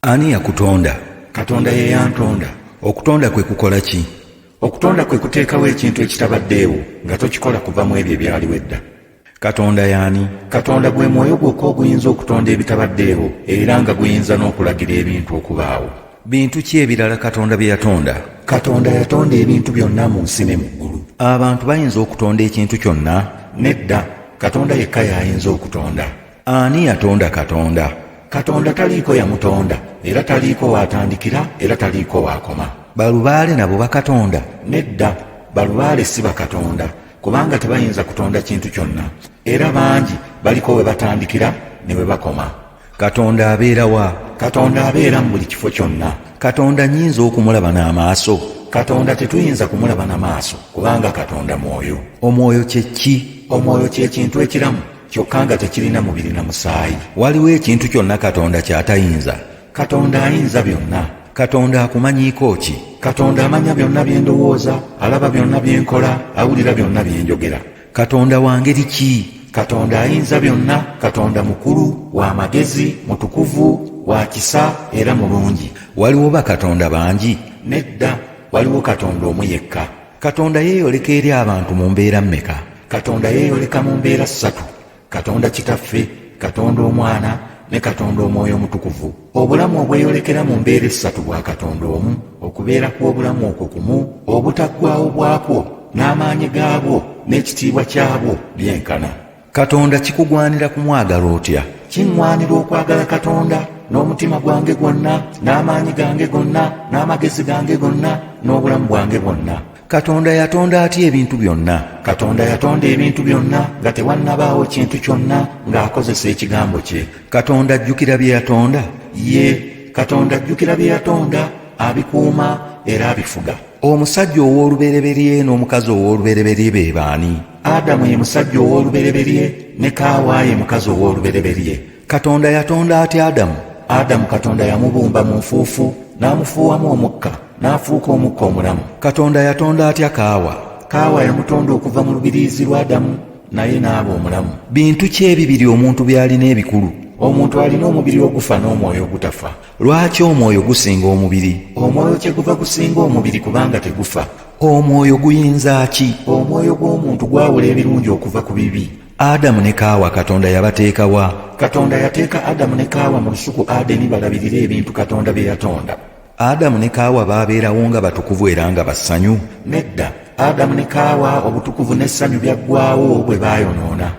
Ani yakutonda? Katonda ye yantonda. Okutonda kwe kukola ki? Okutonda kwe kuteekawo ekintu ekitabaddeewo nga tokikola kuva mu ebyo ebyaliwo edda. Katonda y'ani? Katonda gwe mwoyo gwokka oguyinza okutonda ebitabaddeewo era nga guyinza n'okulagira ebintu okubaawo. Bintu ki ebirala Katonda bye yatonda? Katonda yatonda ebintu byonna mu nsi ne mu ggulu. Abantu bayinza okutonda ekintu kyonna? Nedda, Katonda yekka y'ayinza okutonda. Ani yatonda Katonda? Katonda taliiko yamutonda, era taliiko waatandikira, era taliiko waakoma. Balubaale nabo bakatonda? Nedda, balubaale si bakatonda, kubanga tebayinza kutonda kintu kyonna, era bangi baliko we batandikira ne we bakoma. Katonda abeera wa? Katonda abeera mu buli kifo kyonna. Katonda nnyinza okumulaba n'amaaso? Katonda tetuyinza kumulaba n'amaaso, kubanga Katonda mwoyo. Omwoyo kye ki? Omwoyo ky'ekintu ekiramu, kyokka nga tekirina mubiri na musaayi. Waliwo ekintu kyonna Katonda ky'atayinza? Katonda ayinza byonna. Katonda akumanyiiko ki? Katonda amanya byonna bye ndowooza, alaba byonna bye nkola, awulira byonna bye njogera. Katonda wa ngeri ki? Katonda ayinza byonna. Katonda mukulu, wa magezi, mutukuvu, wa kisa era mulungi. Waliwo bakatonda bangi? Nedda, waliwo Katonda omu yekka. Katonda yeeyoleka eri abantu mu mbeera mmeka? Katonda yeeyoleka mu mbeera ssatu: Katonda Kitaffe, Katonda Omwana ne Katonda Omwoyo Omutukuvu. Obulamu obweyolekera mu mbeera essatu bwa Katonda omu, okubeera kw'obulamu okwo kumu, obutaggwaawo bwakwo n'amaanyi gaabwo n'ekitiibwa kyabwo byenkana. Katonda kikugwanira kumwagala otya? Kiŋŋwanira okwagala Katonda n'omutima gwange gwonna, n'amaanyi gange gonna, n'amagezi gange gonna, n'obulamu bwange bwonna. Katonda yatonda atya ebintu byonna? Katonda yatonda ebintu byonna nga tewannabaawo kintu kyonna ng'akozesa ekigambo kye. Katonda ajjukira bye yatonda? Katonda ajjukira bye yatonda, abikuuma era abifuga. Omusajja ow'olubereberye n'omukazi ow'olubereberye be baani? Adamu ye musajja ow'olubereberye ne Kaawa ye mukazi ow'olubereberye. Katonda yatonda atya Adamu? Adamu Katonda yamubumba mu nfuufu n'amufuuwamu omukka n'afuuka omukka omulamu. Katonda yatonda atya Kaawa? Kaawa yamutonda okuva mu lubiriizi lwa Adamu, naye n'aba omulamu. Bintu ki ebibiri omuntu by'alina ebikulu? Omuntu alina omubiri ogufa n'omwoyo ogutafa. Lwaki omwoyo gusinga omubiri? Omwoyo kyeguva gusinga omubiri kubanga tegufa. Omwoyo guyinza ki? Omwoyo gw'omuntu gwawula ebirungi okuva ku bibi. Adamu ne Kaawa Katonda yabateeka wa? Katonda yateeka Adamu ne Kaawa mu lusuku Adeni balabirire ebintu Katonda bye yatonda. Adamu ne Kaawa baabeerawo nga batukuvu era nga bassanyu? Nedda, Adamu ne Kaawa obutukuvu n'essanyu byaggwaawo bwe baayonoona.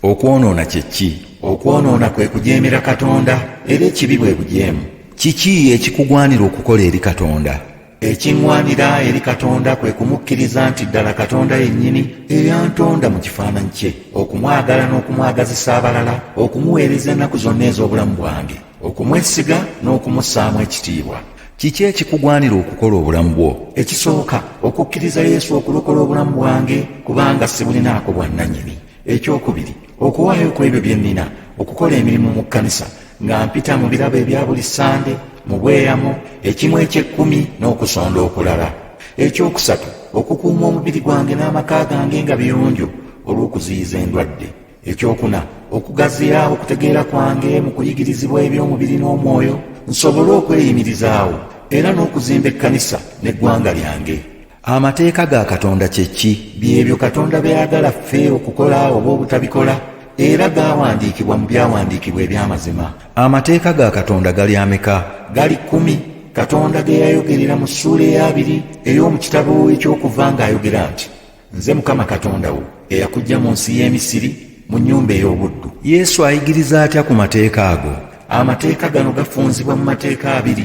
Okwonoona kye ki? Okwonoona kwe kujeemera Katonda era ekibi bwe bujeemu. Kiki ekikugwanira okukola eri Katonda? Ekiŋŋwanira eri Katonda kwe kumukkiriza nti ddala Katonda yennyini eyantonda mu kifaananyi kye, okumwagala n'okumwagazisa abalala, okumuweereza ennaku zonna ez'obulamu bwange, okumwesiga n'okumussaamu ekitiibwa. Kiki ekikugwanira okukola obulamu bwo? Ekisooka, okukkiriza Yesu okulokola obulamu bwange kubanga sibulinaako bwannannyini. Ekyokubiri, okuwaayo ku ebyo bye nnina, okukola emirimu mu kkanisa nga mpita mu birabo ebya buli Sande, mu bweyamo, ekimu eky'ekkumi n'okusonda okulala. Ekyokusatu, okukuuma omubiri gwange n'amaka gange nga biyonjo olw'okuziyiza endwadde. Ekyokuna, okugaziya okutegeera kwange mu kuyigirizibwa eby'omubiri n'omwoyo, nsobole okweyimirizaawo era n'okuzimba ekkanisa n'eggwanga lyange. Amateeka ga Katonda kye ki? Byebyo Katonda byayagala ffe okukola oba obutabikola, era gaawandiikibwa mu byawandiikibwa eby'amazima. Amateeka ga Katonda gali ameka? Gali 10. Katonda ge yayogerera mu ssuula eya2 ey'omu kitabo eky'Okuva ng'ayogera nti, nze Mukama Katonda wo eyakuggya mu nsi y'e Misiri mu nnyumba ey'obuddu. Yesu ayigiriza atya ku mateeka ago? Amateeka gano gafunzibwa mu mateeka 2.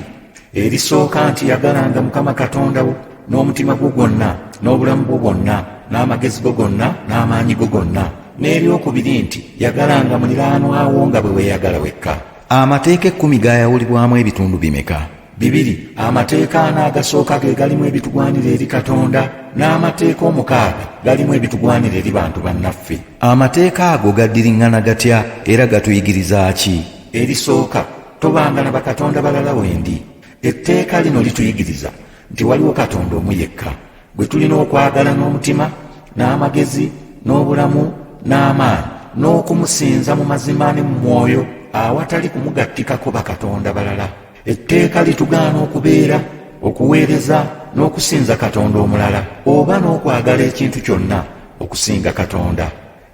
Erisooka nti yagalanga Mukama Katonda wo n'omutima gwo gwonna, n'obulamu bwo bwonna, n'amagezi go gonna, n'amaanyi go gonna. N'eryokubiri nti yagalanga muliraanwa wo nga bwe weeyagala wekka. Amateeka 10 gaayawulibwamu ebitundu bimeka? 2. Amateeka 4 agasooka ge galimu ebitugwanira eri Katonda, n'amateeka 6 galimu ebitugwanira eri bantu bannaffe. Amateeka ago gaddiriŋŋana gatya era gatuyigiriza ki? Erisooka, tobanga na bakatonda balala wendi. Etteeka lino lituyigiriza nti waliwo Katonda omu yekka, gwe tulina okwagala n'omutima, n'amagezi, n'obulamu, n'amaanyi, n'okumusinza mu mazima ne mu mwoyo, awatali kumugattikako bakatonda balala. etteeka litugaana okubeera, okuweereza n'okusinza Katonda omulala oba n'okwagala ekintu kyonna okusinga Katonda.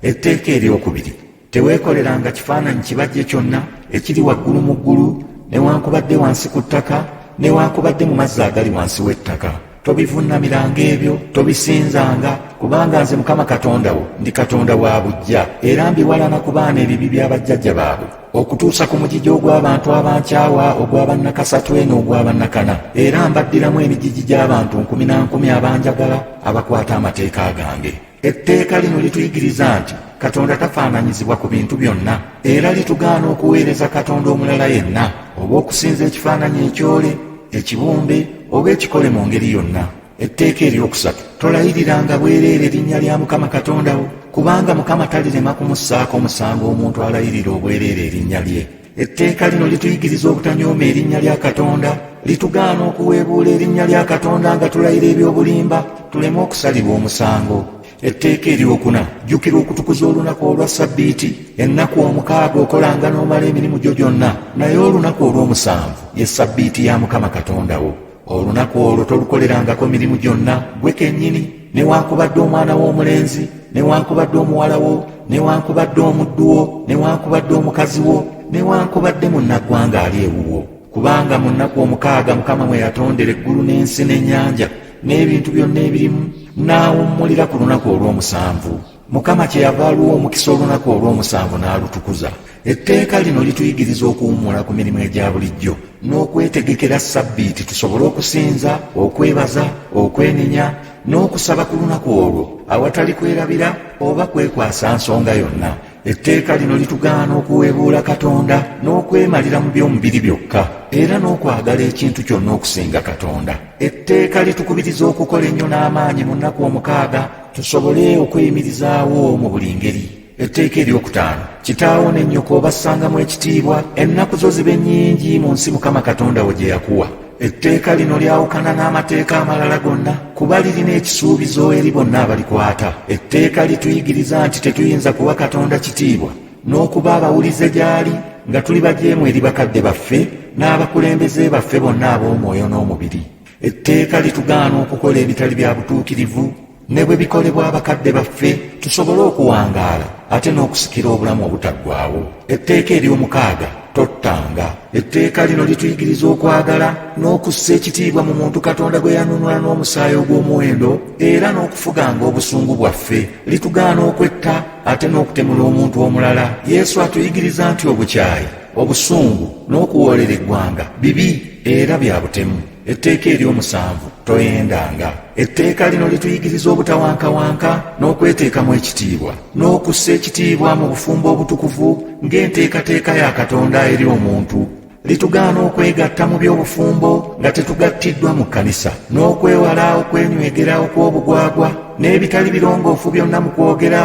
Etteeka eryokubiri, teweekoleranga kifaananyi kibajje kyonna ekiri waggulu mu ggulu, newankubadde wansi ku ttaka, newankubadde mu mazzi agali wansi w'ettaka. Tobivuunamiranga ebyo, tobisinzanga, kubanga nze Mukama Katonda wo ndi Katonda wa buggya, era mbiwalana ku baana ebibi bya bajjajja baabwe, okutuusa ku mugigi ogw'abantu abankyawa, ogw'abannakasatwe n'ogw'abannakana, era mbaddiramu emigigi gy'abantu 10,000 abanjagala abakwata amateeka gange. Etteeka lino lituyigiriza nti Katonda tafaananyizibwa ku bintu byonna, era litugaana okuweereza Katonda omulala yenna, oba okusinza ekifaananyi ekyole, ekibumbe oba ekikole mu ngeri yonna. Etteeka eryokusatu, tolayiriranga bwereere erinnya lya Mukama Katonda wo, kubanga Mukama talirema kumussaako omusango omuntu alayirira obwereere erinnya lye. Etteeka lino lituyigiriza obutanyooma erinnya lya Katonda, litugaana okuweebuula erinnya lya Katonda nga tulayira ebyobulimba, tuleme okusalibwa omusango. Etteeka eryokuna, jjukira okutukuza olunaku olwa Ssabbiiti, ennaku omukaaga okolanga n'omala emirimu gyo gyonna, naye olunaku olw'omusanvu ye Ssabbiiti ya Mukama Katonda wo. Olunaku olwo tolukolerangako mirimu gyonna gwe kennyini, newankubadde omwana w'omulenzi, newankubadde omuwala wo, newankubadde omuddu wo, newankubadde omukazi wo, newankubadde munnaggwanga ali ewuwo. Kubanga mu nnaku omukaaga Mukama mwe yatondera eggulu n'ensi n'ennyanja n'ebintu byonna ebirimu, n'awummulira ku lunaku olw'omusanvu. Mukama kyeyava aluwa omukisa olunaku olw'omusanvu n'alutukuza. Etteeka lino lituyigiriza okuwummula ku mirimu egya bulijjo n'okwetegekera Ssabbiiti tusobole okusinza, okwebaza, okwenenya n'okusaba ku lunaku olwo awatali kwerabira oba kwekwasa nsonga yonna. Etteeka lino litugaana okuweebuula Katonda n'okwemalira mu by'omubiri byokka, era n'okwagala ekintu kyonna okusinga Katonda. Etteeka litukubiriza okukola ennyo n'amaanyi mu nnaku omukaaga tusobole okweyimirizaawo mu buli ngeri. Etteeka eryokutaano, kitaawo ne nnyoko obassangamu ekitiibwa, ennaku zo zibe nnyingi mu nsi Mukama Katonda wo gye yakuwa. Etteeka lino lyawukana n'amateeka amalala gonna, kuba lirina ekisuubizo eri bonna abalikwata. Etteeka lituyigiriza nti tetuyinza kuwa Katonda kitiibwa n'okuba abawulize gy'ali nga tuli bajeemu eri bakadde baffe n'abakulembeze baffe bonna ab'omwoyo n'omubiri. Etteeka litugaana okukola ebitali bya butuukirivu, ne bwe bikolebwa abakadde baffe tusobole okuwangaala ate n'okusikira obulamu obutaggwaawo. Etteeka ery'omukaaga, tottanga. Etteeka lino lituyigiriza okwagala n'okussa ekitiibwa mu muntu Katonda gwe yanunula n'omusaayi ogw'omuwendo, era n'okufuganga obusungu bwaffe. Litugaana okwetta ate n'okutemula omuntu omulala. Yesu atuyigiriza nti obukyayi, obusungu n'okuwoolera eggwanga bibi era bya butemu. Etteeka ery'omusanvu, toyendanga. Etteeka lino lituyigiriza obutawankawanka n'okweteekamu ekitiibwa, n'okussa ekitiibwa mu bufumbo obutukuvu ng'enteekateeka ya Katonda eri omuntu. Litugaana okwegatta mu by'obufumbo nga tetugattiddwa mu kkanisa, n'okwewala okwenywegera okw'obugwagwa n'ebitali birongoofu byonna mu kwogera,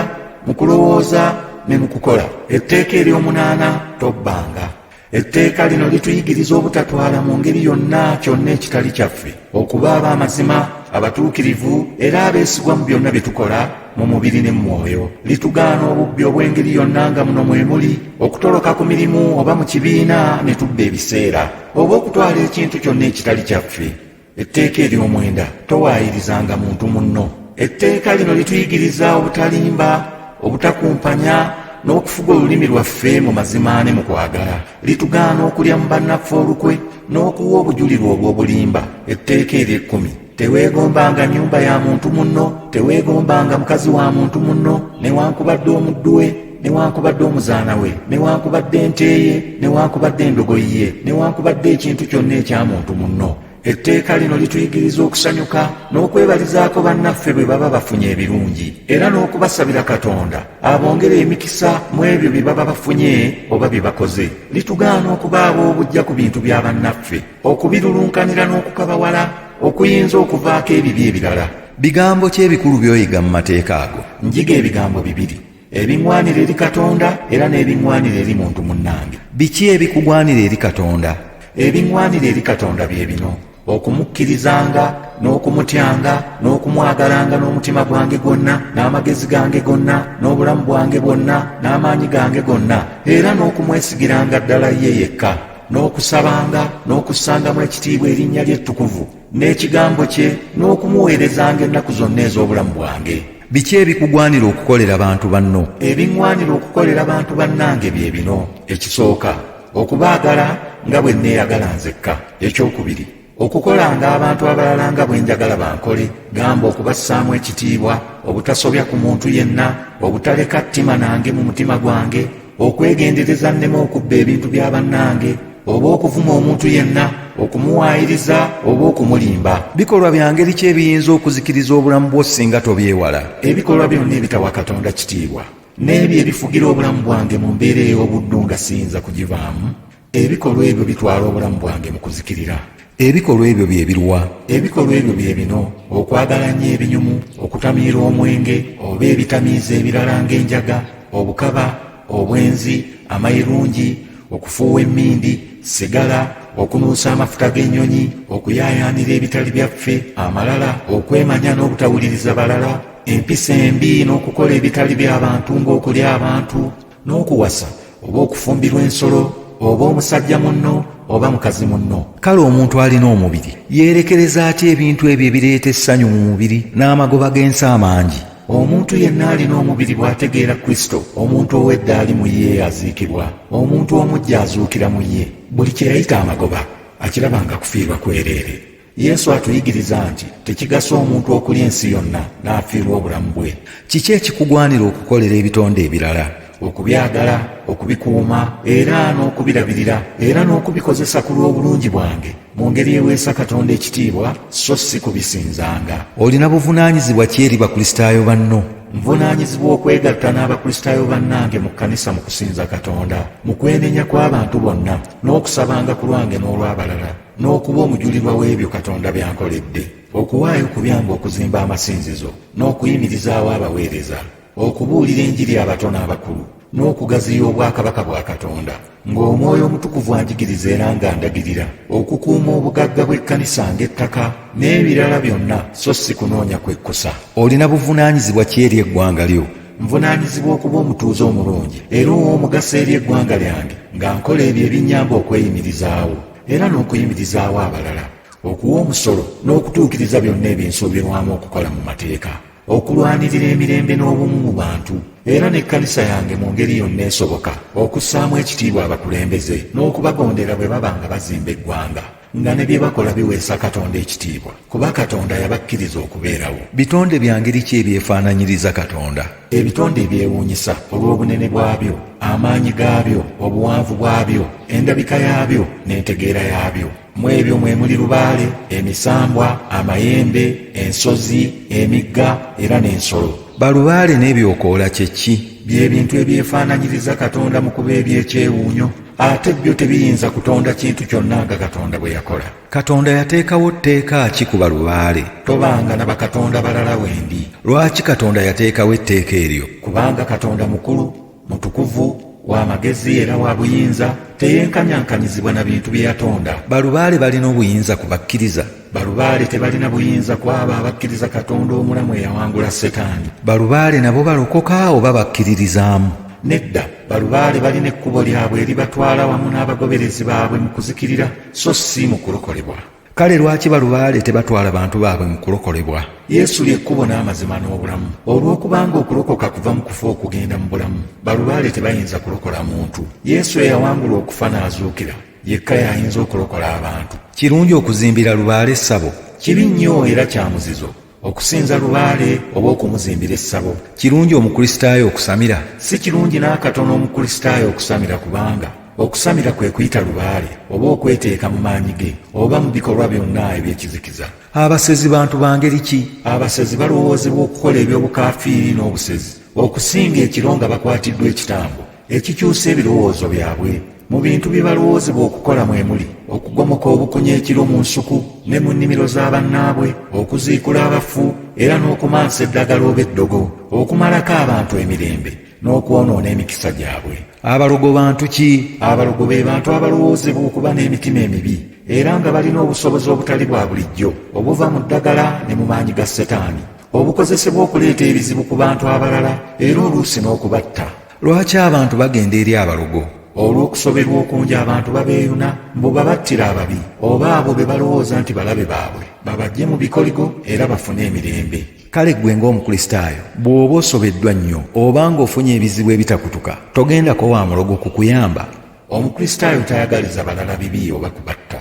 mu kulowooza ne mu kukola. Etteeka ery'omunaana, tobbanga. Etteeka lino lituyigiriza obutatwala mu ngeri yonna kyonna ekitali kyaffe, okuba ab'amazima, abatuukirivu era abeesigwa mu byonna bye tukola mu mubiri ne mu mwoyo. Litugaana obubbi obw'engeri yonna nga muno mwe muli, okutoloka ku mirimu oba mu kibiina ne tubba ebiseera, oba okutwala ekintu kyonna ekitali kyaffe. Etteeka ery'omwenda, towaayirizanga muntu munno. Etteeka lino lituyigiriza obutalimba, obutakumpanya n'okufuga olulimi lwaffe mu mazima ne mu kwagala. Litugaana okulya mu bannaffe olukwe n'okuwa obujulirwa obw'obulimba. Etteeka ery'ekkumi, teweegombanga nnyumba ya muntu munno, teweegombanga mukazi wa muntu munno, newankubadde omuddu we, newankubadde omuzaana we, newankubadde ente ye, newankubadde endogoyi ye, newankubadde ekintu kyonna ekya muntu munno. Etteeka lino lituyigiriza okusanyuka n'okwebalizaako bannaffe bwe baba bafunye ebirungi, era n'okubasabira Katonda abongere emikisa mu ebyo bye baba bafunye oba bye bakoze. Litugaana okubaaba obujja ku bintu bya bannaffe, okubirulunkanira n'okukabawala, okuyinza okuvaako ebibi ebirala. Bigambo ki ebikulu by'oyiga mu mateeka ago? Njiga ebigambo bibiri, ebiŋŋwanira eri Katonda era n'ebiŋŋwanira eri muntu munnange. Biki ebikugwanira eri Katonda? Ebiŋŋwanira eri Katonda bye bino: okumusabiranga n'okumutyanga n'okumwagalanga n'omutima gwange gwonna n'amagezi gange gonna n'obulamu bwange bwonna n'amaanyi gange gonna, era n'okumwesigiranga ddala ye yekka. n'okusabanga n'okussangamu ekitiibwa erinnya lye ettukuvu n'ekigambo kye n'okumuweerezanga ennaku zonna ez'obulamu bwange. Biki ebikugwanira okukolera bantu banno? Ebiŋŋwanira okukolera bantu bannange bye bino: ekisooka, okubaagala nga bwe neeyagala nzekka; ekyokubiri, okukolanga abantu abalala nga bwe njagala bankole, gamba okubassaamu ekitiibwa, obutasobya ku muntu yenna, obutaleka ttima nange mu mutima gwange, okwegendereza nneme okubba ebintu bya bannange, oba okuvuma omuntu yenna, okumuwaayiriza oba okumulimba. Bikolwa bya ngeri ki ebiyinza okuzikiriza obulamu bwo singa tobyewala? Ebikolwa byonna ebitawa Katonda kitiibwa n'ebyo ebifugira obulamu bwange mu mbeera ey'obuddu nga siyinza kugivaamu, ebikolwa ebyo bitwala obulamu bwange mu kuzikirira. Ebikolwa ebyo bye biruwa? Ebikolwa ebyo bye bino: okwagala nnyo ebinyumu, okutamiira omwenge oba ebitamiiza ebirala ng'enjaga, obukaba, obwenzi, amayirungi, okufuuwa emmindi, sigala, okunuusa amafuta g'ennyonyi, okuyaayaanira ebitali byaffe, amalala, okwemanya n'obutawuliriza balala, empisa embi n'okukola ebitali by'abantu ng'okulya abantu, n'okuwasa oba okufumbirwa ensolo, oba omusajja munno oba mukazi munno. Kale omuntu alina omubiri yeerekereza atya ebintu ebyo ebireeta essanyu mu mubiri n'amagoba g'ensi amangi? Omuntu yenna alina omubiri bw'ategeera Kristo, omuntu ow'edda ali mu ye aziikibwa, omuntu omujja azuukira mu ye. Buli kye yayita amagoba akirabanga kufiirwa kwereere. Yesu atuyigiriza nti tekigasa omuntu okulya ensi yonna n'afiirwa obulamu bwe. Kiki ekikugwanira okukolera ebitonde ebirala? Okubyagala, okubikuuma era n'okubirabirira era n'okubikozesa ku lw'obulungi bwange mu ngeri eweesa Katonda ekitiibwa, so si kubisinzanga. Olina buvunaanyizibwa ki eri bakristaayo banno? Nvunaanyizibwa okwegatta n'abakristaayo bannange mu kkanisa mu kusinza Katonda, mu kwenenya kw'abantu bonna, n'okusabanga ku lwange n'olw'abalala, n'okuba omujulirwa w'ebyo Katonda by'ankoledde, okuwaayo ku byange okuzimba amasinzizo, n'okuyimirizaawo abaweereza, okubuulira enjiri abato n'abakulu, n'okugaziya obwakabaka bwa Katonda, ng'Omwoyo Omutukuvu anjigiriza era ng'andagirira, okukuuma obugagga bw'ekkanisa ng'ettaka, n'ebirala byonna, so si kunoonya kwekkusa. Olina buvunaanyizibwa ki eri eggwanga lyo? Nvunaanyizibwa okuba omutuuze omulungi era ow'omugaso eri eggwanga lyange, nga nkola ebyo ebinnyamba okweyimirizaawo era n'okuyimirizaawo abalala, okuwa omusolo n'okutuukiriza byonna ebinsuubirwamu okukola mu mateeka, okulwanirira emirembe n'obumu mu bantu era n'ekkanisa yange mu ngeri yonna esoboka, okussaamu ekitiibwa abakulembeze n'okubagondera bwe baba nga bazimba eggwanga, nga ne bye bakola biweesa Katonda ekitiibwa, kuba Katonda yabakkiriza okubeerawo. Bitonde bya ngeri ki ebyefaananyiriza Katonda? Ebitonde ebyewuunyisa olw'obunene bwabyo, amaanyi gaabyo, obuwanvu bwabyo, endabika yaabyo n'entegeera yaabyo. Mu ebyo mwe muli lubaale, emisambwa, amayembe, ensozi, emigga era n'ensolo. Balubaale n'ebyokoola kye ki? Bye bintu ebyefaananyiriza Katonda mu kuba eby'ekyewuunyo, ate byo tebiyinza kutonda kintu kyonna nga Katonda bwe yakola. Katonda yateekawo tteeka ki ku balubaale? Tobanga na bakatonda balala wendi. Lwaki Katonda yateekawo etteeka eryo? Kubanga Katonda mukulu, mutukuvu, w'amagezi era wa buyinza, teyenkanyankanyizibwa na bintu bye yatonda. Balubaale balina obuyinza ku bakkiriza? Balubaale tebalina buyinza ku abo abakkiriza Katonda omulamu eyawangula Setaani. Balubaale nabo balokoka oba bakkiririzaamu? Nedda, balubaale balina ekkubo lyabwe eribatwala wamu n'abagoberezi baabwe mu kuzikirira, so si mu kulokolebwa. Kale lwaki balubaale tebatwala bantu baabwe mu kulokolebwa? Yesu ly'ekkubo n'amazima n'obulamu. Olw'okubanga okulokoka kuva mu kufa okugenda mu bulamu, balubaale tebayinza kulokola muntu. Yesu eyawangula okufa n'azuukira, yekka y'ayinza okulokola abantu. Kirungi okuzimbira lubaale essabo? Kibi nnyo era kya muzizo okusinza lubaale oba okumuzimbira essabo. Kirungi omukristaayo okusamira? Si kirungi n'akatono omukristaayo okusamira, kubanga okusamira kwe kuyita lubaale oba okweteeka mu maanyi ge oba mu bikolwa byonna eby'ekizikiza. Abasezi bantu ba ngeri ki? Abasezi balowoozebwa okukola eby'obukaafiiri n'obusezi, okusinga ekiro nga bakwatiddwa ekitambo ekikyusa ebirowoozo byabwe. Mu bintu bye balowoozebwa okukola mwe muli okugomoka obukunya ekiro mu nsuku ne mu nnimiro za bannaabwe, okuziikula abafu era n'okumansa eddagala oba eddogo, okumalako abantu emirembe n'okwonoona emikisa gyabwe. Abalogo bantu ki? Abalogo be bantu abalowoozebwa okuba n'emitima emibi era nga balina obusobozi obutali bwa bulijjo obuva mu ddagala ne mu maanyi ga Setaani, obukozesebwa okuleeta ebizibu ku bantu abalala era oluusi n'okubatta. Lwaki abantu bagenda eri abalogo? olw'okusoberwa okungi abantu babeeyuna mbu babattira ababi oba abo be balowooza nti balabe baabwe babajje mu bikoligo era bafune emirembe. kale ggwe ng'omukristaayo bw'oba osobeddwa nnyo oba ng'ofunye ebizibu ebitakutuka togendako wa mulogo kukuyamba. Omukristaayo tayagaliza balala bibi oba kubatta.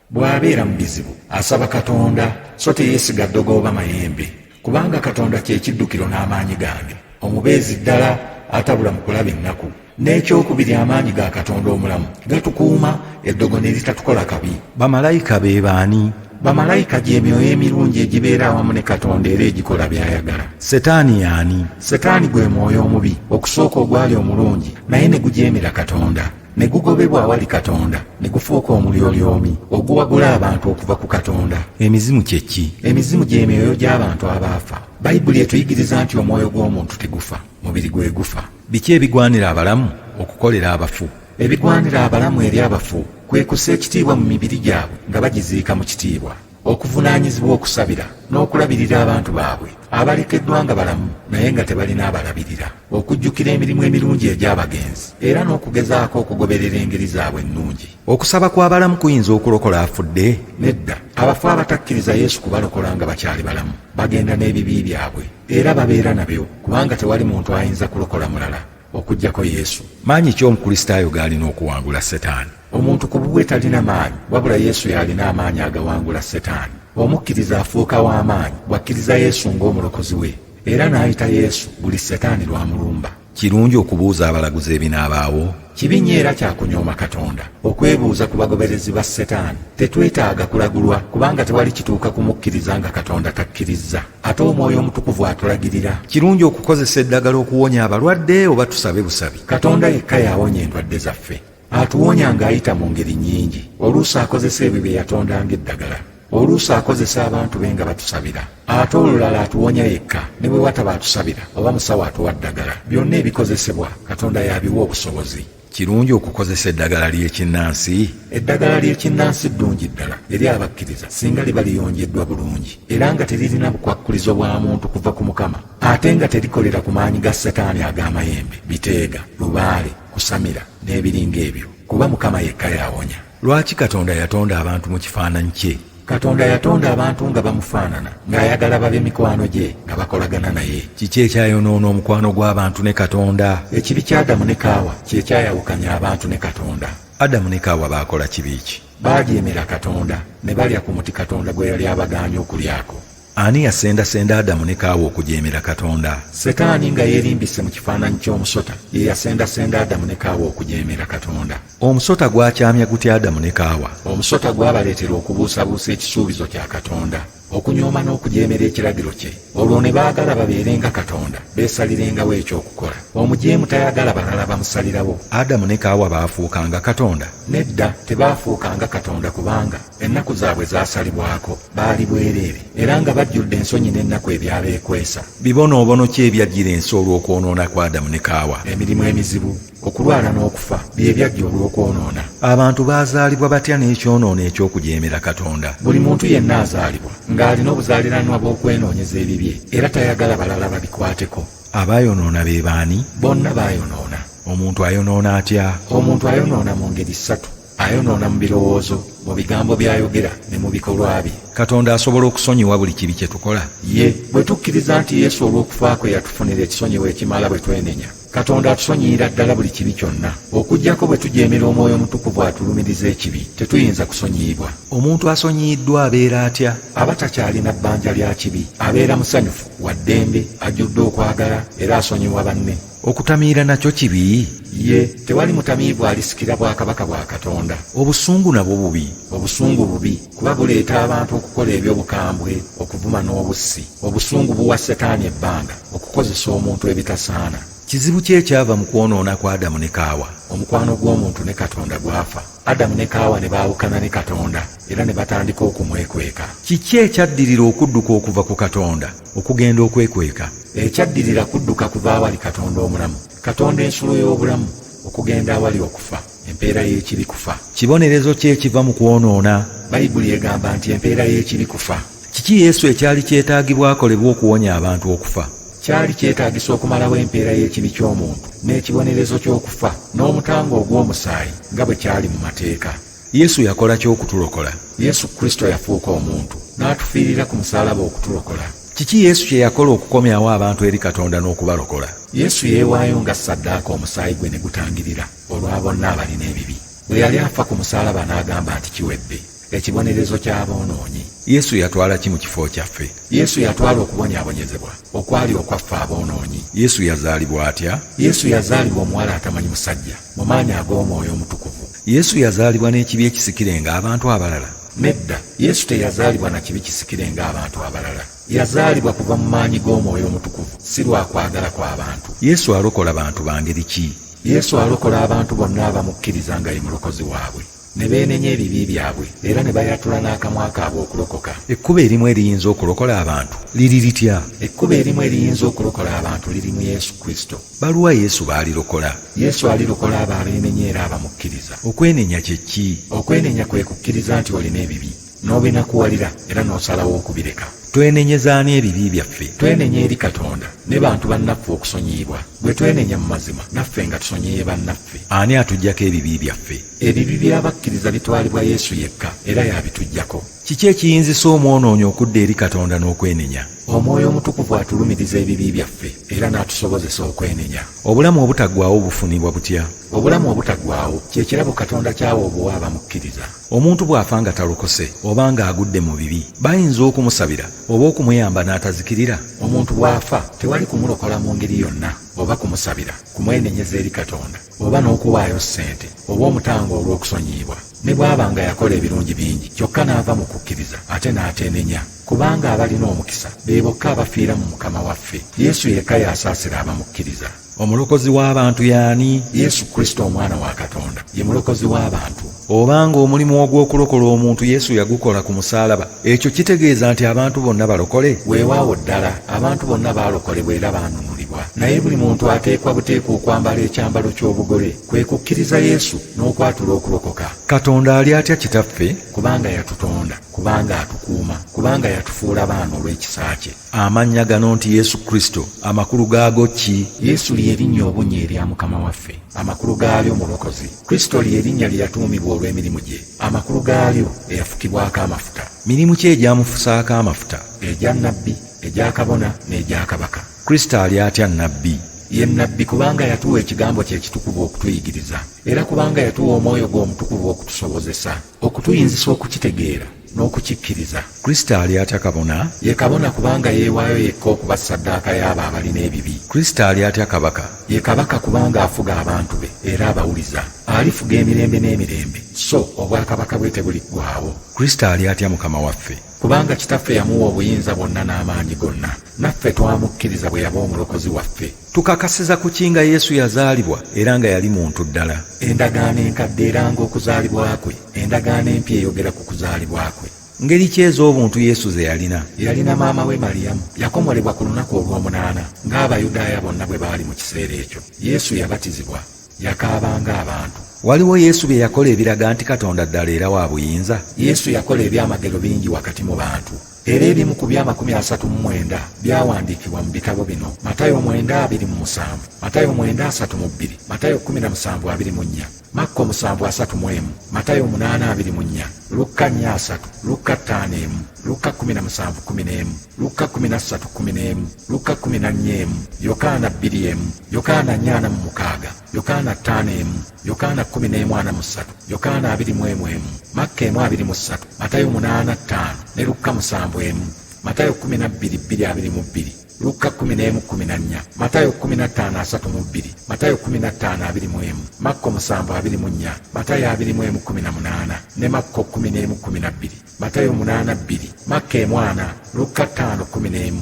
bw'abeera mu bizibu asaba Katonda so teyeesiga ddogo oba mayembe, kubanga Katonda kye kiddukiro n'amaanyi gange, omubeezi ddala atabula mu kulaba ennaku. N'ekyokubiri, amaanyi ga Katonda omulamu gatukuuma eddogo ne litatukola kabi. bamalayika be baani? Bamalayika gy'emyoyo emirungi egibeera awamu ne Katonda era egikola by'ayagala. Setaani y'ani? Setaani gwe mwoyo omubi, okusooka ogwali omulungi naye ne gujeemera Katonda, ne gugobebwa awali Katonda, ne gufuuka omulyolyomi oguwagula abantu okuva ku Katonda. Emizimu kye ki? Emizimu gy'emyoyo gy'abantu abaafa. Bayibuli etuyigiriza nti omwoyo gw'omuntu tegufa, mubiri gwe gufa. Biki ebigwanira abalamu okukolera abafu? Ebigwanira abalamu eri abafu kwe kussa ekitiibwa mu mibiri gyabwe nga bagiziika mu kitiibwa, okuvunaanyizibwa okusabira n'okulabirira abantu baabwe abalekeddwa nga balamu naye nga tebalina abalabirira, okujjukira emirimu emirungi egy'abagenzi era n'okugezaako okugoberera engeri zaabwe ennungi. Okusaba kw'abalamu kuyinza okulokola afudde? Nedda, abafu abatakkiriza Yesu kubalokola nga bakyali balamu bagenda n'ebibi byabwe era babeera nabyo, kubanga tewali muntu ayinza kulokola mulala okuggyako Yesu. Maanyi ki omukristaayo g'alina okuwangula Setaani? Omuntu ku bubwe talina maanyi, wabula Yesu y'alina amaanyi agawangula Setaani. Omukkiriza afuuka w'amaanyi bw'akkiriza Yesu ng'omulokozi we era n'ayita Yesu buli Setaani lw'amulumba. Kirungi okubuuza abalaguzi ebinaabaawo? Kibi nnyo era kyakunyooma Katonda okwebuuza ku bagoberezi ba Setaani. Tetwetaaga kulagulwa, kubanga tewali kituuka kumukkiriza nga Katonda takkirizza, ate Omwoyo Omutukuvu atulagirira. Kirungi okukozesa eddagala okuwonya abalwadde oba tusabe busabi? Katonda yekka y'awonya endwadde zaffe. Atuwonya ng'ayita mu ngeri nnyingi. Oluusi akozesa ebyo bye yatondanga eddagala, oluusi akozesa abantu be nga batusabira, ate olulala atuwonya yekka ne bwe wataba atusabira oba musawo atuwa ddagala. Byonna ebikozesebwa Katonda yabiwa obusobozi. Kirungi okukozesa eddagala ly'ekinnansi? Eddagala ly'ekinnansi ddungi ddala eri abakkiriza singa liba liyonjeddwa bulungi era nga teririna bukwakkulizo bwa muntu kuva ku Mukama, ate nga terikolera ku maanyi ga Setaani ag'amayembe, biteega, lubaale, kusamira n'ebiringa ebyo, kuba Mukama yekka y'awonya. Lwaki Katonda yatonda abantu mu kifaananyi kye? Katonda yatonda abantu nga bamufaanana, ng'ayagala babe mikwano gye nga bakolagana naye. Kiki ekyayonoona omukwano gw'abantu ne Katonda? Ekibi kya Adamu ne Kaawa kye kyayawukanya abantu ne Katonda. Adamu ne Kaawa baakola kibi ki? Baajeemera Katonda ne balya ku muti Katonda gwe yali abagaanye okulyako. Ani yasendasenda Adamu ne Kaawa okujeemera Katonda? Setaani nga yeerimbise mu kifaananyi ky'omusota ye yasendasenda Adamu ne Kaawa okujeemera Katonda. Omusota gwakyamya gutya Adamu ne Kaawa? Omusota gwabaleetera okubuusabuusa ekisuubizo kya Katonda, okunyooma n'okujeemera ekiragiro kye. Olwo ne baagala babeerenga Katonda, beesalirengawo ekyokukola. Omujeemu tayagala balala bamusalirawo. Adamu ne Kaawa baafuukanga Katonda? Nedda, tebaafuukanga Katonda, kubanga ennaku zaabwe zaasalibwako, baali bwereere era nga bajjudde ensonyi n'ennaku ebyabeekwesa. Bibonoobono ki ebyajjira ensi olw'okwonoona kwa Adamu ne Kaawa? Emirimu emizibu, okulwala n'okufa bye byajja olw'okwonoona. Abantu baazaalibwa batya n'ekyonoono eky'okujeemera Katonda? Buli muntu yenna azaalibwa ng'alina obuzaaliranwa bw'okwenoonyeza ebibye era tayagala balala babikwateko. Abaayonoona be baani? Bonna baayonoona. Omuntu ayonoona atya? Omuntu ayonoona mu ngeri ssatu. Ayonoona mu birowoozo, mu bigambo by'ayogera ne mu bikolwa bye. Katonda asobola okusonyiwa buli kibi kye tukola? Ye, bwe tukkiriza nti Yesu olw'okufa kwe yatufunira ekisonyiwo ekimala bwe twenenya, Katonda atusonyiyira ddala buli kibi kyonna, okuggyako bwe tujeemera Omwoyo Omutukuvu atulumiriza ekibi, tetuyinza kusonyiyibwa. Omuntu asonyiyiddwa abeera atya? Aba takyalina bbanja lya kibi, abeera musanyufu, wa ddembe, ajjudde okwagala era asonyiwa banne. Okutamiira nakyo kibi? Ye, tewali mutamiivu alisikira bwakabaka bwa Katonda. Obusungu nabwo bubi? Obusungu bubi, kuba buleeta abantu okukola eby'obukambwe, okuvuma n'obussi. Obusungu buwa Setaani ebbanga okukozesa omuntu ebitasaana. Kizibu ki ekyava mu kwonoona kwa Adamu ne Kaawa? Omukwano gw'omuntu ne Katonda gwafa. Adamu ne Kaawa ne baawukana ne Katonda era ne batandika okumwekweka. Kiki ekyaddirira okudduka okuva ku Katonda okugenda okwekweka? Ekyaddirira kudduka kuva awali Katonda omulamu, Katonda ensulo y'obulamu, okugenda awali okufa, empeera y'ekibi kufa. Kibonerezo ki ekiva mu kwonoona? Bayibuli egamba nti empeera y'ekibi kufa. Kiki Yesu ekyali kyetaagibwa akolebwa okuwonya abantu okufa? kyali kyetaagisa okumalawo empeera y'ekibi ky'omuntu n'ekibonerezo ky'okufa n'omutango ogw'omusaayi nga bwe kyali mu mateeka. Yesu yakola ky'okutulokola. Yesu Kristo yafuuka omuntu n'atufiirira ku musaalaba okutulokola. Kiki Yesu kye yakola okukomyawo abantu eri Katonda n'okubalokola? Yesu yeewaayo nga ssaddaaka omusaayi gwe ne gutangirira olwa bonna abalina ebibi. Bwe yali afa ku musaalaba n'agamba nti kiwedde, ekibonerezo ky'aboonoonyi. Yesu yatwala ki mu kifo kyaffe? Yesu yatwala okubonyaabonyezebwa okwali okwaffe aboonoonyi. Yesu yazaalibwa atya? Yesu yazaalibwa omuwala atamanyi musajja mu maanyi ag'Omwoyo Omutukuvu. Yesu yazaalibwa n'ekibi ekisikire ng'abantu abalala? Nedda, Yesu teyazaalibwa na kibi kisikire ng'abantu abalala. Yazaalibwa kuva mu maanyi g'Omwoyo Omutukuvu, si lwa kwagala kw'abantu. Yesu alokola bantu bangeri ki? Yesu alokola abantu bonna abamukkiriza nga ye mulokozi waabwe, ne beenenya ebibi byabwe era ne bayatula n'akamwa kaabwe okulokoka. Ekkubo erimu eriyinza okulokola abantu liri litya? Ekkubo erimu eriyinza okulokola abantu liri mu Yesu Kristo. Baluwa Yesu baalirokola? Yesu alirokola abo abeenenya era abamukkiriza. Okwenenya kye ki? Okwenenya kwe kukkiriza nti olina ebibi n'obinakuwalira era n'osalawo okubireka. Twenenyeza ani ebibi byaffe? Twenenya eri Katonda ne bantu bannaffe okusonyiyibwa. Bwe twenenya mu mazima naffe nga tusonyiye bannaffe. Ani atuggyako ebibi byaffe? Ebibi by'abakkiriza bitwalibwa Yesu yekka era y'abituggyako. Kiki ekiyinzisa omwonoonyi okudda eri Katonda n'okwenenya? Omwoyo Omutukuvu atulumiriza ebibi byaffe era n'atusobozesa okwenenya. Obulamu obutaggwaawo bufunibwa butya? Obulamu obutaggwaawo kye kirabo Katonda ky'awa obuwa abamukkiriza. Omuntu bw'afa nga talokose oba ng'agudde mu bibi, bayinza okumusabira oba okumuyamba n'atazikirira? Omuntu bw'afa tewali kumulokola mu ngeri yonna oba kumusabira, kumwenenyeza eri Katonda oba n'okuwaayo ssente oba omutango olw'okusonyiyibwa. Ne bw'aba nga yakola ebirungi bingi kyokka n'ava mu kukkiriza ate n'ateenenya, kubanga abalina omukisa be bokka abafiira mu Mukama waffe. Yesu yekka y'asaasira abamukkiriza. Omulokozi w'abantu y'ani? Yesu Kristo omwana wa Katonda ye mulokozi w'abantu. Obanga omulimu ogw'okulokola omuntu Yesu yagukola ku musaalaba, ekyo kitegeeza nti abantu bonna balokole? Weewaawo ddala, abantu bonna baalokolebwa era baanunulibwa. Naye buli muntu ateekwa buteekwa okwambala ekyambalo ky'obugole, kwe kukkiriza Yesu n'okwatula okulokoka. Katonda ali atya kitaffe? Kubanga yatutonda, kubanga atukuuma, kubanga yatufuula baana olw'ekisa kye. Amannya gano nti Yesu Kristo, amakulu gaago ki? Yesu ly'erinnya obunnya erya Mukama waffe, amakulu gaalyo mulokozi. Kristo ly'erinnya lye yatuumibwa olw'emirimu gye, amakulu gaalyo eyafukibwako amafuta. Mirimu ki egyamufusaako amafuta? Egya nnabbi, egya kabona n'egya kabaka. Kristo ali atya nnabbi? Ye nnabbi kubanga yatuwa ekigambo kye ekitukuvu okutuyigiriza, era kubanga yatuwa Omwoyo gwe Omutukuvu okutusobozesa, okutuyinzisa okukitegeera n'okukikkiriza. Kristo ali atya kabona? Ye kabona kubanga yeewaayo yekka okuba ssaddaaka y'abo abalina ebibi. Kristo ali atya kabaka? Ye kabaka kubanga afuga abantu be era abawuliza. Alifuga emirembe n'emirembe, so obwakabaka bwe tebuliggwaawo. Kristo ali atya Mukama waffe? Kubanga Kitaffe yamuwa obuyinza bwonna n'amaanyi gonna, naffe twamukkiriza bwe yaba omulokozi waffe. Tukakasiza ku ki nga Yesu yazaalibwa era nga yali muntu ddala? Endagaano enkadde eranga okuzaalibwa kwe, endagaano empya eyogera ku kuzaalibwa kwe. Ngeri ki ez'obuntu Yesu ze yalina? Yalina maama we Maliyamu, yakomolebwa ku lunaku olw'omunaana ng'Abayudaaya bonna bwe baali mu kiseera ekyo. Yesu yabatizibwa, yakaabanga abantu. Waliwo Yesu bye yakola ebiraga nti Katonda ddala era wa buyinza? Yesu yakola ebyamagero bingi wakati mu bantu, era ebimu ku bya 39 byawandiikibwa mu bitabo bino: Matayo 9:27, Matayo 9:32, Matayo 17:24, Makko 7:31, Matayo 8:24, Luka 4:3, Luka 5:1, Luka 17:11, Luka 13:11, Luka 14:1, Yokaana 2:1, Yokaana 4:6, Yokaana 5:1, Yokaana 11:3, Yokaana 2:1, Makka 1:3, Matayo 8:5 ne Luka 7:1, Matayo 12:22, Luka 11:14, Matayo 15:32, Matayo 15:21, Makko 7:24, Matayo 2:18 ne Makko 11:12, Matayo 8:2, Makka 1, Luka 5:11,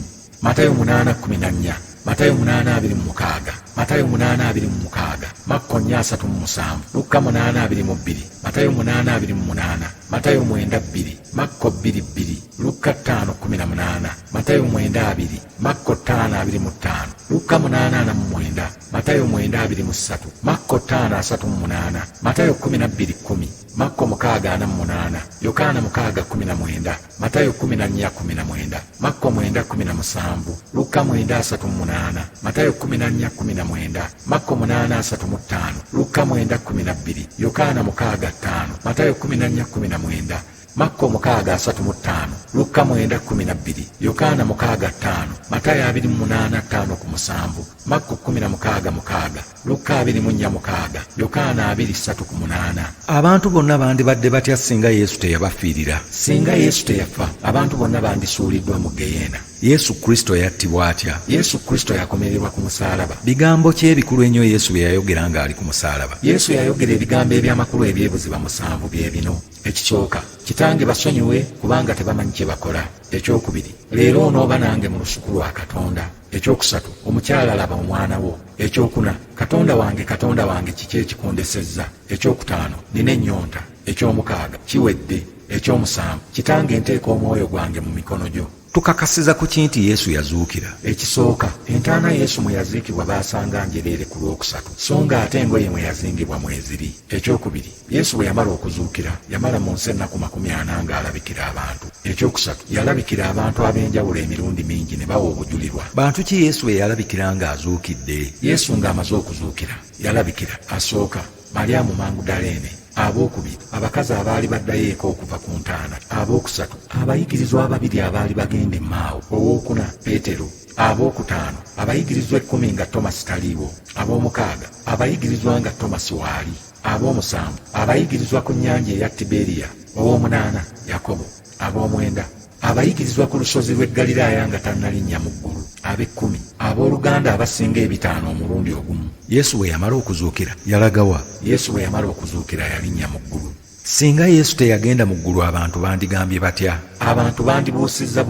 Matayo 8:14, Matayo 8:26, Matayo 8:26, Makko 4:37, Luka 8:22, Matayo 8:28, Matayo 9:2, Makko 2:2, Luka 5:18, Matayo 9:2, Makko 5:25, Luka 8:9, Matayo 9:23, Makko 5:38, Matayo 12:10, Makko 6:48, Yokaana 6:19, Matayo 14:19, Makko 9:17, Luka 9:38, Matayo 14:19, Makko 8:35, Luka 9:12, Yokaana 6:5, Matayo 14:19, Makko 6:35, Luka 9:12, Yokaana 6:5, Matayo 28:5-7, Makko 10:6-6, Luka 20:4-6, Yokaana 2:3-8. Abantu bonna bandibadde batya singa Yesu teyabafiirira? Singa Yesu teyafa, abantu bonna bandisuuliddwa mu Geyeena. Yesu Kristo yattibwa atya? Yesu Kristo yakomererwa ku musaalaba. Bigambo ki ebikulu ennyo Yesu bye yayogera ng'ali ku musaalaba? Yesu yayogera ebigambo eby'amakulu ebyebuziba musanvu bye bino. Ekisooka, Kitange basonyiwe kubanga tebamanyi kye bakola. Ekyokubiri, leero onooba nange mu lusuku lwa Katonda. Ekyokusatu, omukyala laba omwana wo. Ekyokuna, Katonda wange kiki ekikundesezza? Ekyokutaano, nina ennyonta. Ekyomukaaga, kiwedde. Ekyomusanvu, Kitange nteeka omwoyo gwange mu mikono gyo. Tukakasiza ku ki nti Yesu yazuukira? Ekisooka, entaana Yesu mwe yaziikibwa baasanga njereere ku lwokusatu, so nga ate engoye mwe yazingibwa mweziri. Ekyokubiri, Yesu bwe yamala okuzuukira yamala mu nsi ennaku 40 ng'alabikira abantu. Ekyokusatu, yalabikira abantu ab'enjawulo emirundi mingi ne bawa obujulirwa. Bantu ki Yesu bwe yalabikira ng'azuukidde? Yesu ng'amaze okuzuukira yalabikira asooka Malyamu Magudaleene, abookubiri abakazi abaali baddayo eka okuva ku ntaana, abookusatu abayigirizwa ababiri abaali bagenda Emaawo, owookuna Peetero, abookutaano abayigirizwa 10 nga Tomasi taliiwo, aboomukaaga abayigirizwa nga Tomasi waali, ab'omusanvu abayigirizwa ku nnyanja eya Tiberiya, ow'omunaana Yakobo, ab'omwenda abayigirizwa ku lusozi lw'e Ggaliraaya nga tannalinnya mu ggulu, ab'ekkumi abooluganda abasinga 5 omulundi ogumu. Yesu bwe yamala okuzuukira yalaga wa? Yesu bwe yamala okuzuukira yalinnya mu ggulu. Singa Yesu teyagenda mu ggulu abantu bandigambye batya? Abantu bandibuusizza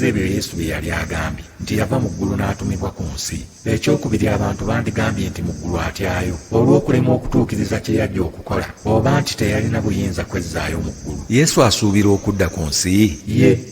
ebyo Yesu bye yali agambye nti yava mu ggulu n'atumibwa ku nsi. Ekyokubiri, abantu bandigambye nti mu ggulu atyayo olw'okulema okutuukiriza kye yajja okukola, oba nti teyalina buyinza kwezzaayo mu ggulu. Yesu asuubira okudda ku nsi?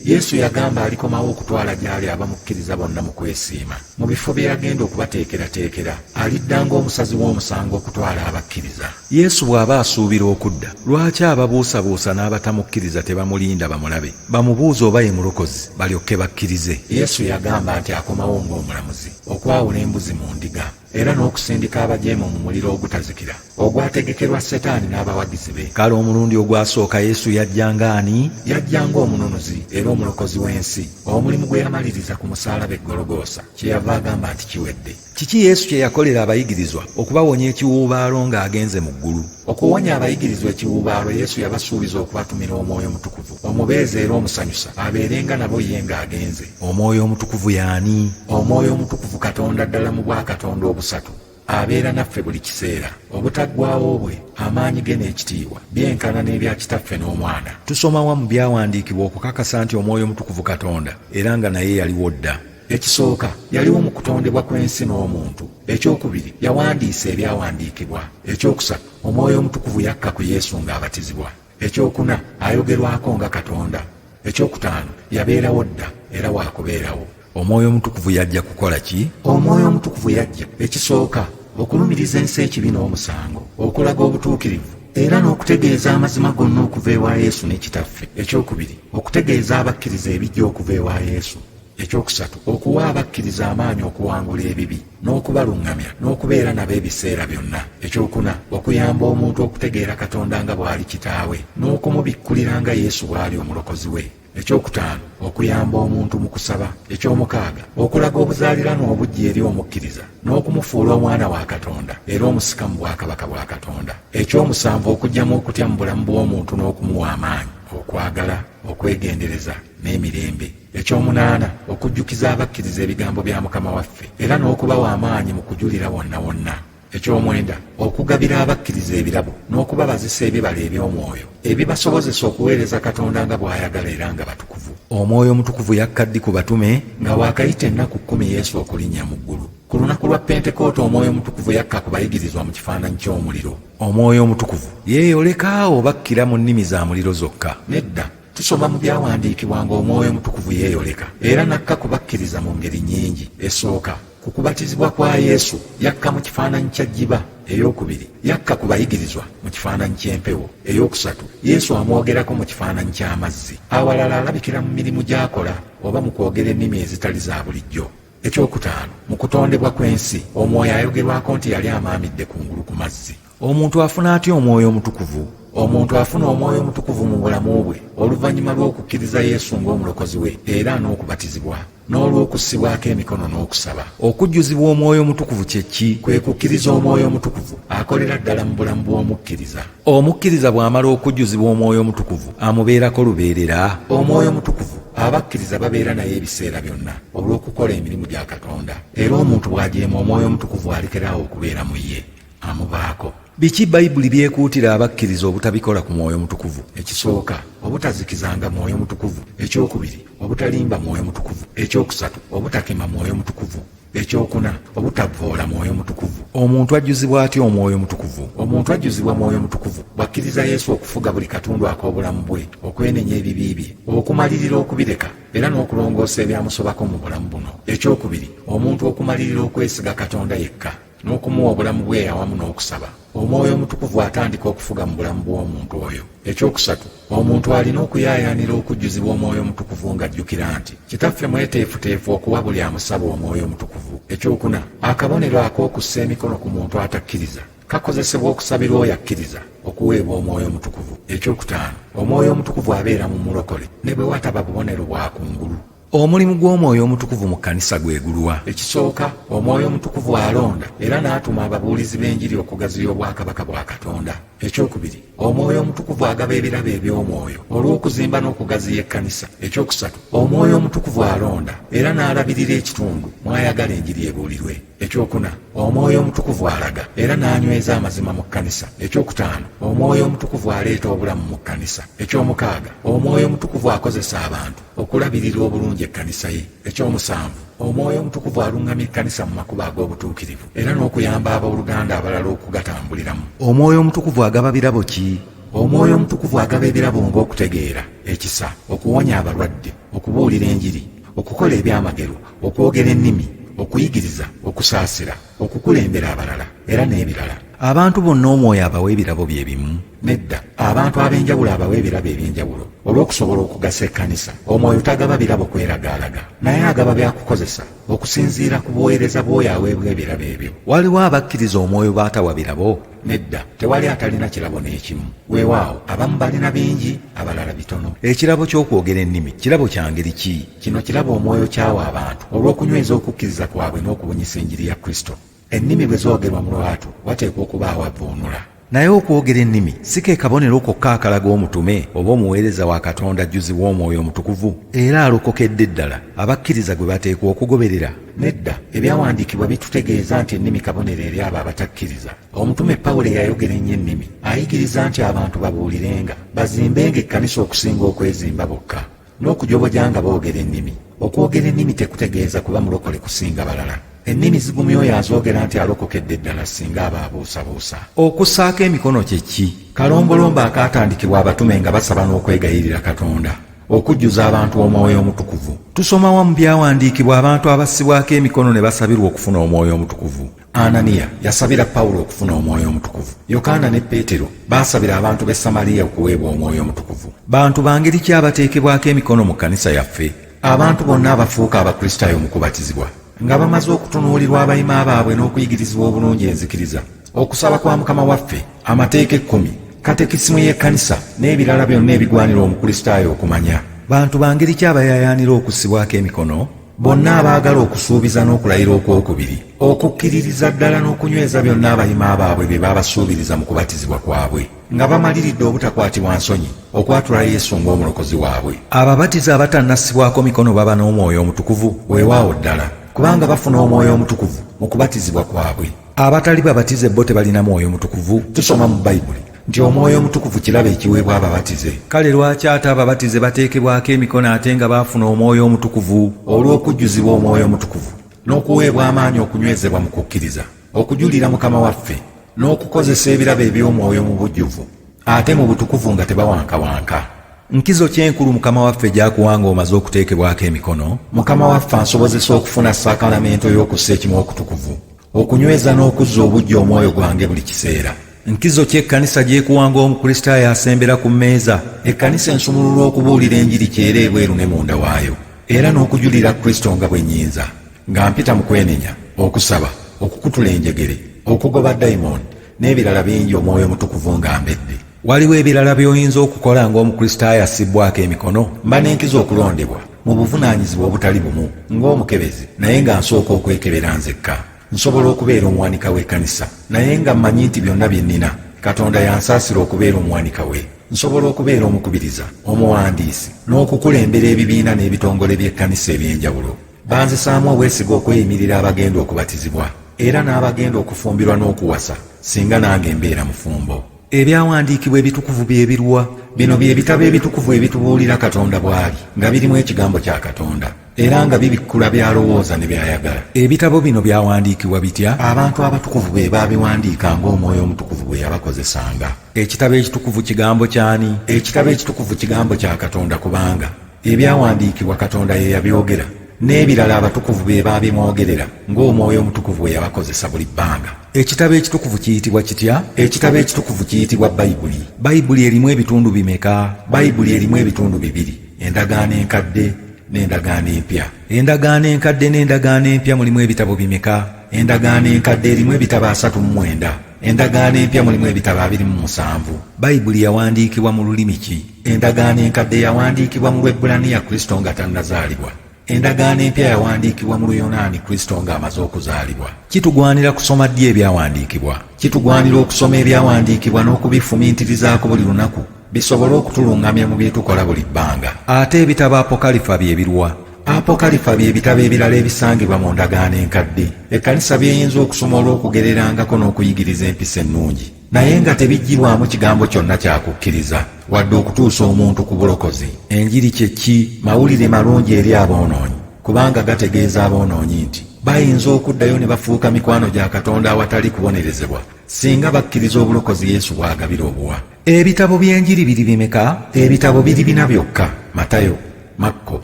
Yesu yagamba alikomawo okutwala gy'ali abamukkiriza bonna mu kwesiima. Mu bifo bye yagenda okubateekerateekera alidda ng'omusazi w'omusango okutwala abakkiriza. Yesu bw'aba asuubira okudda, lwaki ababuusabuusa n'abatamukkiriza tebamulinda bamulabe, bamubuuze oba ye mulokozi, balyokke bakkirize? Yesu yagamba nti akomawo ng'omulamuzi, okwawula embuzi mu ndiga, era n'okusindika abajeemu mu muliro ogutazikira ogwategekerwa Setaani n'abawagizi be. Kale omulundi ogwasooka Yesu yajjanga ani? Yajjanga omununuzi era omulokozi w'ensi. Omulimu gwe yamaliriza ku musaalaba e Gologoosa kyeyava agamba nti kiwedde. Kiki Yesu kye yakolera abayigirizwa okubawonya ekiwuubaalo ng'agenze mu ggulu? Okuwonya abayigirizwa ekiwuubaalo, Yesu yabasuubiza okubatumira Omwoyo Omutukuvu, omubeezi era omusanyusa, abeerenga nabo ye ng'agenze. Omwoyo Omutukuvu y'ani? Omwoyo Omutukuvu Katonda ddala mu Bwakatonda obusatu, abeera naffe buli kiseera. Obutaggwaawo bwe, amaanyi ge n'ekitiibwa byenkana n'ebya Kitaffe n'Omwana. Tusoma wa mu byawandiikibwa okukakasa nti Omwoyo Omutukuvu Katonda era nga naye yaliwo dda? Ekisooka, yaliwo mu kutondebwa kw'ensi n'omuntu. Ekyokubiri, yawandiisa ebyawandiikibwa. Ekyokusatu, Omwoyo Omutukuvu yakka ku Yesu ng'abatizibwa. Ekyokuna, ayogerwako nga Katonda. Ekyokutaano, yabeerawo dda era waakubeerawo. Omwoyo Omutukuvu yajja kukola ki? Omwoyo Omutukuvu yajja, ekisooka, okulumiriza ensi ekibi n'omusango, okulaga obutuukirivu era n'okutegeeza amazima gonna okuva ewa Yesu ne Kitaffe. Ekyokubiri, okutegeeza abakkiriza ebijja okuva ewa Yesu. Ekyokusatu, okuwa abakkiriza amaanyi okuwangula ebibi n'okubaluŋŋamya n'okubeera nabo ebiseera byonna. Ekyokuna, okuyamba omuntu okutegeera Katonda nga bw'ali kitaawe n'okumubikkulira nga Yesu bw'ali omulokozi we. Ekyokutaano, okuyamba omuntu mu kusaba. Ekyomukaaga, okulaga obuzaaliranwa obujja eri omukkiriza n'okumufuula omwana wa Katonda era omusika mu bwakabaka bwa Katonda. Ekyomusanvu, okuggyamu okutya mu bulamu bw'omuntu n'okumuwa amaanyi, okwagala, okwegendereza n'emirembe. Ekyomunaana, okujjukiza abakkiriza ebigambo bya Mukama waffe era n'okubawa amaanyi mu kujulira wonna wonna. Ekyomwenda, okugabira abakkiriza ebirabo n'okubabazisa ebibala eby'omwoyo ebibasobozesa okuweereza Katonda nga bw'ayagala era nga batukuvu. Omwoyo Omutukuvu yakka ddi ku batume? Nga waakayita ennaku 10 Yesu okulinnya mu ggulu. Ku lunaku lwa Pentekooti, Omwoyo Omutukuvu yakka ku bayigirizwa mu kifaananyi ky'omuliro. Omwoyo Omutukuvu yeeyoleka oba kkira mu nnimi za muliro zokka? Nedda. Tusoma mu byawandiikibwa ng'Omwoyo Omutukuvu yeeyoleka era nakka ku bakkiriza mu ngeri nnyingi. Esooka, ku kubatizibwa kwa Yesu yakka mu kifaananyi kya jjiba eyokubiri yakka ku bayigirizwa mu kifaananyi ky'empewo, eyokusatu Yesu amwogerako mu kifaananyi ky'amazzi, awalala alabikira mu mirimu gy'akola oba mu kwogera ennimi ezitali za bulijjo. Ekyokutaano, mu kutondebwa kw'ensi omwoyo ayogerwako nti yali amaamidde kungulu ku mazzi. Omuntu afuna atya omwoyo omutukuvu? Omuntu afuna omwoyo omutukuvu mu bulamu bwe oluvannyuma lw'okukkiriza Yesu ng'omulokozi we era n'okubatizibwa n'olw'okussibwako emikono n'okusaba. Okujjuzibwa omwoyo omutukuvu kye ki? Kwe kukkiriza omwoyo omutukuvu akolera ddala mu bulamu bw'omukkiriza. Omukkiriza bw'amala okujjuzibwa omwoyo omutukuvu amubeerako lubeerera? Omwoyo omutukuvu abakkiriza babeera naye ebiseera byonna olw'okukola emirimu gya Katonda, era omuntu bw'ajeema omwoyo omutukuvu alekeraawo okubeera mu ye, amubaako. Biki Bayibuli byekuutira abakkiriza obutabikola ku mwoyo mutukuvu? Ekisooka, obutazikizanga mwoyo mutukuvu. Ekyokubiri, obutalimba mwoyo mutukuvu. Ekyokusatu, obutakema mwoyo mutukuvu. Ekyokuna, obutavvoola mwoyo mutukuvu. Omuntu ajjuzibwa atya omwoyo mutukuvu? Omuntu ajjuzibwa mwoyo mutukuvu bw'akkiriza Yesu okufuga buli katundu ak'obulamu bwe, okwenenya ebibi bye, okumalirira okubireka era n'okulongoosa ebyamusobako mu bulamu buno. Ekyokubiri, omuntu okumalirira okwesiga Katonda yekka n'okumuwa obulamu bwe awamu n'okusaba. Omwoyo omutukuvu atandika okufuga mu bulamu bw'omuntu oyo. Ekyokusatu, omuntu alina okuyaayaanira okujjuzibwa omwoyo omutukuvu ng'ajjukira nti Kitaffe mweteefuteefu okuwa buli amusaba omwoyo omutukuvu. Ekyokuna, akabonero ak'okussa emikono ku muntu atakkiriza kakozesebwa okusabira oyo akkiriza okuweebwa omwoyo omutukuvu. Ekyokutaano, omwoyo omutukuvu abeera mu mulokole ne bwe wataba bubonero bwa kungulu. Omulimu gw'omwoyo omutukuvu mu kkanisa gwegulwa? Ekisooka, omwoyo omutukuvu alonda era n'atuma ababuulizi b'enjiri okugaziya obwakabaka bwa Katonda. Ekyokubiri, omwoyo omutukuvu agaba ebirabo eby'omwoyo olw'okuzimba n'okugaziya ekkanisa. Ekyokusatu, omwoyo omutukuvu alonda era n'alabirira ekitundu mwayagala enjiri ebuulirwe. Ekyokuna, omwoyo omutukuvu alaga era n'anyweza amazima mu kkanisa. Ekyokutaano, omwoyo omutukuvu aleeta obulamu mu kkanisa. Ekyomukaaga, omwoyo omutukuvu akozesa abantu okulabirira obulungi ekkanisa ye. Ekyomusanvu, omwoyo omutukuvu aluŋŋamya ekkanisa mu makubo ag'obutuukirivu era n'okuyamba abooluganda abalala okugatambuliramu. Omwoyo omutukuvu agaba birabo ki? Omwoyo omutukuvu agaba ebirabo ng'okutegeera, ekisa, okuwonya abalwadde, okubuulira enjiri, okukola ebyamagero, okwogera ennimi, okuyigiriza, okusaasira, okukulembera abalala era n'ebirala. Abantu bonna omwoyo abawa ebirabo bye bimu? Nedda, abantu ab'enjawulo abawa ebirabo eby'enjawulo olw'okusobola okugasa ekkanisa. Omwoyo tagaba birabo kweragaalaga naye agaba byakukozesa okusinziira ku buweereza bw'oyo aweebwa ebirabo ebyo. Waliwo abakkiriza omwoyo baatawa birabo? Nedda, tewali atalina kirabo n'ekimu. Weewaawo abamu balina bingi, abalala bitono. Ekirabo ky'okwogera ennimi kirabo kya ngeri ki? Kino kirabo omwoyo kyawa abantu olw'okunyweza okukkiriza kwabwe n'okubunyisa enjiri ya Kristo. Ennimi bwe zoogerwa mu lwatu wateekwa okubaawo avvuunula. Naye okwogera ennimi si ke kabonero kokka akalaga omutume oba omuweereza wa Katonda ajjuzibwa omwoyo omutukuvu era alokokedde ddala abakkiriza gwe bateekwa okugoberera? Nedda, ebyawandiikibwa bitutegeeza nti ennimi kabonero eri abo abatakkiriza. Omutume Pawulo eyayogera ennyo ennimi ayigiriza nti abantu babuulirenga, bazimbenga ekkanisa okusinga okwezimba bokka, n'okujobojanga boogera ennimi. Okwogera ennimi tekutegeeza kuba mulokole kusinga balala. Ennimi zigumya oyo azoogera nti alokokedde ddala singa aba abuusabuusa. Okussaako emikono kye ki? Kalombolombo akaatandikibwa abatume nga basaba n'okwegayirira Katonda okujjuza abantu omwoyo omutukuvu. Tusoma wamu byawandiikibwa abantu abassibwako emikono ne basabirwa okufuna omwoyo omutukuvu. Ananiya yasabira Pawulo okufuna omwoyo omutukuvu. Yokaana ne Peetero baasabira abantu b'e Samaliya okuweebwa omwoyo omutukuvu. Bantu bangeri ki abateekebwako emikono mu kkanisa yaffe? Abantu bonna abafuuka abakristaayo mu kubatizibwa nga bamaze okutunuulirwa abayima baabwe n'okuyigirizibwa obulungi enzikiriza, okusaba kwa Mukama waffe, amateeka 10, katekisimu y'ekkanisa n'ebirala byonna ebigwanira omukristaayo okumanya. Bantu bangeri ki abayaayaanira okussibwako emikono? Bonna abaagala okusuubiza n'okulayira okwokubiri, okukkiririza ddala n'okunyweza byonna abayima baabwe bye baabasuubiriza mu kubatizibwa kwabwe, nga bamaliridde obutakwatibwa nsonyi okwatula Yesu ng'omulokozi waabwe. Ababatiza abatannassibwako mikono baba n'omwoyo omutukuvu? Weewaawo ddala, kubanga bafuna omwoyo omutukuvu mu kubatizibwa kwabwe. Abatali babatize bo tebalina mwoyo mutukuvu? Tusoma mu Bayibuli nti omwoyo omutukuvu kirabo ekiweebwa ababatize. Kale lwaki ate ababatize bateekebwako emikono ate nga baafuna omwoyo omutukuvu? Olw'okujjuzibwa omwoyo omutukuvu n'okuweebwa amaanyi okunywezebwa mu kukkiriza, okujulira Mukama waffe n'okukozesa ebirabo eby'omwoyo mu bujjuvu ate mu butukuvu nga tebawankawanka. Nkizo kyenkulu Mukama waffe gy'akuwanga omaze okuteekebwako emikono? Mukama waffe ansobozesa okufuna sakalamento y'okussa ekimu okutukuvu, okunyweza n'okuzza obujja omwoyo gwange buli kiseera. Nkizo ki ekkanisa gyekuwanga omukristaayo asembera ku mmeeza? Ekkanisa ensumulula okubuulira enjiri kyera ebweru ne munda waayo, era n'okujulira Kristo nga bwe nnyinza, nga mpita mu kwenenya, okusaba, okukutula enjegere, okugoba dayimooni n'ebirala bingi omwoyo mutukuvu ng'ambedde. Waliwo ebirala by'oyinza okukola ng'omukristaayo assibbwako emikono? Mba n'enkiza okulondebwa mu buvunaanyizibwa obutali bumu ng'omukebezi, naye nga nsooka okwekebera nzekka. Nsobola okubeera omuwanika w'ekkanisa, naye nga mmanyi nti byonna bye nnina Katonda yansaasira okubeera omuwanika we. Nsobola okubeera omukubiriza, omuwandiisi, n'okukulembera ebibiina n'ebitongole by'ekkanisa eby'enjawulo. Banzisaamu obwesiga okweyimirira abagenda okubatizibwa, era n'abagenda okufumbirwa n'okuwasa, singa nange mbeera mufumbo. Ebyawandiikibwa ebitukuvu bye biruwa? Bino bye bitabo ebitukuvu ebitubuulira Katonda bw'ali, nga birimu ekigambo kya Katonda, era nga bibikkula by'alowooza ne by'ayagala. Ebitabo bino byawandiikibwa bitya? Abantu abatukuvu be baabiwandiika ng'omwoyo omutukuvu bwe yabakozesanga. Ekitabo ekitukuvu kigambo kyani? Ekitabo ekitukuvu kigambo kya Katonda, kubanga ebyawandiikibwa Katonda ye yabyogera, n'ebirala abatukuvu be baabimwogerera ng'omwoyo omutukuvu bwe yabakozesa buli bbanga. Ekitabo ekitukuvu kiyitibwa kitya? Ekitabo ekitukuvu kiyitibwa Bayibuli. Bayibuli erimu ebitundu bimeka? Bayibuli erimu ebitundu bibiri, endagaano enkadde n'endagaano empya. Endagaano enkadde n'endagaano empya mulimu ebitabo bimeka? Endagaano enkadde erimu ebitabo 39, endagaano empya mulimu ebitabo 27. Bayibuli yawandiikibwa mu lulimi ki? Endagaano enkadde yawandiikibwa mu Lwebbulaniya Kristo nga tannazaalibwa. Endagaano empya yawandiikibwa mu Luyonaani Kristo ng'amaze okuzaalibwa. Kitugwanira kusoma ddi ebyawandiikibwa? Kitugwanira okusoma ebyawandiikibwa n'okubifumiitirizaako buli lunaku, bisobole okutulungamya mu bye tukola buli bbanga. Ate ebitabo Apokalifa bye biruwa? Apokalifa bye bitabo ebirala ebisangibwa mu ndagaano enkadde. Ekkanisa byeyinza okusoma olw'okugererangako n'okuyigiriza empisa ennungi, naye nga tebiggyibwamu kigambo kyonna kyakukkiriza, wadde okutuusa omuntu ku bulokozi. Enjiri kye ki? Mawulire malungi eri aboonoonyi, kubanga gategeeza aboonoonyi nti bayinza okuddayo ne bafuuka mikwano gya Katonda awatali kubonerezebwa, singa bakkiriza obulokozi Yesu bw'agabira obuwa. Ebitabo by'enjiri biri bimeka? Ebitabo biri bina byokka: Matayo, Makko,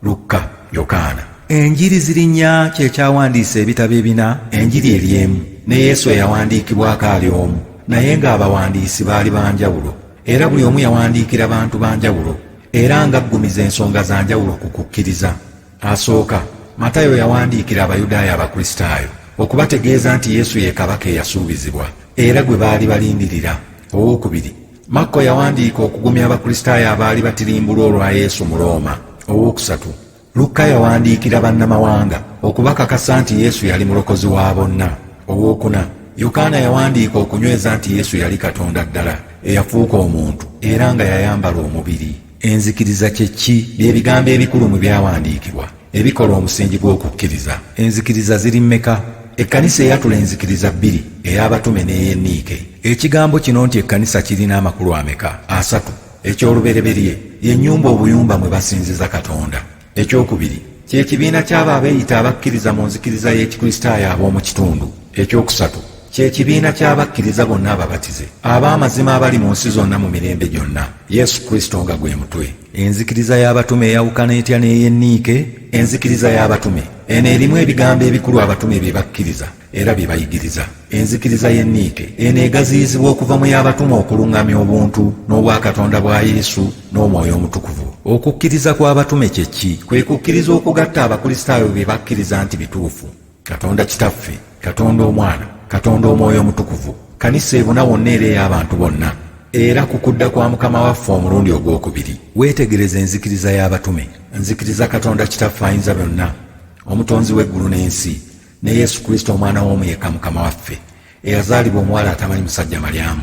Lukka, Yokaana. Enjiri ziri nnya kye kyawandiisa ebitabo ebina? Enjiri eri emu, ne Yesu eyawandiikibwako ali omu, naye ng'abawandiisi baali banjawulo, era buli omu yawandiikira bantu banjawulo, era ng'aggumiza ensonga za njawulo ku kukkiriza. Asooka, Matayo yawandiikira Abayudaaya Abakristaayo, okubategeeza nti Yesu ye kabaka eyasuubizibwa, era gwe baali balindirira. Owookubiri, Makko yawandiika okugumya Abakristaayo abaali batirimbulwa olwa Yesu mu Looma. Owookusatu, Lukka yawandiikira bannamawanga okubakakasa nti Yesu yali mulokozi wa bonna. Owookuna, Yokaana yawandiika okunyweza nti Yesu yali Katonda ddala eyafuuka omuntu era nga yayambala omubiri. Enzikiriza kye ki? Bye bigambo ebikulu mu byawandiikibwa ebikola omusingi gw'okukkiriza. Enzikiriza ziri mmeka? Ekkanisa eyatula enzikiriza 2, ey'abatume n'ey'enniike. Ekigambo kino nti ekkanisa kirina amakulu ameka? 3. Eky'olubereberye y'ennyumba obuyumba mwe basinziza Katonda. Ekyokubiri kye kibiina ky'abo abeeyita abakkiriza mu nzikiriza y'Ekikristaayo ab'omu kitundu. Ekyokusatu kye kibiina ky'abakkiriza bonna ababatize ab'amazima abali mu nsi zonna mu mirembe gyonna, Yesu Kristo nga gwe mutwe. Enzikiriza y'abatume eyawukana etya n'ey'enniike? Enzikiriza y'abatume eno erimu ebigambo ebikulu abatume bye bakkiriza era bye bayigiriza. Enzikiriza y'enniike eno egaziyizibwa okuva mu y'abatume okuluŋŋamya obuntu n'obwakatonda bwa Yesu n'omwoyo omutukuvu. Okukkiriza kw'abatume kye ki? Kwe kukkiriza okugatta Abakristaayo bye bakkiriza nti bituufu: Katonda Kitaffe, Katonda Omwana, Katonda Omwoyo Omutukuvu, Kanisa ebuna wonna era ey'abantu bonna, era ku kudda kwa Mukama waffe omulundi ogwokubiri. Weetegereza enzikiriza y'abatume. Nzikiriza Katonda Kitaffe Ayinza Byonna, Omutonzi w'eggulu n'ensi, ne Yesu Kristo Omwana w'omu yekka Mukama waffe, eyazaalibwa omuwala atamanyi musajja Malyamu,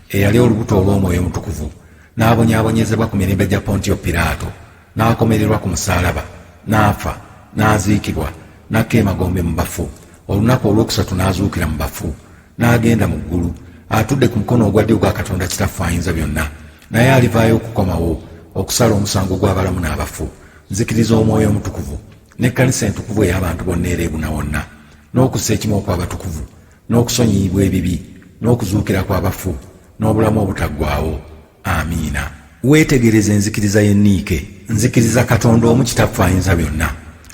eyali olubuto olw'Omwoyo Omutukuvu, n'abonyaabonyezebwa ku mirembe gya Pontiyo Piraato, n'akomererwa ku musaalaba, n'afa, n'aziikibwa, n'akka emagombe mu bafu. Olunaku olwokusatu n'azuukira mu bafu, n'agenda mu ggulu, atudde ku mukono ogwa ddyo gwa Katonda Kitaffe Ayinza Byonna, naye alivaayo okukomawo okusala omusango gw'abalamu n'abafu. Nzikiriza Omwoyo Omutukuvu, n'ekkanisa entukuvu ey'abantu bonna era ebuna wonna, n'okussa ekimu okw'abatukuvu, n'okusonyiyibwa ebibi, n'okuzuukira kw'abafu, n'obulamu obutaggwaawo. Amiina. Weetegereza enzikiriza y'enniike. Nzikiriza Katonda omu Kitaffe Ayinza Byonna,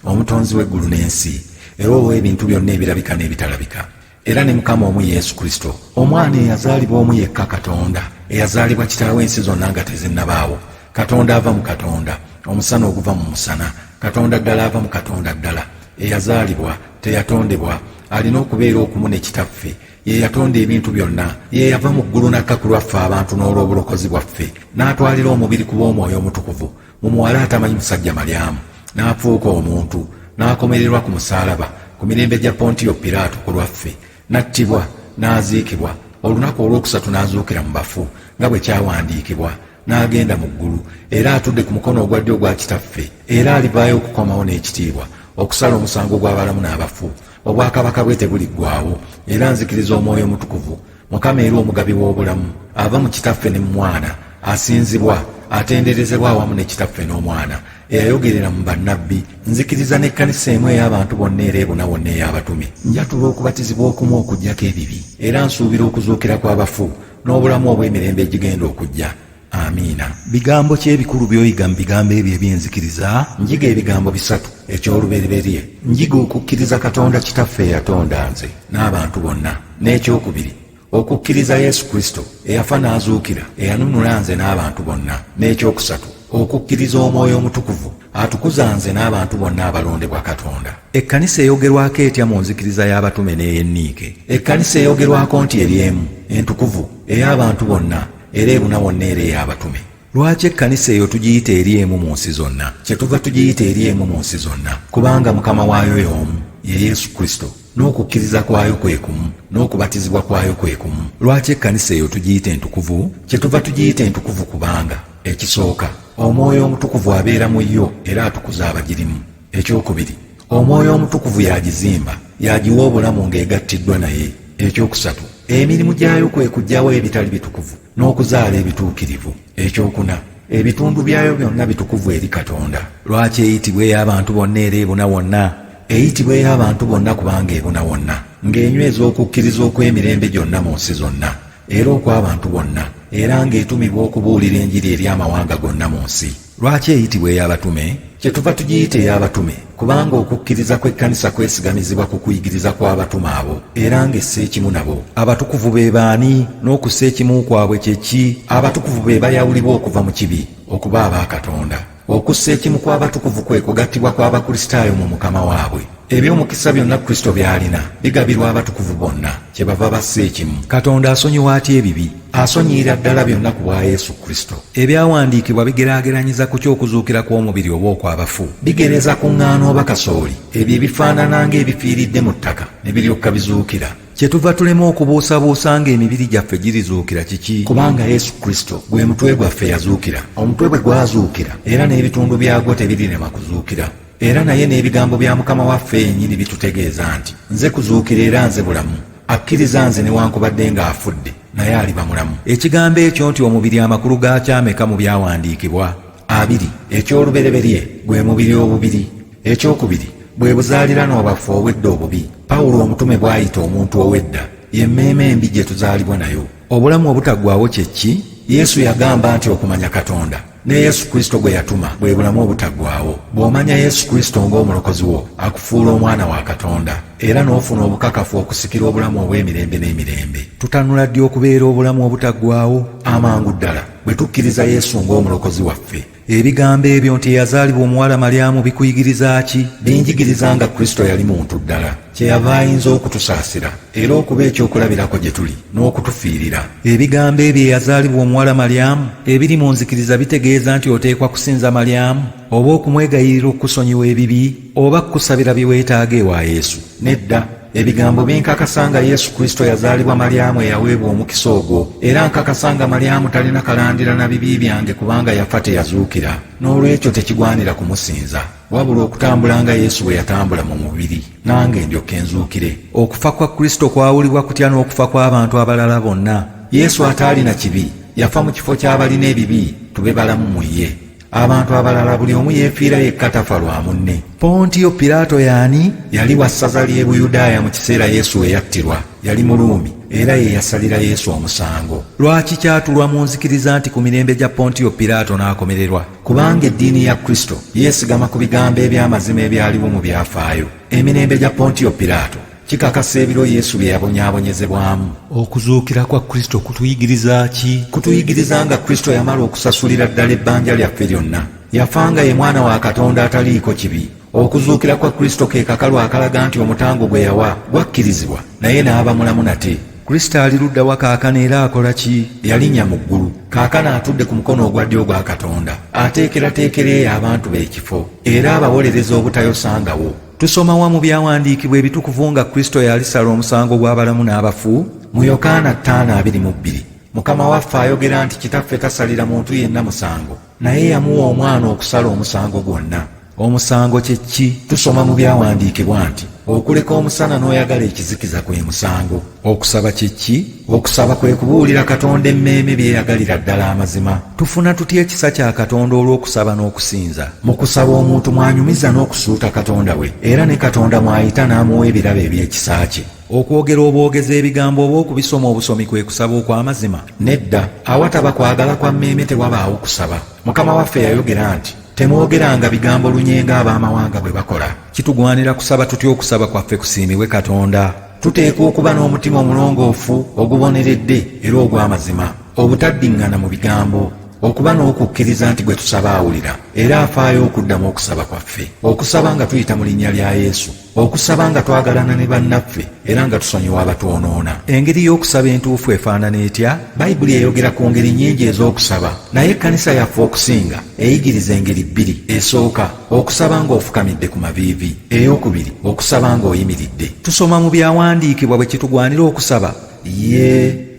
Omutonzi w'eggulu n'ensi, era ow'ebintu byonna ebirabika n'ebitalabika, era ne Mukama omu Yesu Kristo, omwana eyazaalibwa omu yekka Katonda, eyazaalibwa kitaawe ensi zonna nga tezinnabaawo, Katonda ava mu Katonda, omusana oguva mu musana, Katonda ddala ava mu Katonda ddala, eyazaalibwa teyatondebwa, alina okubeera okumu ne kitaffe, ye yatonda ebintu byonna, ye yava mu ggulu n'akka ku lwaffe abantu n'olw'obulokozi bwaffe, n'atwalira omubiri ku bw'Omwoyo Omutukuvu mu muwala atamanyi musajja Malyamu, n'afuuka omuntu, n'akomererwa ku musaalaba ku mirembe gya Pontiyo Piraato ku lwaffe, n'attibwa n'aziikibwa, olunaku olwokusatu n'azuukira mu bafu nga bwe kyawandiikibwa, n'agenda mu ggulu, era atudde ku mukono ogwa ddyo ogwa kitaffe, era alivaayo okukomawo n'ekitiibwa, okusala omusango gw'abalamu n'abafu. Obwakabaka bwe tebuliggwaawo, era nzikiriza Omwoyo Omutukuvu, Mukama era omugabi w'obulamu, ava mu kitaffe ne mu Mwana, asinzibwa atenderezebwa awamu ne kitaffe n'Omwana, eyayogerera mu bannabbi. Nzikiriza n'ekkanisa emu ey'abantu bonna era ebuna wonna ey'abatume. Njatula okubatizibwa okumu okuggyako ebibi, era nsuubira okuzuukira kw'abafu n'obulamu obw'emirembe egigenda okujja. Amiina. Bigambo ki ebikulu by'oyiga mu bigambo ebyo ebyenzikiriza? Njiga ebigambo bisatu. Eky'olubereberye, njiga okukkiriza Katonda Kitaffe eyatonda nze n'abantu bonna. N'ekyokubiri, okukkiriza Yesu Kristo eyafa n'azuukira, eyanunula nze n'abantu bonna. N'ekyokusatu, okukkiriza Omwoyo Omutukuvu atukuza nze n'abantu bonna abalondebwa Katonda. Ekkanisa eyogerwako etya mu nzikiriza y'abatume n'eyenniike? Ekkanisa eyogerwako nti eri emu, entukuvu, ey'abantu bonna, era ebuna wonna era ey'abatume. Lwaki ekkanisa eyo tugiyita eri emu mu nsi zonna? Kyetuva tugiyita eri emu mu nsi zonna kubanga Mukama waayo y'omu, ye Yesu Kristo, n'okukkiriza kwayo kwe kumu, n'okubatizibwa kwayo kwe kumu. Lwaki ekkanisa eyo tugiyita entukuvu? Kyetuva tugiyita entukuvu kubanga ekisooka, Omwoyo Omutukuvu abeera mu yo era atukuza abagirimu. Ekyokubiri, Omwoyo Omutukuvu yagizimba, yagiwa obulamu ng'egattiddwa naye. Ekyokusatu, emirimu gyayo kwe kuggyawo ebitali bitukuvu n'okuzaala ebituukirivu. Ekyokuna, ebitundu byayo byonna bitukuvu eri Katonda. Lwaki eyitibwa ey'abantu bonna era ebuna wonna? Eyitibwa ey'abantu bonna kubanga ebuna wonna, ng'enyweza okukkiriza okw'emirembe gyonna mu nsi zonna, era okw'abantu bonna, era ng'etumibwa okubuulira enjiri eri amawanga gonna mu nsi. Lwaki eyitibwa ey'abatume? Kyetuva tugiyita ey'abatume kubanga okukkiriza kw'ekkanisa kwesigamizibwa ku kuyigiriza kw'abatume abo, era ng'essa ekimu nabo. Abatukuvu be baani n'okussa ekimu kwabwe kye ki? Abatukuvu be bayawulibwa okuva mu kibi okuba aba Katonda. Okussa ekimu kw'abatukuvu kwe kugattibwa kw'Abakristaayo mu Mukama waabwe. Eby'omukisa byonna Kristo by'alina bigabirwa abatukuvu bonna, kyebava bassa ekimu. Katonda asonyiwa atya ebibi? Asonyiyira ddala byonna ku bwa Yesu Kristo. Ebyawandiikibwa bigeraageranyiza ku ky'okuzuukira kw'omubiri oba okw'abafu. Bigereza ku ŋŋaano oba kasooli, ebyo ebifaanana ng'ebifiiridde mu ttaka ne biryoka bizuukira. Kyetuva tulema okubuusabuusa ng'emibiri gyaffe girizuukira kiki? Kubanga Yesu Kristo gwe mutwe gwaffe yazuukira, omutwe bwe gwazuukira era n'ebitundu byagwo tebirirema kuzuukira. Era naye n'ebigambo bya Mukama waffe yennyini bitutegeeza nti nze kuzuukira era nze bulamu, akkiriza nze newankubadde ng'afudde naye aliba mulamu. Ekigambo ekyo nti omubiri amakulu gaakyo ameka mu byawandiikibwa? 2. Eky'olubereberye gwe mubiri obubiri. Ekyokubiri bwe buzaaliranwa bwaffe ow'edda obubi. Pawulo omutume bw'ayita omuntu ow'edda y'emmeeme embi gye tuzaalibwa nayo. Obulamu obutaggwaawo kye ki? Yesu yagamba nti okumanya Katonda ne Yesu Kristo gwe yatuma bwe bulamu obutaggwaawo. Bw'omanya Yesu Kristo ng'omulokozi wo akufuula omwana wa Katonda, era n'ofuna obukakafu okusikira obulamu obw'emirembe n'emirembe. Tutanula ddi okubeera obulamu obutaggwaawo? Amangu ddala bwe tukkiriza Yesu ng'omulokozi waffe. Ebigambo ebyo nti eyazaalibwa omuwala Malyamu bikuyigiriza ki? Binjigiriza nga Kristo yali muntu ddala, kyeyava ayinza okutusaasira era okuba ekyokulabirako gye tuli n'okutufiirira. Ebigambo ebyo eyazaalibwa omuwala Malyamu ebiri mu nzikiriza bitegeeza nti oteekwa kusinza Malyamu oba okumwegayirira okusonyiwa ebibi oba kukusabira bye weetaaga ewa Yesu? Nedda. Ebigambo binkakasa nga Yesu Kristo yazaalibwa Malyamu eyaweebwa omukisa ogwo, era nkakasa nga Malyamu talina kalandira na bibi byange kubanga yafa teyazuukira. N'olwekyo tekigwanira kumusinza wabula okutambula nga Yesu bwe yatambula mu mubiri, nange ndyoke nzuukire. Okufa kwa Kristo kwawulibwa kutya n'okufa kw'abantu abalala bonna? Yesu ataalina kibi yafa mu kifo ky'abalina ebibi tube balamu mu ye. Abantu abalala buli omu yeefiira yekka tafa lwa munne. Pontiyo Piraato y'ani? Yali wa ssaza ly'e Buyudaaya mu kiseera Yesu we yattirwa. Yali Muruumi era ye yasalira Yesu omusango. Lwaki kyatulwa mu nzikiriza nti ku mirembe gya Pontiyo Piraato n'akomererwa? Kubanga eddiini ya Kristo yeesigama ku bigambo eby'amazima ebyaliwo mu byafaayo. Emirembe gya Pontiyo Piraato kikakasa ebiro Yesu bye yabonyaabonyezebwamu. okuzuukira kwa Kristo kutuyigiriza ki? Kutuyigiriza nga Kristo yamala okusasulira ddala ebbanja lyaffe lyonna, yafa nga ye mwana wa Katonda ataliiko kibi. Okuzuukira kwa Kristo ke kakalu akalaga nti omutango gwe yawa gwakkirizibwa, naye n'aba mulamu nate. Kristo ali ludda wa kaakano era akola ki? Yalinnya mu ggulu, kaakano atudde ku mukono ogwa ddyo ogwa Katonda, ateekerateekera eyo abantu be ekifo, era abawolereza obutayosangawo. Tusoma wa mu byawandiikibwa ebitukuvu nga Kristo yalisala omusango gw'abalamu n'abafu? Mu Yokaana 5:22 Mukama waffe ayogera nti kitaffe tasalira muntu yenna musango, naye yamuwa omwana okusala omusango gwonna. Omusango kye ki? Tusoma mu byawandiikibwa nti okuleka omusana n'oyagala ekizikiza kwe musango. Okusaba kye ki? Okusaba kwe kubuulira Katonda emmeeme byeyagalira ddala amazima. Tufuna tutya ekisa kya Katonda olw'okusaba n'okusinza? Mu kusaba omuntu mwanyumiza n'okusuuta Katonda we, era ne Katonda mwayita n'amuwa ebirabo eby'ekisa kye. Okwogera obwogezi ebigambo oba okubisoma obusomi kwe kusaba okw'amazima? Nedda, awataba kwagala kwa mmeeme tewabaawo kusaba. Mukama waffe yayogera nti temwogeranga bigambo lunyenga ab'amawanga bwe bakola. Kitugwanira kusaba tutya okusaba kwaffe kusiimibwe Katonda? Tuteekwa okuba n'omutima omulongoofu oguboneredde era ogw'amazima, obutaddiŋŋana mu bigambo, okuba n'okukkiriza nti gwe tusaba awulira era afaayo okuddamu okusaba kwaffe, okusaba nga tuyita mu linnya lya Yesu, okusaba nga twagalana ne bannaffe era nga tusonyiwa abatwonoona. Engeri y'okusaba entuufu efaanana etya? Bayibuli eyogera ku ngeri nnyingi ez'okusaba, naye ekkanisa yaffe okusinga eyigiriza engeri bbiri. Esooka, okusaba ng'ofukamidde ku maviivi; eyokubiri, okusaba ng'oyimiridde. Tusoma mu byawandiikibwa bwe kitugwanira okusaba.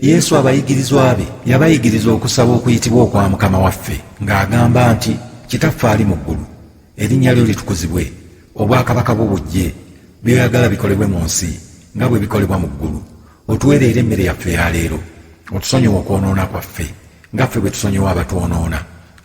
Yesu abayigirizwa be yabayigiriza okusaba okuyitibwa okwa Mukama waffe ng'agamba nti, Kitaffe ali mu ggulu, erinnya lyo litukuzibwe, obwakabaka bwo bujje, by'oyagala bikolebwe mu nsi nga bwe bikolebwa mu ggulu. Otuweerere emmere yaffe ya leero, otusonyiwe okwonoona kwaffe nga ffe bwe tusonyiwa abatwonoona.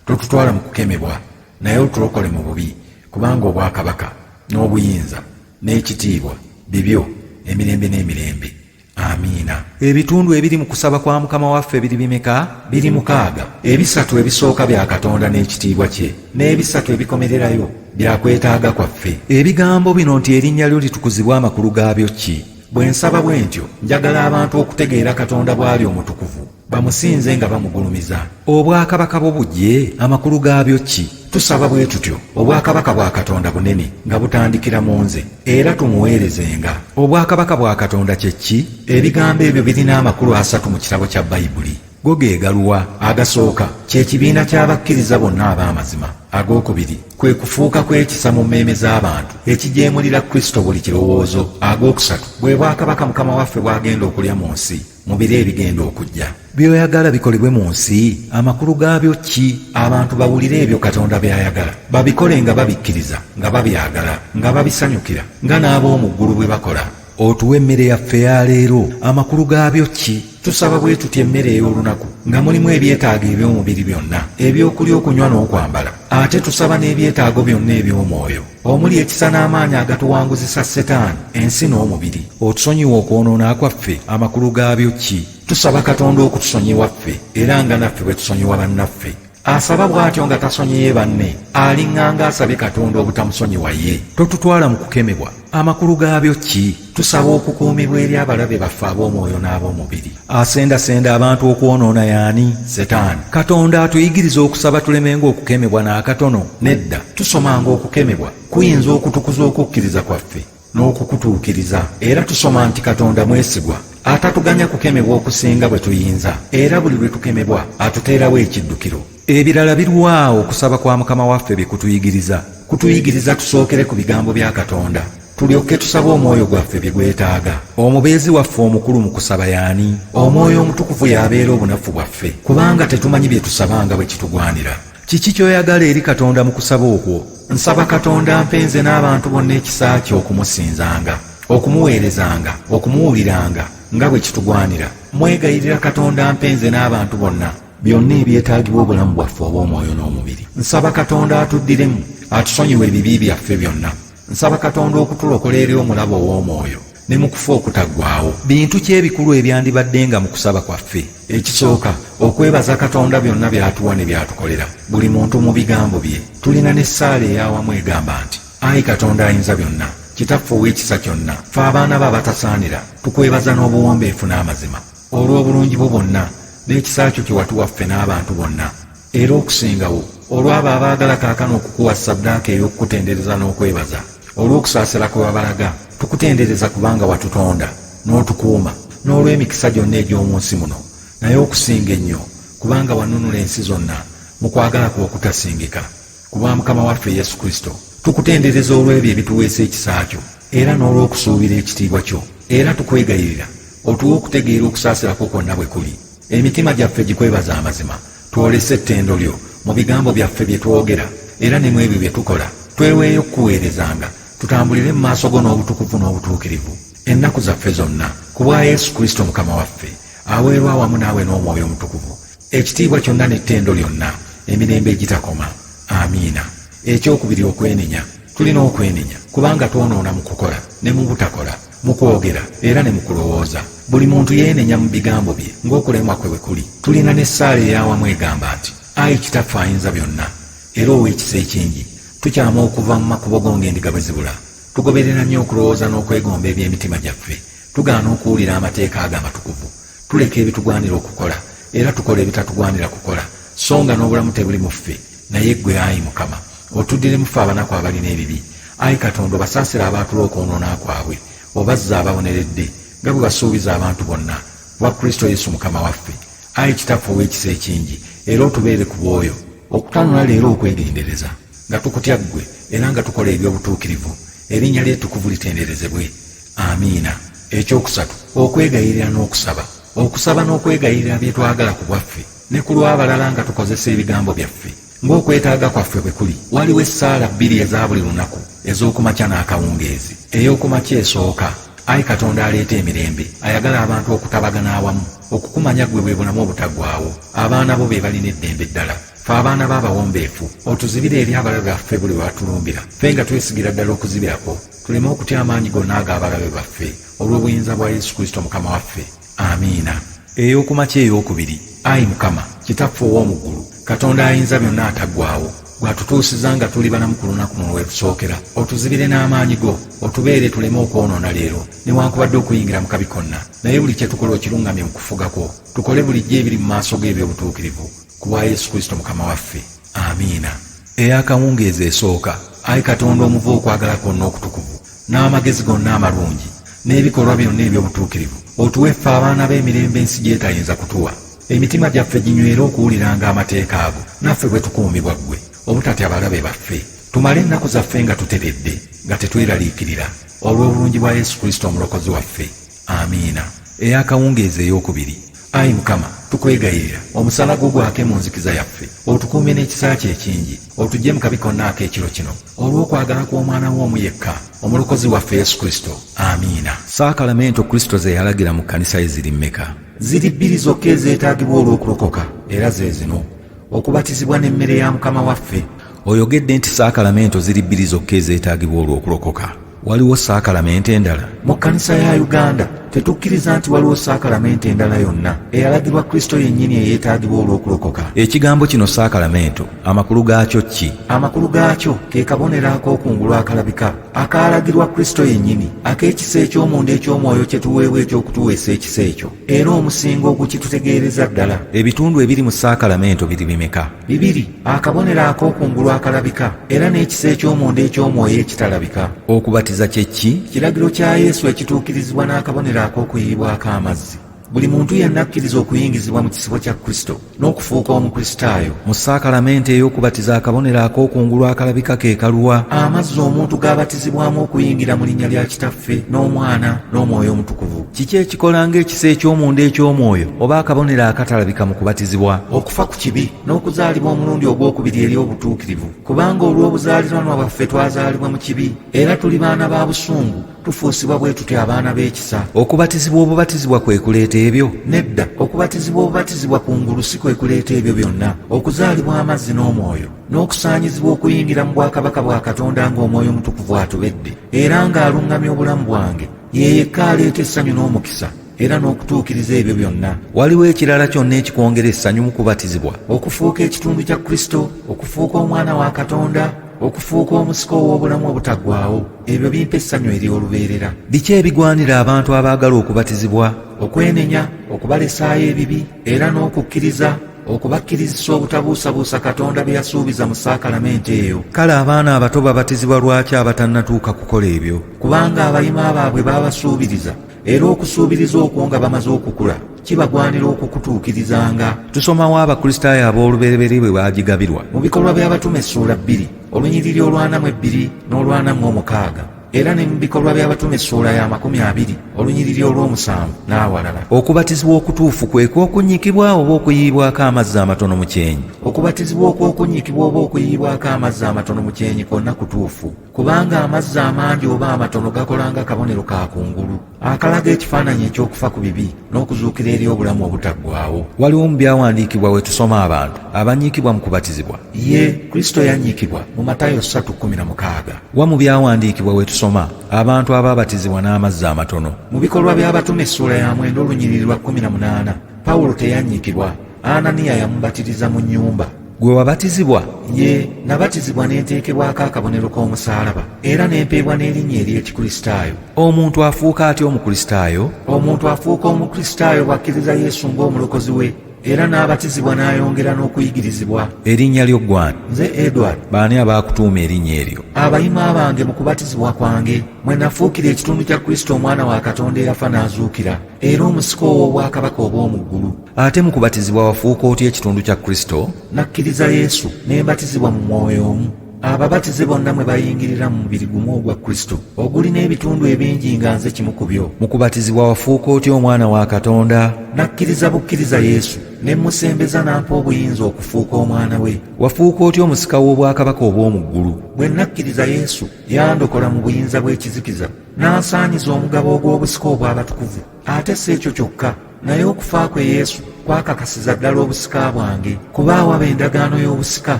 Totutwala mu kukemebwa, naye otulokole mu bubi, kubanga obwakabaka n'obuyinza n'ekitiibwa bibyo emirembe n'emirembe. Amiina. Ebitundu ebiri mu kusaba kwa Mukama waffe biri bimeka? Biri 6. Ebisatu ebisooka bya Katonda n'ekitiibwa kye, n'ebisatu ebikomererayo bya kwetaaga kwaffe. Ebigambo bino nti erinnya lyo litukuzibwa amakulu gaabyo ki? Bwe nsaba bwe ntyo njagala abantu okutegeera Katonda bw'ali omutukuvu, bamusinze nga bamugulumiza. Obwakabaka bwo bujje, amakulu gaabyo ki? Tusaba bwe tutyo obwakabaka bwa Katonda bunene nga butandikira mu nze, era tumuweerezenga. Obwakabaka bwa Katonda kye ki? Ebigambo ebyo birina amakulu 3 mu kitabo kya Bayibuli. Go ge galuwa? Agasooka kye kibiina ky'abakkiriza bonna ab'amazima. Agokubiri kwe kufuuka kw'ekisa mu mmeeme z'abantu ekijeemulira Kristo buli kirowoozo. Agokusatu bwe bwakabaka Mukama waffe bw'agenda okulya mu nsi mu biro ebigenda okujja. By'oyagala bikolebwe mu nsi, amakulu gaabyo ki? Abantu bawulire ebyo Katonda by'ayagala, babikole nga babikkiriza, nga babyagala, nga babisanyukira, nga n'ab'omu ggulu bwe bakola. Otuwe emmere yaffe ya leero, amakulu gaabyo ki? Tusaba bwe tutya emmere ey'olunaku nga mulimu ebyetaago eby'omubiri byonna, ebyokulya, okunywa n'okwambala. Ate tusaba n'ebyetaago byonna eby'omwoyo, omuli ekisa n'amaanyi agatuwanguzisa Setaani, ensi n'omubiri. Otusonyiwa okwonoona kwaffe, amakulu gaabyo ki? Tusaba Katonda okutusonyiwa ffe era nga naffe bwe tusonyiwa bannaffe. Asaba bw'atyo nga tasonyiye banne, aliŋŋanga asabye Katonda obutamusonyiwa ye. Totutwala mu kukemebwa, amakulu gaabyo ki? Tusaba okukuumibwa eri abalabe baffe ab'omwoyo n'ab'omubiri. Asendasenda abantu okwonoona y'ani? Setaani. Katonda atuyigiriza okusaba tulemenga okukemebwa n'akatono. Nedda, tusomanga okukemebwa kuyinza okutukuza okukkiriza kwaffe n'okukutuukiriza, era tusoma nti Katonda mwesigwa, atatuganya kukemebwa okusinga bwe tuyinza, era buli lwe tukemebwa atuteerawo ekiddukiro. Ebirala birwawo okusaba kwa Mukama waffe bye kutuyigiriza? Kutuyigiriza tusookere ku bigambo bya Katonda, tulyoke tusabe omwoyo gwaffe bye gwetaaga. Omubeezi waffe omukulu mu kusaba y'ani? Omwoyo omutukuvu y'abeera obunafu bwaffe, kubanga tetumanyi bye tusabanga bwe kitugwanira. Kiki ky'oyagala eri Katonda mu kusaba okwo? Nsaba Katonda mpenze n'abantu bonna ekisa kye okumusinzanga, okumuweerezanga, okumuwuliranga nga bwe kitugwanira. Mwegayirira Katonda mpenze n'abantu bonna byonna ebyetaagibwa obulamu bwaffe obw'omwoyo n'omubiri. Nsaba Katonda atuddiremu, atusonyiwe ebibi byaffe byonna. Nsaba Katonda okutulokola eri omulabo ow'omwoyo ne mu kufa okutaggwaawo. Bintu ki ebikulu ebyandibaddenga mu kusaba kwaffe? Ekisooka, okwebaza Katonda byonna by'atuwa ne by'atukolera, buli muntu mu bigambo bye. Tulina n'essaala ey'awamu egamba nti, Ayi Katonda ayinza byonna, Kitaffe ow'ekisa kyonna, ffe abaana bo abatasaanira tukwebaza n'obuwombeefu n'amazima olw'obulungi bwo bwonna n'ekisa kyo kye watuwa ffe n'abantu bonna, era okusingawo olw'abo abaagala kaakano okukuwa ssaddaaka ey'okukutendereza n'okwebaza olw'okusaasira kwe wabalaga. Tukutendereza kubanga watutonda n'otukuuma n'olw'emikisa gyonna egy'omu nsi muno, naye okusinga ennyo kubanga wanunula ensi zonna mu kwagala kwe okutasingika ku bwa Mukama waffe Yesu Kristo. Tukutendereza olw'ebyo ebituweesa ekisa kyo era n'olw'okusuubira ekitiibwa kyo, era tukwegayirira otuwe okutegeera okusaasira kwo kwonna bwe kuli. Emitima gyaffe gikwebaza amazima, twolese ettendo lyo mu bigambo byaffe bye twogera era ne mu ebyo bye tukola. Tweweeyo okukuweerezanga, tutambulire mu maaso go n'obutukuvu n'obutuukirivu ennaku zaffe zonna, ku bwa Yesu Kristo Mukama waffe, aweerwa awamu naawe n'Omwoyo Omutukuvu, ekitiibwa kyonna n'ettendo lyonna emirembe egitakoma. Amiina. Ekyokubiri, okwenenya. Tulina okwenenya kubanga twonoona mu kukola ne mu butakola, mu kwogera era ne mu kulowooza. Buli muntu yeenenya mu bigambo bye ng'okulemwa kwe bwe kuli. Tulina n'essaala ey'awamu egamba nti, Ayi Kitaffe Ayinza Byonna era ow'ekisa ekingi, tukyama okuva mu makubo go ng'endiga bwe zibula. Tugoberera nnyo okulowooza n'okwegomba eby'emitima gyaffe, tugaana okuwulira amateeka ago amatukuvu. Tuleka ebitugwanira okukola era tukola ebitatugwanira kukola, so nga n'obulamu tebuli mu ffe. Naye ggwe, Ayi Mukama, otuddiremu ffe abanaku abalina ebibi. Ayi Katonda, obasaasira abaatula okwonoona kwabwe, obazza ababoneredde nga bwe basuubiza abantu bonna bwa Kristo Yesu Mukama waffe. Ayi Kitaffe ow'ekisa ekingi, era otubeere ku bwoyo okutanula leero okwegendereza nga tukutya ggwe era nga tukola eby'obutuukirivu, erinnya ly'ettukuvu litenderezebwe. Amiina. Ekyokusatu, okwegayirira n'okusaba. Okusaba n'okwegayirira bye twagala ku bwaffe ne ku lw'abalala nga tukozesa ebigambo byaffe ng'okwetaaga kwaffe bwe kuli. Waliwo essaala 2 eza buli lunaku ez'okumakya n'akawungeezi. Ey'okumakya esooka, Ayi Katonda aleeta emirembe, ayagala abantu okutabagana awamu, okukumanya ggwe bwe bulamu obutaggwaawo, abaana bo be balina eddembe ddala. Ffe abaana b'abawombeefu, otuzibire eri abalabe baffe buli lwe batulumbira, ffe nga twesigira ddala okuzibirako, tuleme okutya amaanyi gonna ag'abalabe baffe olw'obuyinza bwa Yesu Kristo Mukama waffe. Amiina. Ey'okumakya ey'okubiri. Ayi Mukama, Kitaffe ow'omu ggulu, Katonda Ayinza Byonna ataggwaawo, bw'atutuusiza nga tuli balamu ku lunaku luno we tusookera, otuzibire n'amaanyi go, otubeere tuleme okwonoona leero newankubadde okuyingira mu kabi konna, naye buli kye tukola okiruŋŋamye mu kufuga kwo. Tukole bulijjo ebiri mu maaso g'eby'obutuukirivu ku bwa Yesu Kristo Mukama waffe. Amiina. Ey'akawungeezi esooka. Ayi Katonda omuva okwagala kwonna okutukuvu n'amagezi gonna amalungi n'ebikolwa byonna eby'obutuukirivu, otuwe ffe abaana b'emirembe ensi gy'etayinza kutuwa. Emitima gyaffe ginywera okuwuliranga amateeka ago, naffe bwe tukuumibwa ggwe obutatya balabe baffe. Tumale ennaku zaffe nga tuteredde nga tetweraliikirira, olw'obulungi bwa Yesu Kristo omulokozi waffe. Amiina. Ey'akawungeezi ey'okubiri. Ayi Mukama, tukwegayirira omusana gwo gwake mu nzikiza yaffe, otukuume n'ekisa kye ekingi, otugye mu kabi konna ak'ekiro kino olw'okwagala kw'omwana w'omu yekka, omulokozi waffe Yesu Kristo. Amiina. Saakalamento Kristo ze yalagira mu kkanisa ye ziri mmeka? Ziri 2 zokka ezeetaagibwa olw'okulokoka, era ze zino: okubatizibwa n'emmere ya Mukama waffe. Oyogedde nti saakalamento ziri 2 zokka ezeetaagibwa olw'okulokoka. Waliwo saakalamento endala? Mu kkanisa ya Uganda tetukkiriza nti waliwo saakalamento endala yonna eyalagirwa Kristo yennyini eyeetaagibwa olw'okulokoka. Ekigambo kino saakalamento, amakulu gaakyo ki? Amakulu gaakyo ke kabonero ak'okungulu akalabika akaalagirwa Kristo yennyini, ak'ekisa eky'omunda eky'omwoyo kye tuweebwa eky'okutuweesa ekisa ekyo, era omusingo ogukitutegeereza ddala. Ebitundu ebiri mu saakalamento biri bimeka? 2, akabonero ak'okungulu akalabika era n'ekisa eky'omunda eky'omwoyo ekitalabika. Okubatiza kye ki? Kiragiro kya Yesu ekituukirizibwa n'akabonero ak'okuyibwako amazzi. Buli muntu yenna akkiriza okuyingizibwa mu kisibo kya Kristo n'okufuuka Omukristaayo. Mu saakalamento ey'okubatiza akabonero ak'okungulu akalabika ke kaluwa? Amazzi omuntu g'abatizibwamu okuyingira mu linnya lya Kitaffe n'Omwana n'Omwoyo Omutukuvu. Kiki ekikola ng'ekisa eky'omunda eky'omwoyo oba akabonero akatalabika mu kubatizibwa? Okufa ku kibi n'okuzaalibwa omulundi ogwokubiri eri obutuukirivu, kubanga olw'obuzaaliranwa bwaffe twazaalibwa mu kibi era tuli baana ba busungu, tufuusibwa bwe tuti abaana b'ekisa. Okubatizibwa obubatizibwa kwe kuleeta ebyo? Nedda, okubatizibwa obubatizibwa kungulu si kwe kuleeta ebyo byonna. Okuzaalibwa amazzi n'omwoyo n'okusaanyizibwa okuyingira mu bwakabaka bwa Katonda ng'Omwoyo Omutukuvu atubedde era ng'aluŋŋamya obulamu bwange, ye yekka aleeta essanyu n'omukisa era n'okutuukiriza ebyo byonna. Waliwo ekirala kyonna ekikwongera essanyu mu kubatizibwa? Okufuuka ekitundu kya Kristo, okufuuka omwana wa Katonda, okufuuka omusika ow'obulamu obutaggwaawo, ebyo bimpa essanyu ery'olubeerera. biki ebigwanira abantu abaagala okubatizibwa? Okwenenya, okubalesaayo ebibi, era n'okukkiriza, okubakkirizisa obutabuusabuusa Katonda bye yasuubiza mu sakalamenti eyo. kale abaana abato babatizibwa lwaki abatannatuuka kukola ebyo? Kubanga abayima baabwe babasuubiriza, era okusuubiriza okwo nga bamaze okukula kibagwanira okukutuukirizanga. Tusomawo abakristaayo ab'olubereberye bwe baagigabirwa mu bikolwa by'abatume essuula 2 olunyiriri olwanamu 2 n'olwanamu 6, era ne mu bikolwa by'abatume essuula ya 20 olunyiriri olw'omusanvu n'awalala. okubatizibwa okutuufu kwe kw'okunnyikibwa oba okuyiyibwako amazzi amatono mu kyenyi? Okubatizibwa okw'okunnyikibwa oba okuyiyibwako amazzi amatono mu kyenyi konna kutuufu, kubanga amazzi amangi oba amatono gakolanga kabonero ka kungulu akalaga ekifaananyi eky'okufa ku bibi n'okuzuukira eri obulamu obutaggwaawo. waliwo mu byawandiikibwa we tusoma abantu abannyikibwa mu kubatizibwa? Ye Kristo yannyikibwa mu Matayo 3:16. wa mu byawandiikibwa we tusoma abantu abaabatizibwa n'amazzi amatono? Mu bikolwa by'abatume essuula ya 9 olunyiriri lwa 18 Pawulo teyannyikibwa, Ananiya yamubatiriza mu nnyumba. gwe wabatizibwa? Ye nabatizibwa n'enteekebwako akabonero k'omusaalaba, era n'empeebwa n'erinnya ery'ekikristaayo. omuntu afuuka atya omukristaayo? Omuntu afuuka omukristaayo bw'akkiriza Yesu ng'omulokozi we, era n'abatizibwa n'ayongera n'okuyigirizibwa. erinnya lyo ggwani? Nze Edward. baani abaakutuuma erinnya eryo? Abayima bange mu kubatizibwa kwange mwe nafuukira ekitundu kya Kristo omwana wa Katonda eyafa n'azuukira, era omusika ow'obwakabaka obw'omu ggulu. ate mu kubatizibwa wafuuka otya ekitundu kya Kristo? Nakkiriza Yesu ne mbatizibwa mu Mwoyo omu. Ababatize bonna mwe bayingirira mu mubiri gumu ogwa Kristo ogulina ebitundu ebingi nga nze kimu ku byo. mu kubatizibwa wafuuka otya omwana wa Katonda? Nakkiriza bukkiriza Yesu ne musembeza n'ampa obuyinza okufuuka omwana we. wafuuka otya omusika w'obwakabaka obw'omu ggulu? Bwe nakkiriza Yesu yandokola mu buyinza bw'ekizikiza n'ansaanyiza omugabo ogw'obusika obw'abatukuvu. Ate si ekyo kyokka, naye okufa kwe Yesu kwakakasiza ddala obusika bwange, kuba awaba endagaano y'obusika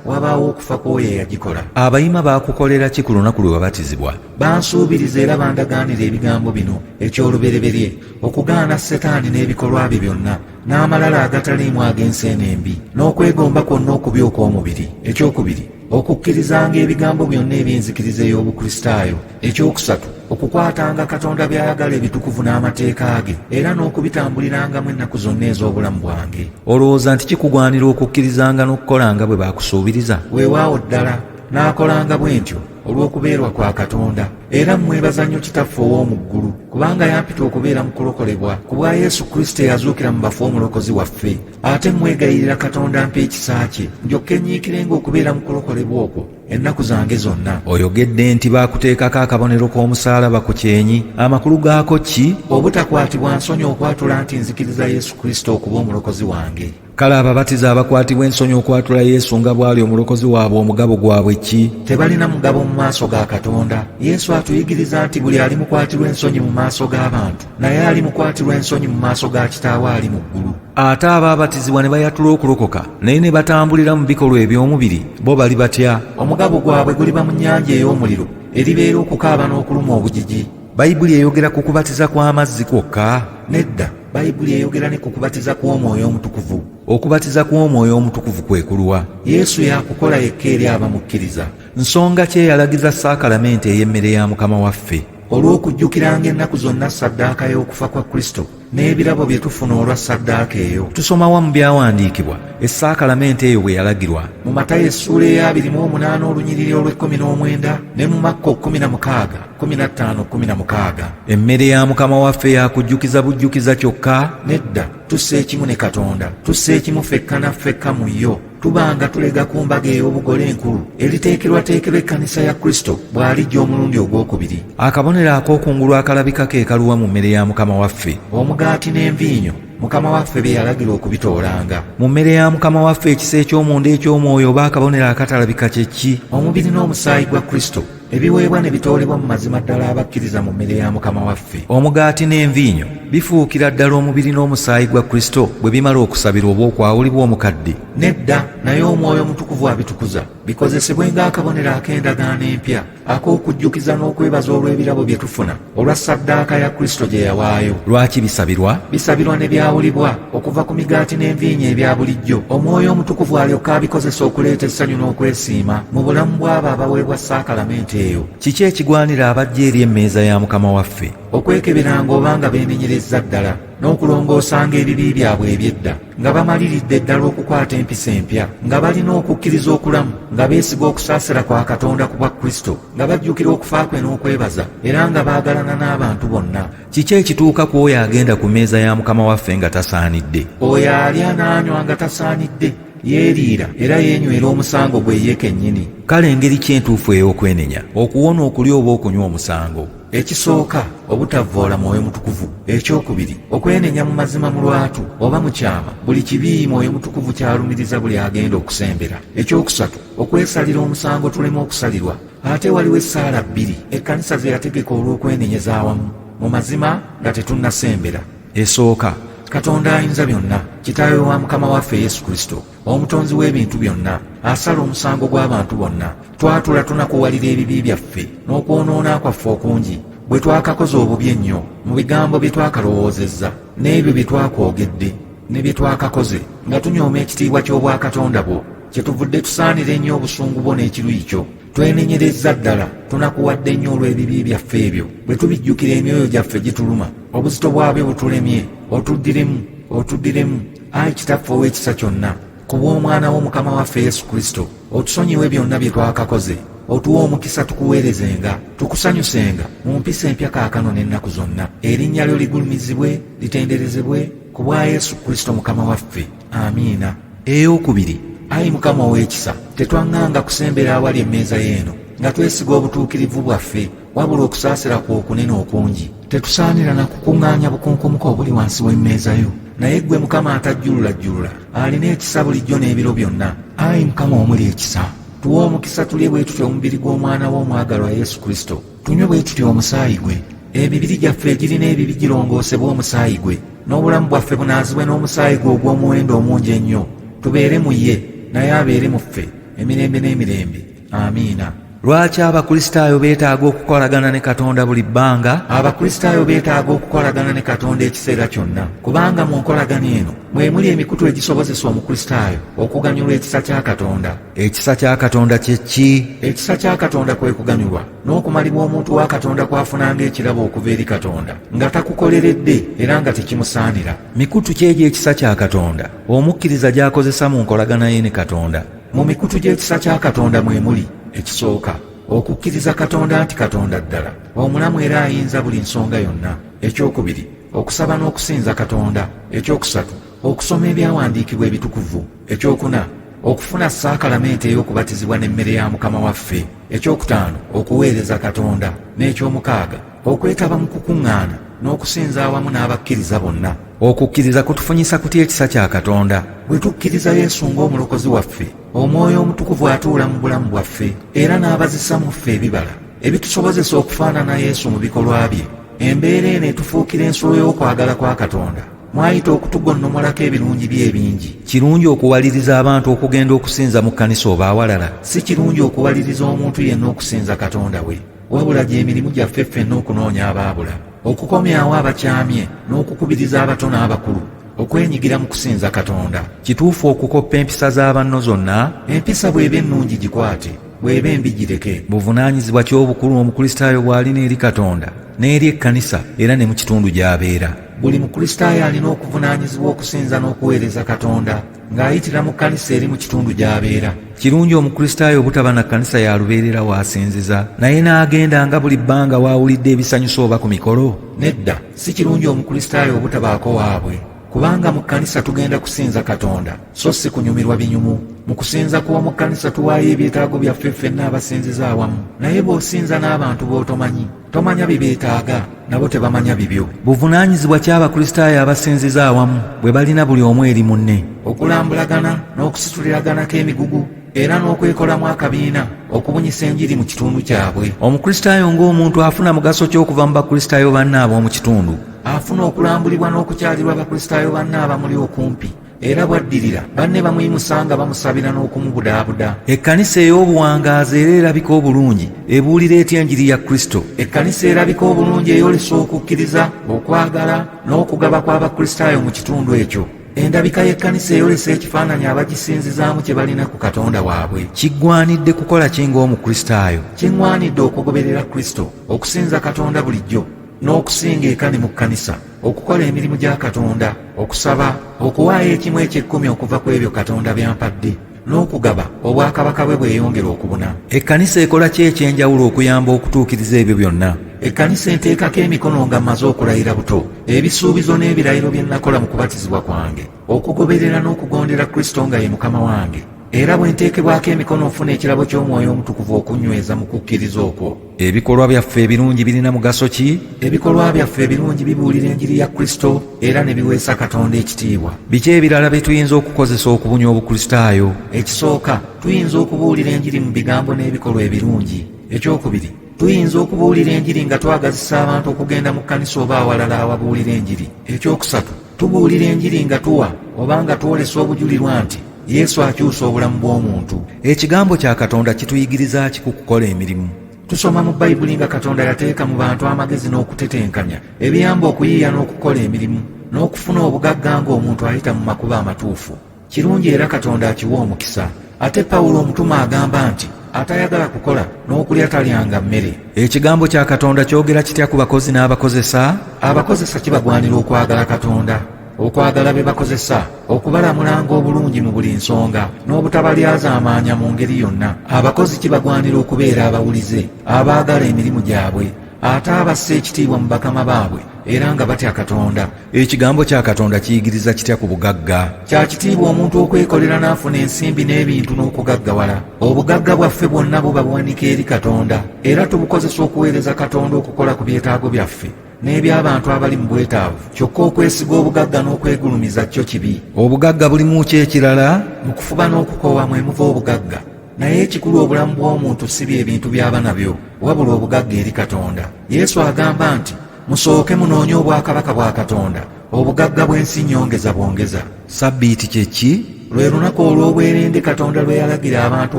wabaawo okufa kw'oyo eyagikola. abayima baakukolera ki ku lunaku lwe wabatizibwa? Bansuubiriza era bandagaanira ebigambo bino eky'olubereberye, okugaana Setaani n'ebikolwa bye byonna, n'amalala agataliimu ag'ensi eno embi, n'okwegomba kwonna okubi okw'omubiri. Ekyokubiri, okukkirizanga ebigambo byonna eby'enzikiriza ey'obukristaayo. Ekyokusatu, okukwatanga Katonda by'ayagala ebitukuvu n'amateeka ge, era n'okubitambulirangamu ennaku zonna ez'obulamu bwange. olowooza nti kikugwanira okukkirizanga n'okukolanga bwe baakusuubiriza? Weewaawo ddala, n'akolanga bwe ntyo olw'okubeerwa kwa Katonda, era mmwebaza nnyo Kitaffe ow'omu ggulu, kubanga yampita okubeera mu kulokolebwa ku bwa Yesu Kristo eyazuukira mu bafu omulokozi waffe. Ate mwegayirira Katonda ampa ekisa kye njokke nyiikirenga okubeera mu kulokolebwa okwo ennaku zange zonna. oyogedde nti baakuteekako akabonero k'omusaalaba ku kyenyi, amakulu gaako ki? Obutakwatibwa nsonyi okwatula nti nzikiriza Yesu Kristo okuba omulokozi wange. kale ababatiza abakwatibwa ensonyi okwatula Yesu nga bw'ali omulokozi waabwe omugabo gwabwe ki? Tebalina mugabo mu maaso ga Katonda. Yesu atuyigiriza nti buli alimukwatirwa ensonyi mu maaso g'abantu, naye alimukwatirwa ensonyi mu maaso ga Kitaawe ali mu ggulu. ate abaabatizibwa ne bayatula okulokoka naye ne batambulira mu bikolwa eby'omubiri, bo bali batya? Omugabo gwabwe guliba mu nnyanja ey'omuliro eribeera okukaaba n'okuluma obujiji. bayibuli eyogera ku kubatiza kw'amazzi kwokka? Nedda, Bayibuli eyogera ne ku kubatiza kw'Omwoyo Omutukuvu. okubatiza kw'omwoyo omutukuvu kwe kulwa? Yesu yakukola yekka eri abamukkiriza. nsonga ki eyalagiza sakalamenti ey'emmere ya Mukama waffe? Olw'okujjukiranga ennaku zonna ssaddaaka y'okufa kwa Kristo n'ebirabo bye tufuna olwa ssaddaaka eyo. tusomawa mu byawandiikibwa esakalamenti eyo bwe yalagirwa? Mu Matayo essuula eya 28 olunyiriri olw'19 ne mu Makko 16:15-16. emmere ya Mukama waffe yakujjukiza bujjukiza kyokka? Nedda, tussa ekimu ne Katonda, tussa ekimu ffekka na ffekka mu yo, tubanga tulega ku mbaga ey'obugole enkulu eriteekerwateekerwa ekkanisa ya Kristo bw'alijja omulundi ogwokubiri. akabonero ak'okungulu akalabika ke kaluwa mu mmere ya Mukama waffe? Omugaati n'enviinyo Mukama waffe bye yalagira okubitoolanga. mu mmere ya Mukama waffe ekisa eky'omunda eky'omwoyo oba akabonero akatalabika kye ki? Omubiri n'omusaayi gwa Kristo ebiweebwa ne bitoolebwa mu mazima ddala abakkiriza mu mmere ya Mukama waffe. omugaati n'enviinyo bifuukira ddala omubiri n'omusaayi gwa Kristo bwe bimala okusabirwa oba okwawulibwa omukadde? Nedda, naye Omwoyo Omutukuvu abitukuza. bikozesebwe ng'akabonero ak'endagaano empya ak'okujjukiza n'okwebaza olw'ebirabo bye tufuna olwa ssaddaaka ya Kristo gye yawaayo. Lwaki bisabirwa? Bisabirwa ne byawulibwa okuva ku migaati n'envinnyo ebya bulijjo, Omwoyo Omutukuvu alyoka abikozesa okuleeta essanyu n'okwesiima mu bulamu bw'abo abaweebwa saakalamente eyo. Kiki ekigwanira abajja eri emmeeza ya Mukama waffe? Okwekeberanga obanga beenenyerezza ddala n'okulongoosanga ebibi byabwe eby'edda, nga bamaliridde ddala okukwata empisa empya, nga balina okukkiriza okulamu, nga beesiga okusaasira kwa Katonda ku bwa Kristo, nga bajjukira okufa kwe n'okwebaza, era nga baagalana n'abantu bonna. Kiki ekituuka ku oyo agenda ku mmeeza ya Mukama waffe nga tasaanidde? Oyo alya n'anywa nga tasaanidde, yeeriira era yeenywera omusango gwe ye kennyini. Kale engeri ki entuufu ey'okwenenya, okuwona okulya oba okunywa omusango? Ekisooka, obutavvoola Mwoyo Mutukuvu. Ekyokubiri, okwenenya mu mazima mu lwatu oba mu kyama buli kibi Mwoyo Mutukuvu kyalumiriza buli agenda okusembera. Ekyokusatu, okwesalira omusango tuleme okusalirwa. Ate waliwo essaala bbiri ekkanisa ze yategeka olw'okwenenyeza awamu mu mazima nga tetunnasembera. Esooka, Katonda ayinza byonna, Kitaawe wa Mukama waffe Yesu Kristo, omutonzi w'ebintu byonna, asala omusango gw'abantu bonna, twatula tunakuwalira ebibi byaffe n'okwonoona kwaffe okungi bwe twakakoze obubi ennyo mu bigambo bye twakalowoozezza n'ebyo bye twakwogedde ne bye twakakoze, nga tunyooma ekitiibwa ky'obwakatonda bwo, kyetuvudde tusaanira ennyo obusungu bwo n'ekiruyi kyo. Twenenyerezza ddala tunakuwadde nnyo olw'ebibi byaffe ebyo, bwe tubijjukira emyoyo gyaffe gituluma, obuzito bwabyo butulemye. Otuddiremu, Ayi Kitaffe ow'ekisa kyonna, ku bw'Omwana w'Omukama waffe Yesu Kristo, otusonyiwe byonna bye twakakoze, otuwe omukisa tukuweerezenga, tukusanyusenga mu mpisa empya kaakano n'ennaku zonna. Erinnya lyo ligulumizibwe, litenderezebwe ku bwa Yesu Kristo Mukama waffe. Amiina. Eyokubiri, Ayi Mukama ow'ekisa, tetwaŋŋanga kusembera awali emmeeza y'eno nga twesiga obutuukirivu bwaffe, wabula okusaasira kwo okunene okungi. Tetusaanira na kukuŋŋaanya bukunkumuka obuli wansi w'emmeeza yo, naye ggwe Mukama atajjululajjulula, alina ekisa bulijjo n'ebiro byonna. Ayi Mukama omuli ekisa, tuwe omukisa tulye bwe tutyo omubiri gw'Omwana wo omwagalwa Yesu Kristo, tunywe bwe tutyo omusaayi gwe. Emibiri gyaffe egirina ebibi girongoosebwe omusaayi gwe, n'obulamu bwaffe bunaazibwe n'omusaayi gwe ogw'omuwendo omungi ennyo. Tubeere mu ye, naye abeere mu ffe emirembe n'emirembe. Amiina. Lwaki Abakristaayo beetaaga okukolagana ne Katonda buli bbanga? Abakristaayo beetaaga okukolagana ne Katonda ekiseera kyonna, kubanga mu nkolagana eno mwe muli emikutu egisobozesa Omukristaayo okuganyulwa ekisa kya Katonda. Ekisa kya Katonda kye ki? Ekisa kya Katonda kwe kuganyulwa n'okumalibwa omuntu wa Katonda kwafunanga ekirabo okuva eri Katonda, nga takukoleredde era nga tekimusaanira. Mikutu ki egy'ekisa kya Katonda omukkiriza gy'akozesa mu nkolagana ye ne Katonda? Mu mikutu gy'ekisa kya Katonda mwe muli: ekisooka, okukkiriza Katonda nti Katonda ddala omulamu era ayinza buli nsonga yonna. Ekyokubiri, okusaba n'okusinza Katonda. Ekyokusatu, okusoma ebyawandiikibwa ebitukuvu. Ekyokuna, okufuna saakalamente ey'okubatizibwa n'emmere ya Mukama waffe. Ekyokutaano, okuweereza Katonda. N'ekyomukaaga, okwetaba mu kukuŋŋaana n'okusinza awamu n'abakkiriza bonna. Okukkiriza kutufunyisa kutya ekisa kya Katonda? Bwe tukkiriza Yesu ng'omulokozi waffe, Omwoyo Omutukuvu atuula mu bulamu bwaffe era n'abazisa mu ffe ebibala ebitusobozesa okufaanana Yesu mu bikolwa bye. Embeera eno etufuukira ensulo y'okwagala kwa Katonda, mwayita okutugonnomolako ebirungi bye ebingi. Kirungi okuwaliriza abantu okugenda okusinza mu kkanisa oba awalala? Si kirungi okuwaliriza omuntu yenna okusinza Katonda we, wabula gy'emirimu gyaffe ffenna okunoonya abaabula, okukomyawo abakyamye n'okukubiriza abato n'abakulu okwenyigira mu kusinza Katonda. Kituufu okukoppa empisa z'abanno zonna? Empisa bw'eba ennungi gikwate, bw'eba embi gireke. Buvunaanyizibwa ki obukulu Omukristaayo bw'alina eri Katonda n'eri ekkanisa era ne mu kitundu gy'abeera? Buli Mukristaayo alina okuvunaanyizibwa okusinza n'okuweereza Katonda ng'ayitira mu kkanisa eri mu kitundu gy'abeera. Kirungi Omukristaayo obutaba na kkanisa ya lubeerera w'asinziza, naye n'agenda nga buli bbanga w'awulidde ebisanyusa oba ku mikolo? Nedda, si kirungi Omukristaayo obutabaako waabwe, kubanga mu kkanisa tugenda kusinza Katonda so si kunyumirwa binyumu. Mu kusinza kw'omu kkanisa tuwaayo ebyetaago byaffe ffenna abasinziza awamu, naye bw'osinza n'abantu b'otomanyi, tomanya bye beetaaga, nabo tebamanya bibyo. Buvunaanyizibwa ki Abakristaayo abasinziza awamu bwe balina buli omu eri munne? Okulambulagana n'okusituliranako emigugu era n'okwekolamu akabiina okubunyisa enjiri mu kitundu kyabwe. Omukristaayo ng'omuntu afuna mugaso ki okuva mu Bakristaayo banne ab'omu kitundu? Afuna okulambulibwa n'okukyalirwa Abakristaayo banne abamuli okumpi era bwaddirira banne bamuyimusa nga bamusabira n'okumubudaabuda. Ekkanisa ey'obuwangaazi era erabika obulungi ebuulira etya enjiri ya Kristo? Ekkanisa erabika obulungi eyolesa okukkiriza, okwagala n'okugaba kw'abakristaayo mu kitundu ekyo. Endabika y'ekkanisa eyolesa ekifaananyi abagisinzizaamu kye balina ku Katonda waabwe. Kiggwanidde kukola ki ng'omukristaayo? Kiŋŋwanidde okugoberera Kristo, okusinza Katonda bulijjo, n'okusinga ekani mu kkanisa, okukola emirimu gya Katonda, okusaba, okuwaayo ekimu eky'ekkumi okuva ku ebyo Katonda byampadde, n'okugaba obwakabaka bwe bweyongera okubuna. Ekkanisa ekola ki ekyenjawulo okuyamba okutuukiriza ebyo byonna? Ekkanisa enteekako emikono nga mmaze okulayira buto ebisuubizo n'ebirayiro bye nakola mu kubatizibwa kwange, okugoberera n'okugondera Kristo nga ye Mukama wange, era bwe nteekebwako emikono ofuna ekirabo ky'Omwoyo Omutukuvu okunyweza mu kukkiriza okwo. Ebikolwa byaffe ebirungi birina mugaso ki? Ebikolwa byaffe ebirungi bibuulira enjiri ya Kristo era ne biweesa Katonda ekitiibwa. Biki ebirala bye tuyinza okukozesa okubunya obukristaayo? Ekisooka, tuyinza okubuulira enjiri mu bigambo n'ebikolwa ebirungi. Ekyokubiri, tuyinza okubuulira enjiri nga twagazisa abantu okugenda mu kkanisa oba awalala awabuulira enjiri. Ekyokusatu, tubuulira enjiri nga tuwa oba nga twolesa obujulirwa nti Yesu akyusa obulamu bw'omuntu. Ekigambo kya Katonda kituyigiriza ki ku kukola emirimu? Tusoma mu Bayibuli nga Katonda yateeka mu bantu amagezi n'okutetenkanya ebiyamba okuyiiya n'okukola emirimu n'okufuna obugagga ng'omuntu ayita mu makubo amatuufu. Kirungi era Katonda akiwa omukisa. Ate Pawulo omutume agamba nti atayagala kukola n'okulya talyanga mmere. Ekigambo kya Katonda kyogera kitya ku bakozi n'abakozesa? Abakozesa kibagwanira okwagala Katonda, okwagala be bakozesa, okubalamulanga obulungi mu buli nsonga, n'obutabalyazaamaanya mu ngeri yonna. Abakozi kibagwanira okubeera abawulize, abaagala emirimu gyabwe, ate abassa ekitiibwa mu bakama baabwe, era nga batya Katonda. Ekigambo kya Katonda kiyigiriza kitya ku bugagga? Kya kitiibwa omuntu okwekolera n'afuna ensimbi n'ebintu n'okugaggawala. Obugagga bwaffe bwonna buba buwanika eri Katonda, era tubukozesa okuweereza Katonda okukola ku byetaago byaffe n'eby'abantu abali mu bwetaavu. Kyokka okwesiga obugagga n'okwegulumiza kyo kibi. Obugagga bulimu ki ekirala? Mu kufuba n'okukoowa mwe muva obugagga. Naye ekikulu obulamu bw'omuntu si bye bintu by'aba nabyo, wabula obugagga eri Katonda. Yesu agamba nti musooke munoonye obwakabaka bwa Katonda, obugagga bw'ensi nnyongeza bwongeza. Sabbiiti kye ki? Lwe lunaku olw'obwerende Katonda lwe yalagira abantu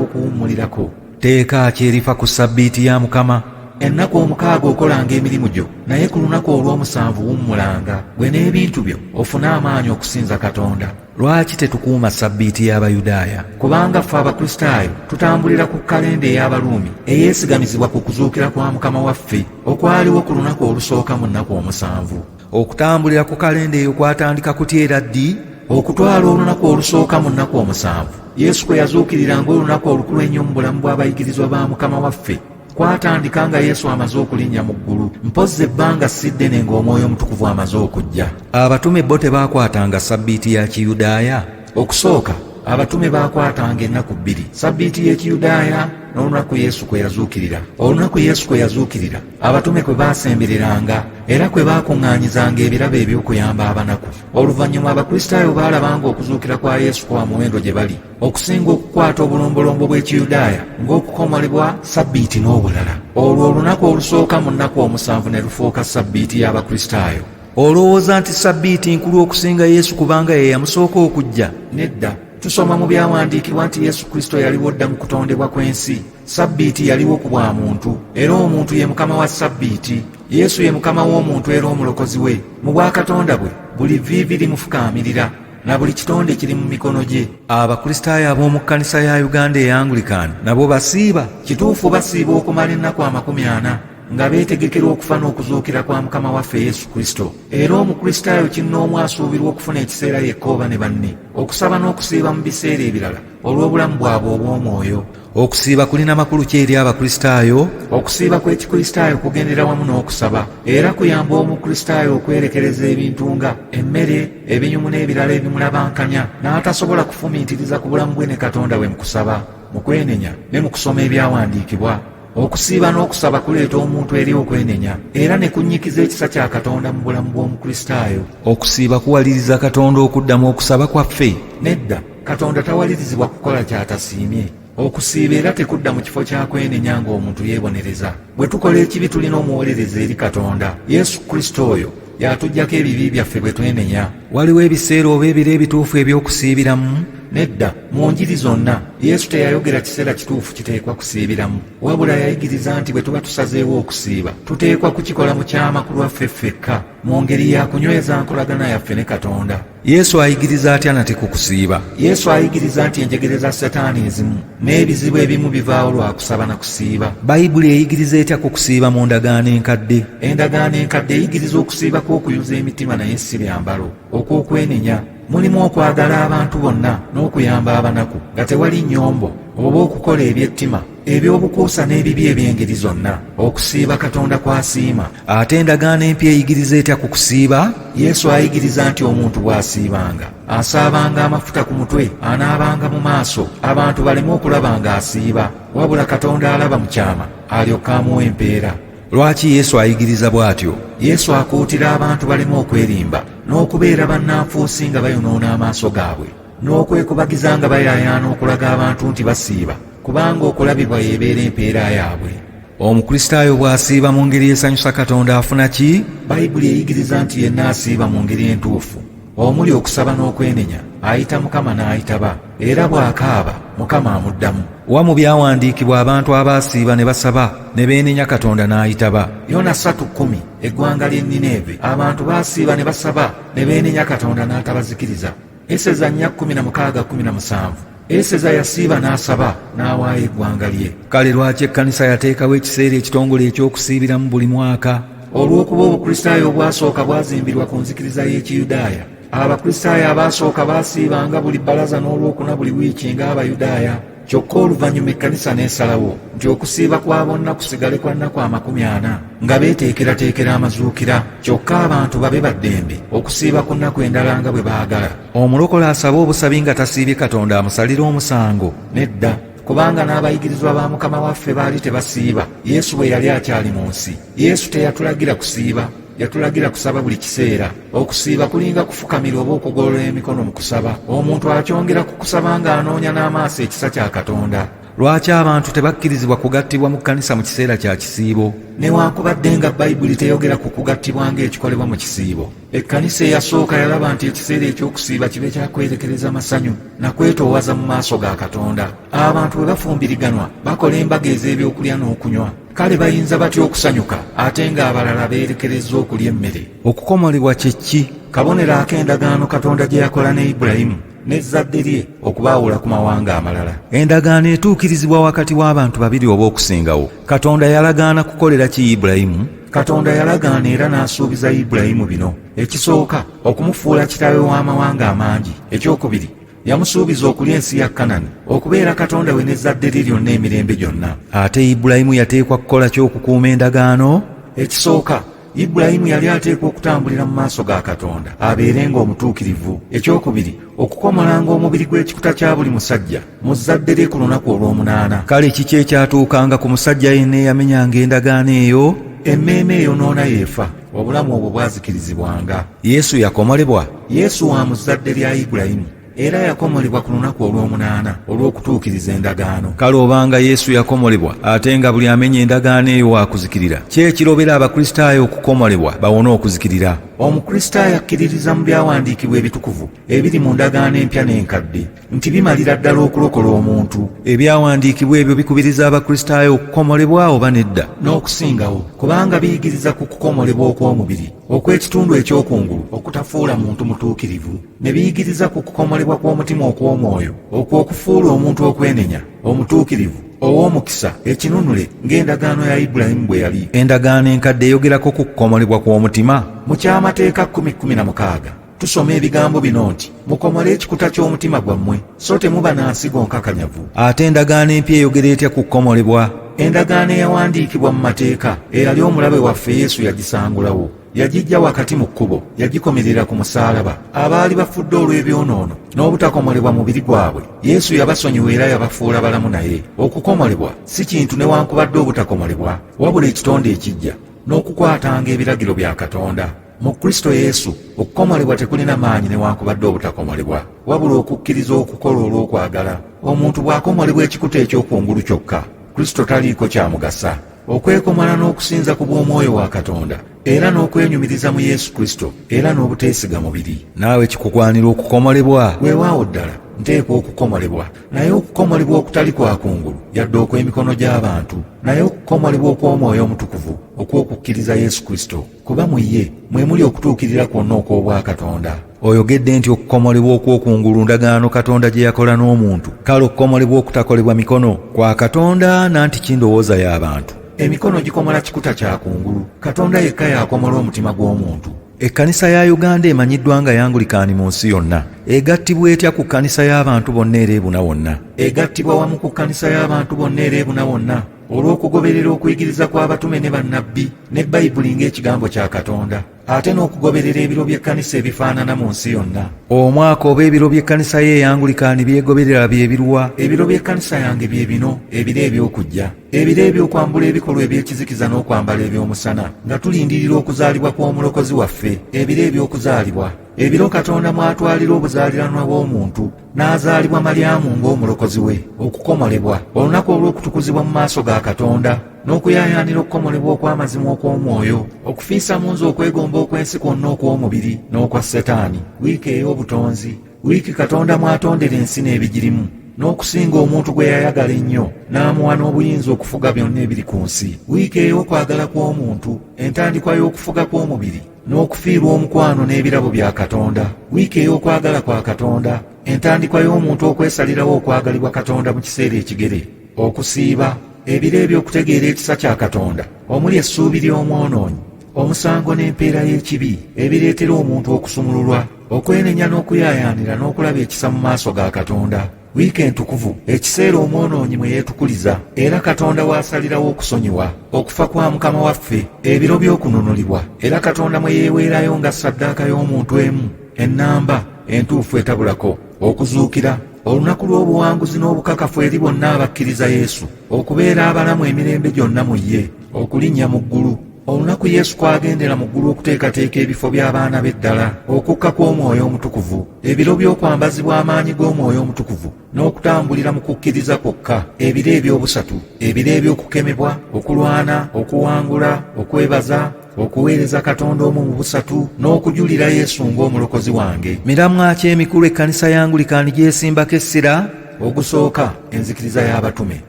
okuwummulirako. Teeka ki erifa ku sabbiiti ya Mukama? Ennaku omukaaga okolanga emirimu gyo, naye ku lunaku olw'omusanvu wummulanga, gwe n'ebintu byo ofune amaanyi okusinza Katonda. Lwaki tetukuuma sabbiiti y'Abayudaaya? Kubanga ffe Abakristaayo tutambulira ku kalenda ey'Abaruumi eyeesigamizibwa ku kuzuukira kwa Mukama waffe okwaliwo ku lunaku olusooka mu nnaku omusanvu. Okutambulira ku kalenda eyo kwatandika kutya era ddi? Okutwala olunaku olusooka mu nnaku omusanvu Yesu kwe yazuukirira ng'olunaku olukulu ennyo mu bulamu bw'abayigirizwa ba Mukama waffe kwatandika nga Yesu amaze okulinnya mu ggulu, mpozzi ebbanga si ddene ng'Omwoyo Omutukuvu amaze okujja. Abatume bo tebaakwatanga sabbiiti ya Kiyudaaya? Okusooka abatume baakwatanga ennaku bbiri, sabbiiti y'Ekiyudaaya n'olunaku Yesu kwe yazuukirira. Olunaku Yesu kwe yazuukirira abatume kwe baasembereranga era kwe baakuŋŋaanyizanga ebirabo eby'okuyamba abanaku. Oluvannyuma Abakristaayo baalabanga okuzuukira kwa Yesu kwa muwendo gye bali, okusinga okukwata obulombolombo bw'Ekiyudaaya ng'okukomolebwa sabbiiti n'obulala. Olwo olunaku olusooka mu nnaku omusanvu ne lufuuka sabbiiti y'Abakristaayo. Olowooza nti sabbiiti nkulu okusinga Yesu kubanga ye yamusooka okujja? Nedda. Tusoma mu byawandiikibwa nti Yesu Kristo yaliwo dda mu kutondebwa kw'ensi. Sabbiiti yaliwo ku bwa muntu, era omuntu ye mukama wa sabbiiti. Yesu ye mukama w'omuntu era omulokozi we. Mu bwakatonda bwe buli vviivi limufukaamirira na buli kitonde kiri mu mikono gye. Abakristaayo ab'omu kkanisa ya Uganda eya Anglican nabo basiiba? Kituufu basiiba okumala ennaku 40 nga beetegekera okufa n'okuzuukira kwa Mukama waffe Yesu Kristo. Era Omukristaayo kinnoomu asuubirwa okufuna ekiseera yekka oba ne banne, okusaba n'okusiiba mu biseera ebirala olw'obulamu bwabwe obw'omwoyo. Okusiiba kulina makulu ki eri Abakristaayo? Okusiiba kw'Ekikristaayo kugendera wamu n'okusaba, era kuyamba Omukristaayo okwerekereza ebintu nga emmere, ebinyumu n'ebirala ebimulabankanya, n'atasobola kufumiitiriza ku bulamu bwe ne Katonda we mu kusaba, mu kwenenya ne mu kusoma ebyawandiikibwa. Okusiiba n'okusaba kuleeta omuntu eri okwenenya era ne kunnyikiza ekisa kya Katonda mu bulamu bw'Omukristaayo. Okusiiba kuwaliriza Katonda okuddamu okusaba kwaffe? Nedda, Katonda tawalirizibwa kukola ky'atasiimye. Okusiiba era tekudda mu kifo kya kwenenya ng'omuntu yeebonereza. Bwe tukola ekibi tulina omuwolereza eri Katonda. Yesu Kristo oyo y'atuggyako ebibi byaffe bwe twenenya. waliwo ebiseera oba ebiro ebituufu eby'okusiibiramu? Nedda, mu njiri zonna Yesu teyayogera kiseera kituufu kiteekwa kusiibiramu, wabula yayigiriza nti bwe tuba tusazeewo okusiiba tuteekwa kukikola mu kyama ku lwaffe ffekka, mu ngeri ya kunyweza nkolagana yaffe ne Katonda. Yesu ayigiriza atya nate ku kusiiba? Yesu ayigiriza nti enjegere za Setaani ezimu n'ebizibu ebimu bivaawo lwa kusaba na kusiiba. Bayibuli eyigiriza etya ku kusiiba mu ndagaano enkadde? Endagaano enkadde eyigiriza okusiiba kw'okuyuza emitima naye si byambalo, okw'okwenenya. Mulimu okwagala abantu bonna n'okuyamba abanaku nga tewali nnyombo, oba okukola ebyettima, eby'obukuusa n'ebibi eby'engeri zonna. Okusiiba Katonda kw'asiima. Ate endagaano empya eyigiriza etya ku kusiiba? Yesu ayigiriza nti omuntu bw'asiibanga asaabanga amafuta ku mutwe, anaabanga mu maaso, abantu baleme okulaba ng'asiiba, wabula Katonda alaba mu kyama alyoka amuwa empeera. Lwaki Yesu ayigiriza bw'atyo? Yesu akuutira abantu baleme okwerimba n'okubeera bannanfuusi nga bayonoona amaaso gaabwe, n'okwekubagiza nga bayaayaana okulaga abantu nti basiiba, kubanga okulabibwa yeebeera empeera yaabwe. Omukristaayo bw'asiiba mu ngeri esanyusa Katonda afuna ki? Bayibuli eyigiriza nti yenna asiiba mu ngeri entuufu, omuli okusaba n'okwenenya, ayita Mukama n'ayitaba, era bw'akaaba Mukama amuddamu. Wa mu byawandiikibwa abantu abaasiiba ne basaba ne beenenya Katonda n'ayitaba? Yona 3:10 eggwanga ly'e Nineeve abantu baasiiba ne basaba ne beenenya Katonda n'atabazikiriza. Eseza 4:16-17 Eseza yasiiba n'asaba n'awaayo eggwanga lye. Kale lwaki ekkanisa yateekawo ekiseera ekitongole eky'okusiibiramu buli mwaka? Olw'okuba obukristaayo obwasooka bwazimbirwa ku nzikiriza y'Ekiyudaaya, abakristaayo abaasooka baasiibanga buli bbalaza n'olwokuna buli wiiki ng'Abayudaaya. Kyokka oluvannyuma ekkanisa n'esalawo nti okusiiba kwa bonna kusigale kwa nnaku 40 nga beeteekerateekera amazuukira, kyokka abantu babe baddembe okusiiba ku nnaku endala nga bwe baagala. Omulokole asaba obusabi nga tasiibye Katonda amusalira omusango? Nedda, kubanga n'abayigirizwa ba Mukama waffe baali tebasiiba Yesu bwe yali akyali mu nsi. Yesu teyatulagira kusiiba, yatulagira kusaba buli kiseera. Okusiiba kulinga kufukamira oba okugolola emikono mu kusaba. Omuntu akyongera ku kusaba ng'anoonya n'amaaso ekisa kya Katonda. Lwaki abantu tebakkirizibwa kugattibwa mu kkanisa mu kiseera kya kisiibo? Newankubadde nga Bayibuli teyogera ku kugattibwa ng'ekikolebwa mu kisiibo, ekkanisa eyasooka yalaba nti ekiseera eky'okusiiba kibe kyakwerekereza masanyu na kwetoowaza mu maaso ga Katonda. Abantu bwe bafumbiriganwa bakola embaga ez'ebyokulya n'okunywa, kale bayinza batya okusanyuka ate ng'abalala beerekereza okulya emmere? Okukomolebwa kye ki? Kabonero ak'endagaano Katonda gye yakola ne Ibulayimu n'ezzadde lye okubaawula ku mawanga amalala. Endagaano etuukirizibwa wakati w'abantu babiri oba okusingawo. Katonda yalagaana kukolera ki Ibulayimu? Katonda yalagaana era n'asuubiza Ibulayimu bino: ekisooka, okumufuula kitaawe w'amawanga amangi; ekyokubiri, yamusuubiza okulya ensi ya Kanani, okubeera Katonda we n'ezzadde lye lyonna emirembe gyonna. Ate Ibulayimu yateekwa kukola ki okukuuma endagaano? Ekisooka, Ibulayimu yali ateekwa okutambulira mu maaso ga Katonda abeerenga omutuukirivu. Ekyokubiri, okukomolanga omubiri gw'ekikuta kya buli musajja mu zzadde lye ku lunaku olw'omunaana. Kale kiki ekyatuukanga ku musajja yenna eyamenyanga endagaano eyo? Emmeeme eyonoona yeefa, obulamu obwo bwazikirizibwanga. Yesu yakomolebwa? Yesu wa mu zzadde lya Ibulayimu era yakomolebwa ku lunaku olw'omunaana olw'okutuukiriza endagaano. Kale obanga Yesu yakomolebwa ate nga buli amenya endagaano eyo waakuzikirira, ki ekirobera abakristaayo okukomolebwa bawone okuzikirira? Omukristaayo akkiririza mu byawandiikibwa ebitukuvu ebiri mu ndagaano empya n'enkadde nti bimalira ddala okulokola omuntu. Ebyawandiikibwa ebyo bikubiriza abakristaayo okukomolebwa oba nedda? N'okusingawo, kubanga biyigiriza ku kukomolebwa okw'omubiri, okw'ekitundu ekyokungulu okutafuula muntu mutuukirivu, ne biyigiriza ku kukomolebwa kw'omutima okw'omwoyo okw'okufuula omuntu okwenenya, omutuukirivu, ow'omukisa, ekinunule ng'endagaano ya Ibulayimu bwe yali. Endagaano enkadde eyogerako ku kukomolebwa kw'omutima? Mu kyamateeka 10:16 tusoma ebigambo bino nti, mukomole ekikuta ky'omutima gwammwe so temuba na nsigo nkakanyavu. Ate endagaano empya eyogera etya ku kukomolebwa? Endagaano eyawandiikibwa mu mateeka eyali omulabe waffe Yesu yagisangulawo, yagiggya wakati mu kkubo, yagikomerera ku musaalaba. Abaali bafudde olw'ebyonoono n'obutakomolebwa mubiri gwabwe, Yesu yabasonyiwa era yabafuula balamu naye. Okukomolebwa si kintu newankubadde obutakomolebwa, wabula ekitonde ekijja n'okukwatanga ebiragiro bya Katonda. Mu Kristo Yesu okukomolebwa tekulina maanyi newankubadde obutakomolebwa, wabula okukkiriza okukola olw'okwagala. Omuntu bw'akomolebwa ekikuta ekyokungulu kyokka, Kristo taliiko kyamugasa. okwekomala n'okusinza ku bw'omwoyo wa Katonda era n'okwenyumiriza mu Yesu Kristo era n'obuteesiga mubiri. Naawe kikugwanira okukomolebwa? Weewaawo ddala nteekwa okukomolebwa, naye okukomolebwa okutali kwa kungulu yadde okw'emikono gy'abantu, naye okukomolebwa okw'Omwoyo Omutukuvu okw'okukkiriza Yesu Kristo, kuba mu ye mwe muli okutuukirira kwonna okw'obwa Katonda. Oyogedde nti okukomolebwa okw'okungulu ndagaano Katonda gye yakola n'omuntu. Kale okukomolebwa okutakolebwa mikono kwa Katonda nanti kindowooza y'abantu? Emikono gikomola kikuta kya kungulu, Katonda yekka y'akomola omutima gw'omuntu. Ekkanisa ya Uganda emanyiddwa nga Yangulikaani mu nsi yonna. Egattibwa etya ku kkanisa y'abantu bonna era ebuna wonna? Egattibwa wamu ku kkanisa y'abantu bonna era ebuna wonna olw'okugoberera okuyigiriza kw'abatume ne bannabbi ne Bayibuli ng'ekigambo kya Katonda, ate n'okugoberera ebiro by'ekkanisa ebifaanana mu nsi yonna. Omwaka oba ebiro by'ekkanisa ye Yangulikaani byegoberera bye biruwa? Ebiro by'ekkanisa yange bye bino: ebiro eby'okujja, ebiro eby'okwambula ebikolwa eby'ekizikiza n'okwambala eby'omusana, nga tulindirira okuzaalibwa kw'omulokozi waffe, ebiro eby'okuzaalibwa, ebiro Katonda mw'atwalira obuzaaliranwa bw'omuntu n'azaalibwa Malyamu ng'omulokozi we, okukomolebwa, olunaku olw'okutukuzibwa mu maaso ga Katonda, n'okuyaayaanira okukomolebwa okw'amazima okw'omwoyo, okufiisa mu nze okwegomba okw'ensi kwonna okw'omubiri n'okwa Setaani, wiiki ey'obutonzi, wiiki Katonda mw'atondera ensi n'ebigirimu, n'okusinga omuntu gwe yayagala ennyo n'amuwa n'obuyinza okufuga byonna ebiri ku nsi, wiiki ey'okwagala kw'omuntu, entandikwa y'okufuga kw'omubiri n'okufiirwa omukwano n'ebirabo bya Katonda, wiiki ey'okwagala kwa Katonda, entandikwa y'omuntu okwesalirawo okwagalibwa Katonda mu kiseera ekigere, okusiiba, ebiro eby'okutegeera ekisa kya Katonda omuli essuubi ly'omwonoonyi, omusango n'empeera y'ekibi ebireetera omuntu okusumululwa, okwenenya n'okuyaayaanira n'okulaba ekisa mu maaso ga Katonda, wiiki entukuvu, ekiseera omwonoonyi mwe yeetukuliza era Katonda w'asalirawo okusonyiwa, okufa kwa Mukama waffe, ebiro by'okununulibwa era Katonda mwe yeeweerayo nga ssaddaaka y'omuntu emu, ennamba entuufu etabulako, okuzuukira, olunaku lw'obuwanguzi n'obukakafu eri bonna abakkiriza Yesu, okubeera abalamu emirembe gyonna mu ye, okulinnya mu ggulu, olunaku Yesu kwagendera mu ggulu okuteekateeka ebifo by'abaana b'eddala, okukka kw'Omwoyo Omutukuvu, ebiro by'okwambazibwa amaanyi g'Omwoyo Omutukuvu n'okutambulira mu kukkiriza kwokka, ebiro eby'obusatu, ebiro eby'okukemebwa, okulwana, okuwangula, okwebaza, okuweereza Katonda omu mu busatu, n'okujulira Yesu ng'omulokozi wange. Miramwa ki emikulu ekkanisa ya Angulikaani gy'esimbako essira? Ogusooka, enzikiriza y'abatume.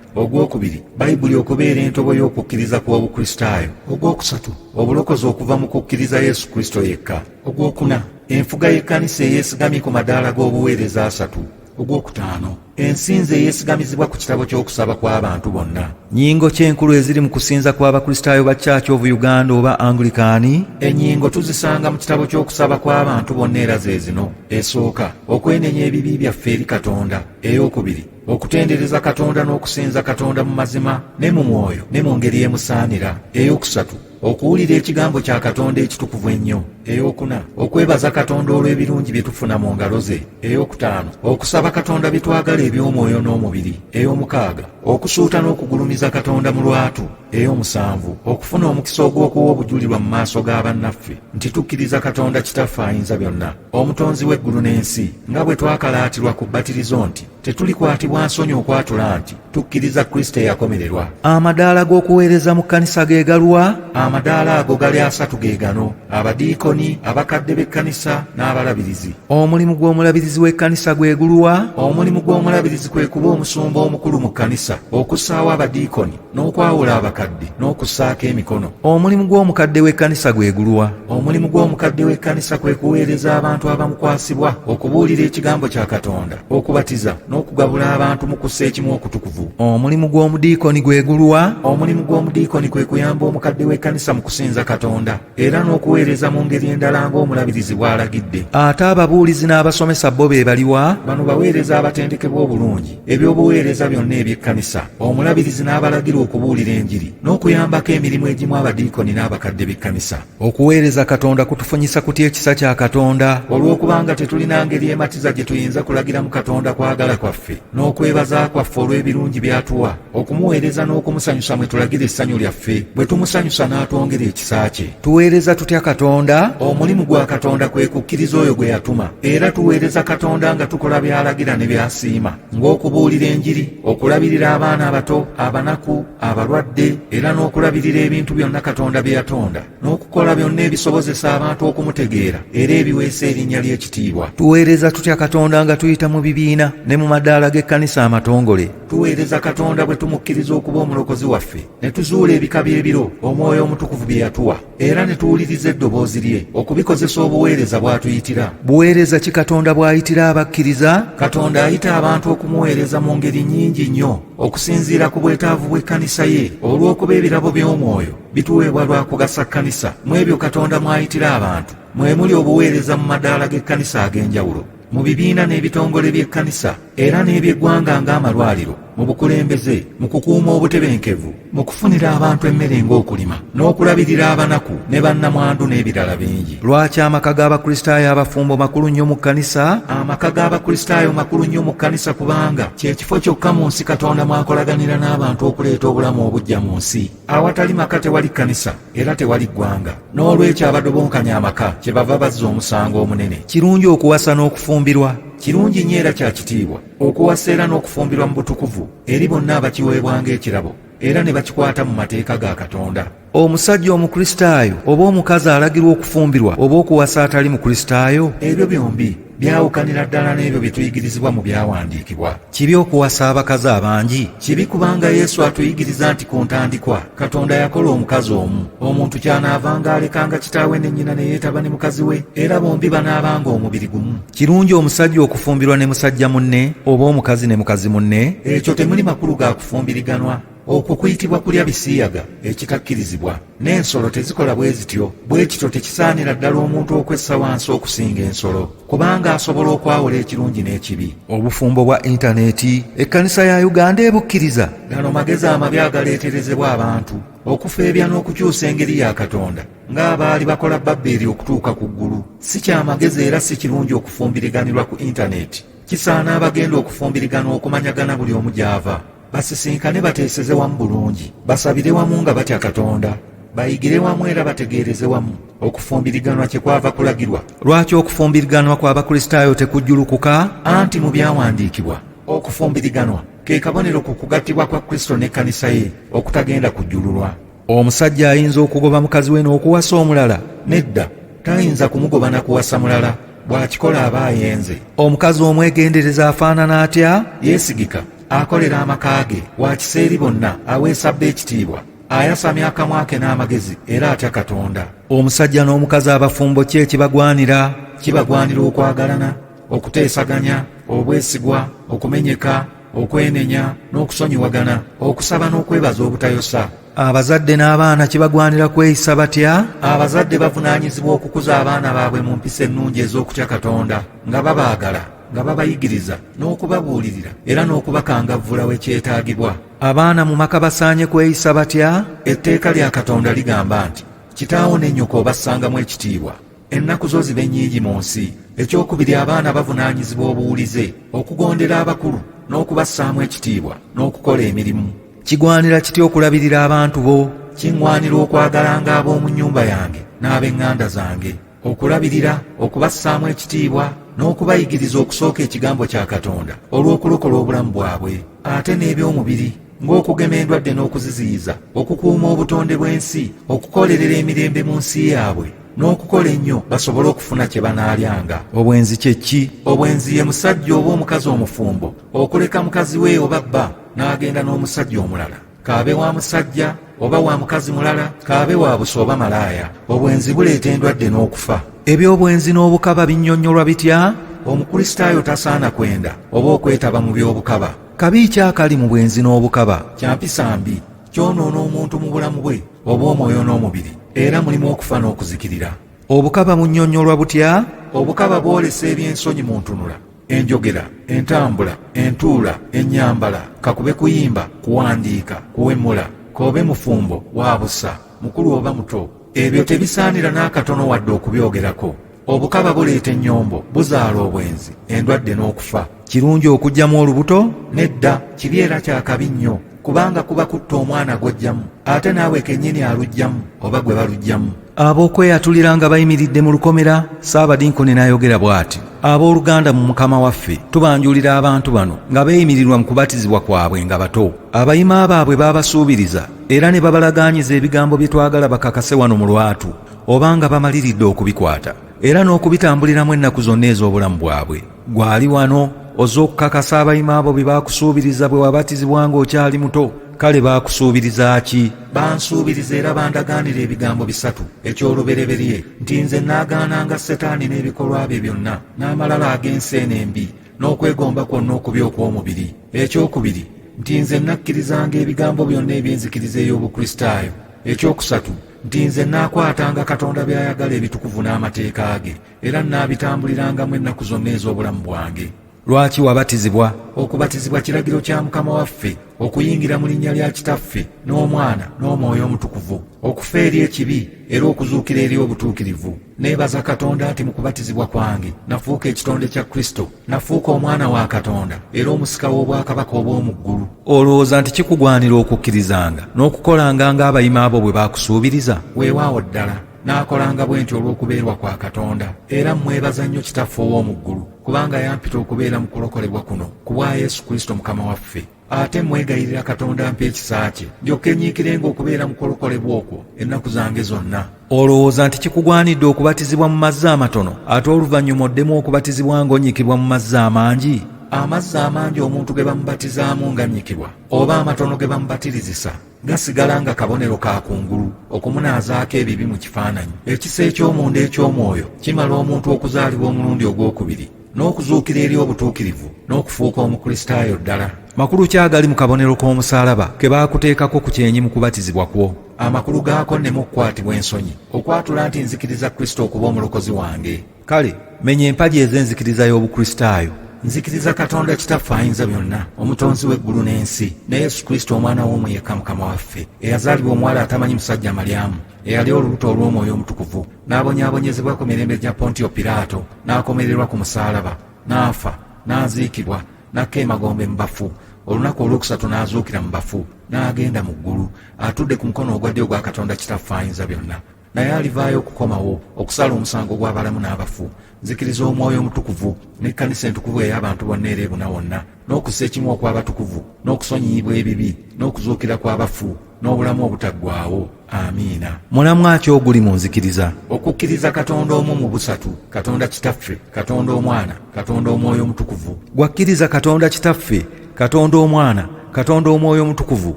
Ogwokubiri, Bayibuli okubeera entobo y'okukkiriza kw'Obukristaayo. Ogwokusatu, obulokozi okuva mu kukkiriza Yesu Kristo yekka. Ogwokuna, enfuga y'ekkanisa eyeesigamye ku madaala g'obuweereza asatu. Ogwokutaano, ensinza eyeesigamizibwa ku kitabo ky'okusaba kw'abantu bonna. Nnyingo ki enkulu eziri mu kusinza kw'Abakristaayo ba Church of Uganda oba Angulikaani? Ennyingo tuzisanga mu kitabo ky'okusaba kw'abantu bonna era ze zino. Esooka, okwenenya ebibi byaffe eri Katonda. Eyokubiri, okutendereza Katonda n'okusinza Katonda mu mazima ne mu mwoyo ne mu ngeri emusaanira. Eyokusatu, okuwulira ekigambo kya Katonda ekitukuvu ennyo. Eyokuna, okwebaza Katonda olw'ebirungi bye tufuna mu ngalo ze. Eyokutaano, okusaba Katonda bye twagala eby'omwoyo n'omubiri. Eyomukaaga, okusuuta n'okugulumiza Katonda mu lwatu. Eyomusanvu, okufuna omukisa ogw'okuwa obujulirwa mu maaso ga bannaffe nti tukkiriza Katonda Kitaffe Ayinza Byonna, omutonzi w'eggulu n'ensi, nga bwe twakalaatirwa ku bbatirizo nti tetulikwatibwa nsonyi okwatula nti tukkiriza Kristo eyakomererwa. Amadaala g'okuweereza mu kkanisa ge galuwa? Amadaala ago gali asatu ge gano: abadiikoni, abakadde b'ekkanisa n'abalabirizi. Omulimu gw'omulabirizi w'ekkanisa gwe guluwa? Omulimu gw'omulabirizi kwe kuba omusumba omukulu mu kkanisa, okussaawo abadiikoni n'okwawula abakadde n'okussaako emikono. Omulimu gw'omukadde w'ekkanisa gwe guluwa? Omulimu gw'omukadde w'ekkanisa kwe kuweereza abantu abamukwasibwa, okubuulira ekigambo kya Katonda, okubatiza n'okugabula abantu mu kussa ekimu okutukuvu. Omulimu gw'omudiikoni gwe guluwa? Omulimu gw'omudiikoni kwe kuyamba omukadde w'ekkanisa mu kusinza Katonda era n'okuweereza mu ngeri endala ng'omulabirizi bw'alagidde. Ate ababuulizi n'abasomesa bo be baliwa? Bano baweereza abatendekebwa obulungi eby'obuweereza byonna eby'ekkanisa, omulabirizi n'abalagira okubuulira enjiri n'okuyambako emirimu egimu abadiikoni n'abakadde b'ekkanisa. Okuweereza Katonda kutufunyisa kutya ekisa kya Katonda? Olw'okubanga tetulina ngeri ematiza gye tuyinza kulagiramu Katonda kwagala kwaffe n'okwebaza kwaffe olw'ebirungi by'atuwa, okumuweereza n'okumusanyusa mwe tulagira essanyu lyaffe, bwe tumusanyusa n'atwongera ekisa kye. Tuweereza tutya Katonda? omulimu gwa Katonda kwe kukkiriza oyo gwe yatuma, era tuweereza Katonda nga tukola by'alagira ne by'asiima, ng'okubuulira Enjiri, okulabirira abaana abato, abanaku, abalwadde, era n'okulabirira ebintu byonna Katonda bye yatonda, n'okukola byonna ebisobozesa abantu okumutegeera era ebiweesa erinnya ly'ekitiibwa. Tuweereza tutya Katonda nga tuyita mu bibiina ne mu madaala g'ekkanisa amatongole. Tuweereza Katonda bwe tumukkiriza okuba omulokozi waffe, ne tuzuula ebika by'ebiro Omwoyo Omutukuvu bye yatuwa, era ne tuwuliriza eddoboozi lye okubikozesa obuweereza bw'atuyitira. Buweereza ki Katonda bw'ayitira abakkiriza? Katonda ayita abantu okumuweereza mu ngeri nnyingi nnyo okusinziira ku bwetaavu bw'ekkanisa ye, olw'okuba ebirabo by'Omwoyo bituweebwa lwa kugasa kkanisa. Mu ebyo Katonda mw'ayitira abantu mwe muli obuweereza mu madaala g'ekkanisa ag'enjawulo, mu bibiina n'ebitongole by'ekkanisa era n'eby'eggwanga ng'amalwaliro, mu bukulembeze, mu kukuuma obutebenkevu, mu kufunira abantu emmere ng'okulima, n'okulabirira abanaku ne bannamwandu n'ebirala bingi. Lwaki amaka g'Abakristaayo abafumbo makulu nnyo mu kkanisa? Amaka g'Abakristaayo makulu nnyo mu kkanisa kubanga kye kifo kyokka mu nsi Katonda mwakolaganira n'abantu okuleeta obulamu obujja mu nsi. Awatali maka tewali kkanisa era tewali ggwanga, n'olwekyo abadobonkanya amaka kyebava bazza omusango omunene. Kirungi okuwasa n'okufumbirwa. Kirungi nnyo era kya kitiibwa okuwasa era n'okufumbirwa mu butukuvu eri bonna abakiweebwanga ekirabo era ne bakikwata mu mateeka ga Katonda. Omusajja Omukristaayo oba omukazi alagirwa okufumbirwa oba okuwasa atali Mukristaayo? Ebyo byombi byawukanira ddala n'ebyo bye tuyigirizibwa mu byawandiikibwa. Kibi okuwasa abakazi abangi? Kibi kubanga Yesu atuyigiriza nti ku ntandikwa Katonda yakola omukazi omu, omuntu ky'anaavanga alekanga kitaawe ne nnyina ne yeetaba ne mukazi we, era bombi banaabanga omubiri gumu. Kirungi omusajja okufumbirwa ne musajja munne oba omukazi ne mukazi munne? Ekyo temuli makulu ga kufumbiriganwa. Okwo kuyitibwa kulya bisiyaga ekitakkirizibwa. N'ensolo tezikola bwe zityo. Bwe kityo tekisaanira ddala omuntu okwessa wansi okusinga ensolo, kubanga asobola okwawula ekirungi n'ekibi. Obufumbo bwa intaneeti ekkanisa ya Uganda ebukkiriza? Gano magezi amabi agaleeterezebwa abantu okufeebya n'okukyusa engeri ya Katonda ng'abaali bakola Babbeeri okutuuka ku ggulu. Si kya magezi era si kirungi okufumbiriganirwa ku intaneeti. Kisaana abagenda okufumbirigana okumanyagana buli omu gy'ava, basisinkane bateeseze wamu bulungi, basabire wamu nga batya Katonda, bayigire wamu era bategeereze wamu. Okufumbiriganwa kye kwava kulagirwa. Lwaki okufumbiriganwa kw'Abakristaayo tekujjulukuka? Anti mu byawandiikibwa okufumbiriganwa ke kabonero ku kugattibwa kwa Kristo n'ekkanisa ye okutagenda kujjululwa. Omusajja ayinza okugoba mukazi we n'okuwasa omulala? Nedda, tayinza kumugoba na kuwasa mulala, bw'akikola aba ayenze. Omukazi omwegendereza afaanana atya? Yeesigika, akolera amaka ge, wa kiseeri bonna, aweesa bba ekitiibwa, ayasamya akamwa ke n'amagezi era atya Katonda. Omusajja n'omukazi abafumbo ki ekibagwanira? Kibagwanira okwagalana, okuteesaganya, obwesigwa, okumenyeka, okwenenya n'okusonyiwagana, okusaba n'okwebaza obutayosa. Abazadde n'abaana kibagwanira kweyisa batya? Abazadde bavunaanyizibwa okukuza abaana baabwe mu mpisa ennungi ez'okutya Katonda, nga babaagala, nga babayigiriza n'okubabuulirira era n'okubakangavvula we kyetaagibwa. Abaana mu maka basaanye kweyisa batya? Etteeka lya Katonda ligamba nti kitaawo ne nnyoko obassangamu ekitiibwa. Ennaku zo zibe nnyingi mu nsi. Ekyokubiri, abaana bavunaanyizibwa obuwulize, okugondera abakulu n'okubassaamu ekitiibwa n'okukola emirimu. Kigwanira kitya okulabirira abantu bo? Kiŋŋwanira okwagalanga ab'omu nnyumba yange n'ab'eŋŋanda zange, okulabirira, okubassaamu ekitiibwa n'okubayigiriza okusooka ekigambo kya Katonda olw'okulokola obulamu bwabwe. Ate n'ebyomubiri ng'okugema endwadde n'okuziziyiza, okukuuma obutonde bw'ensi, okukolerera emirembe mu nsi yaabwe, n'okukola ennyo basobole okufuna kye banaalyanga. Obwenzi kye ki? Obwenzi ye musajja oba omukazi omufumbo okuleka mukazi we oba bba n'agenda n'omusajja omulala, kaabe wa musajja oba wa mukazi mulala, kaabe wa buso oba malaaya. Obwenzi buleeta endwadde n'okufa. Eby'obwenzi n'obukaba binnyonnyolwa bitya? Omukristaayo tasaana kwenda oba okwetaba mu by'obukaba. Kabi ki akali mu bwenzi n'obukaba? Kya mpisa mbi, kyonoona omuntu mu bulamu bwe oba omwoyo n'omubiri, era mulimu okufa n'okuzikirira. Obukaba bunnyonnyolwa butya? Obukaba bwolesa eby'ensonyi mu ntunula, enjogera, entambula, entuula, ennyambala, kakube kuyimba, kuwandiika, kuwemula, koobe mufumbo, waabusa, mukulu oba muto. Ebyo tebisaanira n'akatono wadde okubyogerako. Obukaba buleeta ennyombo, buzaala obwenzi, endwadde n'okufa. Kirungi okuggyamu olubuto? Nedda, kibi era kyakabi nnyo, kubanga kuba kutta omwana gw'oggyamu, ate naawe kennyini aluggyamu oba gwe baluggyamu. Ab'okweyatulira nga bayimiridde mu lukomera, Saabadinkoni n'ayogera bw'ati: abooluganda mu Mukama waffe, tubanjulira abantu bano nga beeyimirirwa mu kubatizibwa kwabwe nga bato. Abayima baabwe baabasuubiriza era ne babalagaanyiza ebigambo bye twagala bakakase wano mu lwatu, oba nga bamaliridde okubikwata era n'okubitambuliramu ennaku zonna ez'obulamu bwabwe. Gwali wano ozze okukakasa abayima abo bye baakusuubiriza bwe wabatizibwa ng'okyali muto. Kale baakusuubiriza ki? Bansuubiriza era bandagaanira ebigambo bisatu. Eky'olubereberye nti nze naagaananga Setaani n'ebikolwa bye byonna, n'amalala ag'ensi eno embi, n'okwegomba kwonna okubi okw'omubiri. Ekyokubiri nti nze nakkirizanga ebigambo byonna eby'enzikiriza ey'Obukristaayo. Ekyokusatu nti nze naakwatanga Katonda by'ayagala ebitukuvu n'amateeka ge, era naabitambulirangamu ennaku zonna ez'obulamu bwange. Lwaki wabatizibwa? Okubatizibwa kiragiro kya Mukama waffe, okuyingira mu linnya lya Kitaffe n'Omwana n'Omwoyo Omutukuvu, okufa eri ekibi era okuzuukira eri obutuukirivu. Neebaza Katonda nti mu kubatizibwa kwange nafuuka ekitonde kya Kristo, nafuuka omwana wa Katonda era omusika w'obwakabaka obw'omu ggulu. Olowooza nti kikugwanira okukkirizanga n'okukolanga ng'abayima abo bwe baakusuubiriza? Weewaawo ddala, naakolanga bwe ntyo olw'okubeerwa kwa Katonda, era mmwebaza nnyo Kitaffe ow'omu ggulu, kubanga yampita okubeera mu kulokolebwa kuno ku bwa Yesu Kristo Mukama waffe. Ate mwegayirira Katonda ampa ekisa kye, ndyoke nyiikirenga okubeera mu kulokolebwa okwo ennaku zange zonna. Olowooza nti kikugwanidde okubatizibwa mu mazzi amatono ate oluvannyuma oddemu okubatizibwa ng'onnyikibwa mu mazzi amangi? Amazzi amangi omuntu ge bamubatizaamu ng'annyikibwa oba amatono ge bamubatirizisa gasigala nga kabonero ka kungulu okumunaazaako ebibi mu kifaananyi. Ekisa eky'omunda eky'omwoyo kimala omuntu okuzaalibwa omulundi ogwokubiri n'okuzuukira eri obutuukirivu n'okufuuka omukristaayo ddala. Makulu ki agali mu kabonero k'omusaalaba ke baakuteekako ku kyenyi mu kubatizibwa kwo? Amakulu gaako nneme okukwatibwa ensonyi, okwatula nti nzikiriza Kristo okuba omulokozi wange. Kale menya empagi ez'enzikiriza y'obukristaayo. Nzikiriza Katonda Kitaffe ayinza byonna, omutonzi w'eggulu n'ensi, ne Yesu Kristo omwana w'omu yekka Mukama waffe, eyazaalibwa omuwala atamanyi musajja Malyamu, eyali olubuto olw'Omwoyo Omutukuvu, n'abonyaabonyezebwa ku mirembe gya Pontiyo Piraato, n'akomererwa ku musaalaba, n'afa, n'aziikibwa, n'akka emagombe mu bafu. Olunaku olwokusatu n'azuukira mu bafu, n'agenda mu ggulu, atudde ku mukono ogwa ddyo gwa Katonda Kitaffe ayinza byonna. Naye alivaayo okukomawo okusala omusango gw'abalamu n'abafu. Nzikiriza Omwoyo Omutukuvu n'Ekkanisa Entukuvu ey'abantu bonna era ebuna wonna, n'okussa ekimu okw'abatukuvu, n'okusonyiyibwa ebibi, n'okuzuukira kw'abafu, n'obulamu obutaggwaawo. Amiina. Mulamwa ki oguli mu nzikiriza? Okukkiriza Katonda omu mu busatu, Katonda Kitaffe, Katonda Omwana, Katonda Omwoyo Omutukuvu. Gwakkiriza Katonda Kitaffe, Katonda Omwana, Katonda Omwoyo Omutukuvu,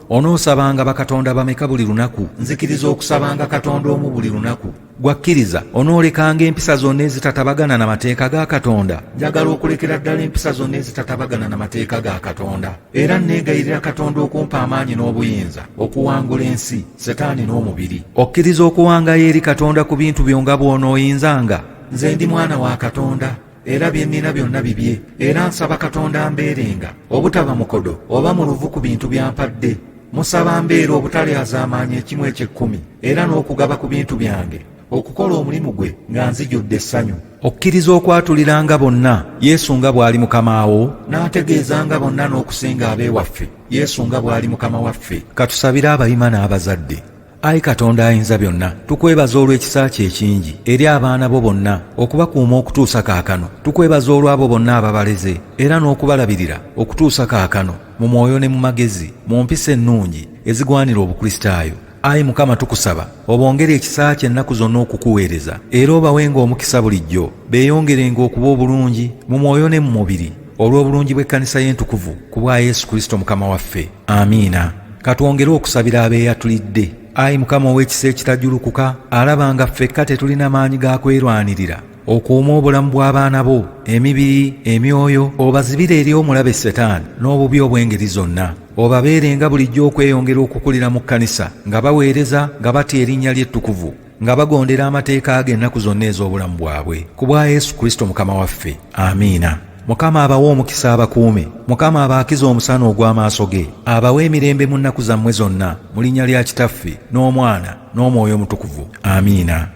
onoosabanga bakatonda bameka buli lunaku? Nzikiriza okusabanga Katonda omu buli lunaku. Gwakkiriza onoolekanga empisa zonna ezitatabagana na mateeka ga Katonda? Njagala okulekera ddala empisa zonna ezitatabagana na mateeka ga Katonda, era neegayirira Katonda okumpa amaanyi n'obuyinza okuwangula ensi, Setaani n'omubiri. Okkiriza okuwangayo eri Katonda ku bintu byo nga bw'onooyinzanga? Nze ndi mwana wa Katonda era bye nnina byonna bibye, era nsaba Katonda ambeerenga obutaba mukodo oba muluvu ku bintu byampadde. Musaba mbeera obutalyaza amaanyi ekimu eky'ekkumi, era n'okugaba ku bintu byange, okukola omulimu gwe nga nzijjudde essanyu. Okkiriza okwatuliranga bonna Yesu nga bw'ali Mukama wo? N'ategeezanga bonna n'okusinga ab'ewaffe Yesu nga bw'ali Mukama waffe. Katusabire abayima n'abazadde. Ayi Katonda ayinza byonna, tukwebaza olw'ekisa kye ekingi eri abaana bo bonna okubakuuma okutuusa kaakano. Tukwebaza olw'abo bonna ababaleze era n'okubalabirira okutuusa kaakano mu mwoyo ne mu magezi, mu mpisa ennungi ezigwanira obukristaayo. Ayi Mukama, tukusaba obongere ekisa kye ennaku zonna okukuweereza, era obawenga omukisa bulijjo, beeyongerenga okuba obulungi mu mwoyo ne mu mubiri olw'obulungi bw'Ekkanisa y'entukuvu ku bwa Yesu Kristo Mukama waffe. Amiina. Katwongere okusabira abeeyatulidde. Ayi Mukama ow'ekisa ekitajjulukuka, alaba nga ffekka tetulina maanyi ga kwerwanirira, okuuma obulamu bw'abaana bo, emibiri, emyoyo, obazibire eri omulabe Setaani n'obubi obw'engeri zonna. Obabeerenga bulijjo okweyongera okukulira mu Kkanisa, nga baweereza, nga batya erinnya lye ettukuvu, nga bagondera amateeka g'ennaku zonna ez'obulamu bwabwe, ku bwa Yesu Kristo Mukama waffe. Amiina. Mukama abawe omukisa abakuume, Mukama abaakiza omusana ogw'amaaso ge, abawe emirembe mu nnaku zammwe zonna, mu linnya lya Kitaffe n'Omwana n'Omwoyo Omutukuvu. Amiina.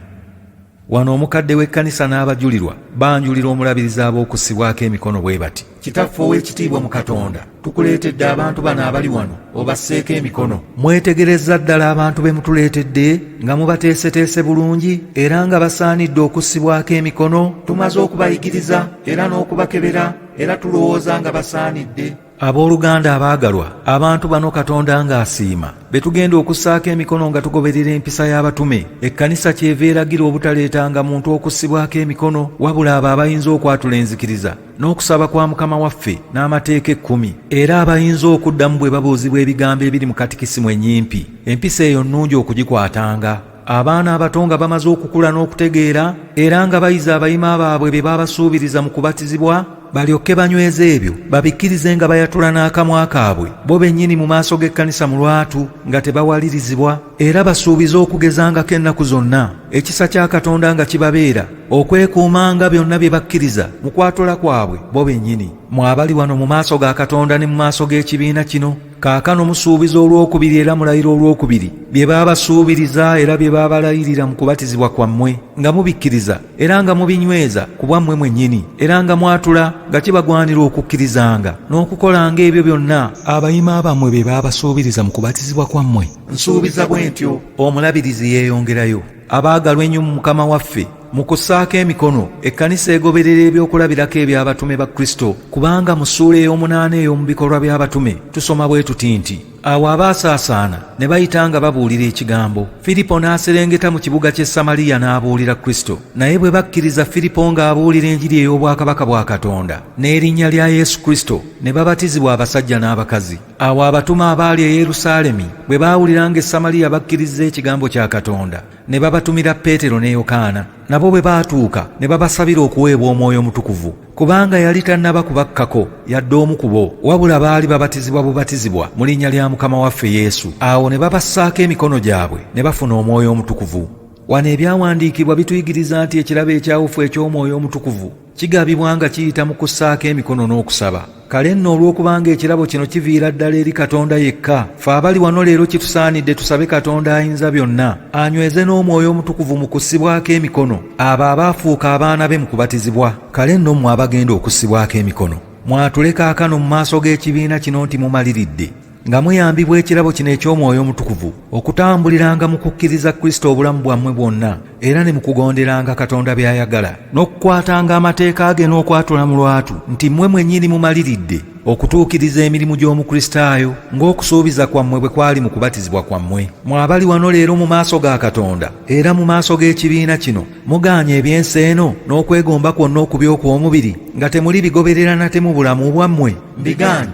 Wano omukadde w'ekkanisa n'abajulirwa banjulira omulabirizi ab'okussibwako emikono bwe bati: Kitaffe ow'ekitiibwa mu Katonda, tukuleetedde abantu bano abali wano obasseeko emikono. Mwetegerezza ddala abantu be mutuleetedde nga mubateeseteese bulungi era nga basaanidde okussibwako emikono? Tumaze okubayigiriza era n'okubakebera, era tulowooza nga basaanidde. Abooluganda abaagalwa, abantu bano Katonda ng'asiima be tugenda okussaako emikono nga tugoberera empisa y'abatume. Ekkanisa kyeva eragira obutaleetanga muntu okussibwako emikono wabula abo abayinza okwatula enzikiriza n'okusaba kwa Mukama waffe n'amateeka 10, era abayinza okuddamu bwe babuuzibwa ebigambo ebiri mu katikisimu ennyimpi. Empisa eyo nnungi okugikwatanga. Abaana abato nga bamaze okukula n'okutegeera era nga bayiza abayima baabwe be babasuubiriza mu kubatizibwa, balyokke banyweza ebyo babikkirize nga bayatula n'akamwa kaabwe bo bennyini mu maaso g'ekkanisa mu lwatu nga tebawalirizibwa, era basuubiza okugezangako ennaku zonna ekisa kya Katonda nga kibabeera okwekuumanga byonna bye bakkiriza mu kwatula kwabwe bo bennyini. Mwabali wano mu maaso ga Katonda ne mu maaso g'ekibiina kino, kaakano musuubiza olwokubiri era mulayira olwokubiri bye baabasuubiriza era bye baabalayirira mu kubatizibwa kwammwe, nga mubikkiriza era nga mubinyweza ku bwammwe mwennyini, era nga mwatula nga kibagwanira okukkirizanga n'okukolanga ebyo byonna abayima bammwe bye baabasuubiriza mu kubatizibwa kwammwe. Nsuubiza bwe ntyo. Omulabirizi yeeyongerayo: abaagalwa ennyo mu Mukama waffe, mu kussaako emikono ekkanisa egoberera ebyokulabirako eby'abatume ba Kristo, kubanga mu ssuula ey'omunaana ey'omu bikolwa by'abatume tusoma bwe tuti nti, awo abaasaasaana ne bayita nga babuulira ekigambo. Firipo n'aserengeta mu kibuga ky'e Samaliya n'abuulira Kristo. Naye bwe bakkiriza Firipo ng'abuulira enjiri ey'obwakabaka bwa Katonda n'erinnya lya Yesu Kristo, ne babatizibwa abasajja n'abakazi. Awo abatume abaali e Yerusaalemi bwe baawulira ng'e Samaliya bakkiriza ekigambo kya Katonda, ne babatumira Peetero ne Yokaana. Nabo bwe baatuuka ne babasabira okuweebwa Omwoyo Mutukuvu, kubanga yali tannaba kubakkako yadde omu ku bo, wabula baali babatizibwa bubatizibwa mu linnya lya Mukama waffe Yesu. Awo ne babassaako emikono gyabwe ne bafuna Omwoyo Omutukuvu. Wano ebyawandiikibwa bituyigiriza nti ekirabo ekyawufu eky'Omwoyo Omutukuvu kigabibwa nga kiyita mu kussaako emikono n'okusaba. Kale nno olw'okubanga ekirabo kino kiviira ddala eri Katonda yekka, ffe abali wano leero kitusaanidde tusabe Katonda ayinza byonna anyweze n'Omwoyo Omutukuvu mu kussibwako emikono abo abaafuuka abaana be mu kubatizibwa. Kale nno mmwe abagenda okussibwako emikono, mwatule kaakano mu maaso g'ekibiina kino nti mumaliridde nga mweyambibwa ekirabo kino eky'Omwoyo Omutukuvu okutambuliranga mu kukkiriza Kristo obulamu bwammwe bwonna, era ne mu kugonderanga Katonda by'ayagala, n'okukwatanga amateeka ge n'okwatula mu lwatu, nti mmwe mwennyini mumaliridde okutuukiriza emirimu gy'Omukristaayo ng'okusuubiza kwammwe bwe kwali mu kubatizibwa kwammwe. Mwabali wano leero mu maaso ga Katonda era mu maaso g'ekibiina kino mugaanye eby'ensi eno n'okwegomba kwonna okubi okw'omubiri nga temuli bigoberera nate mu bulamu bwammwe. Mbigaanye.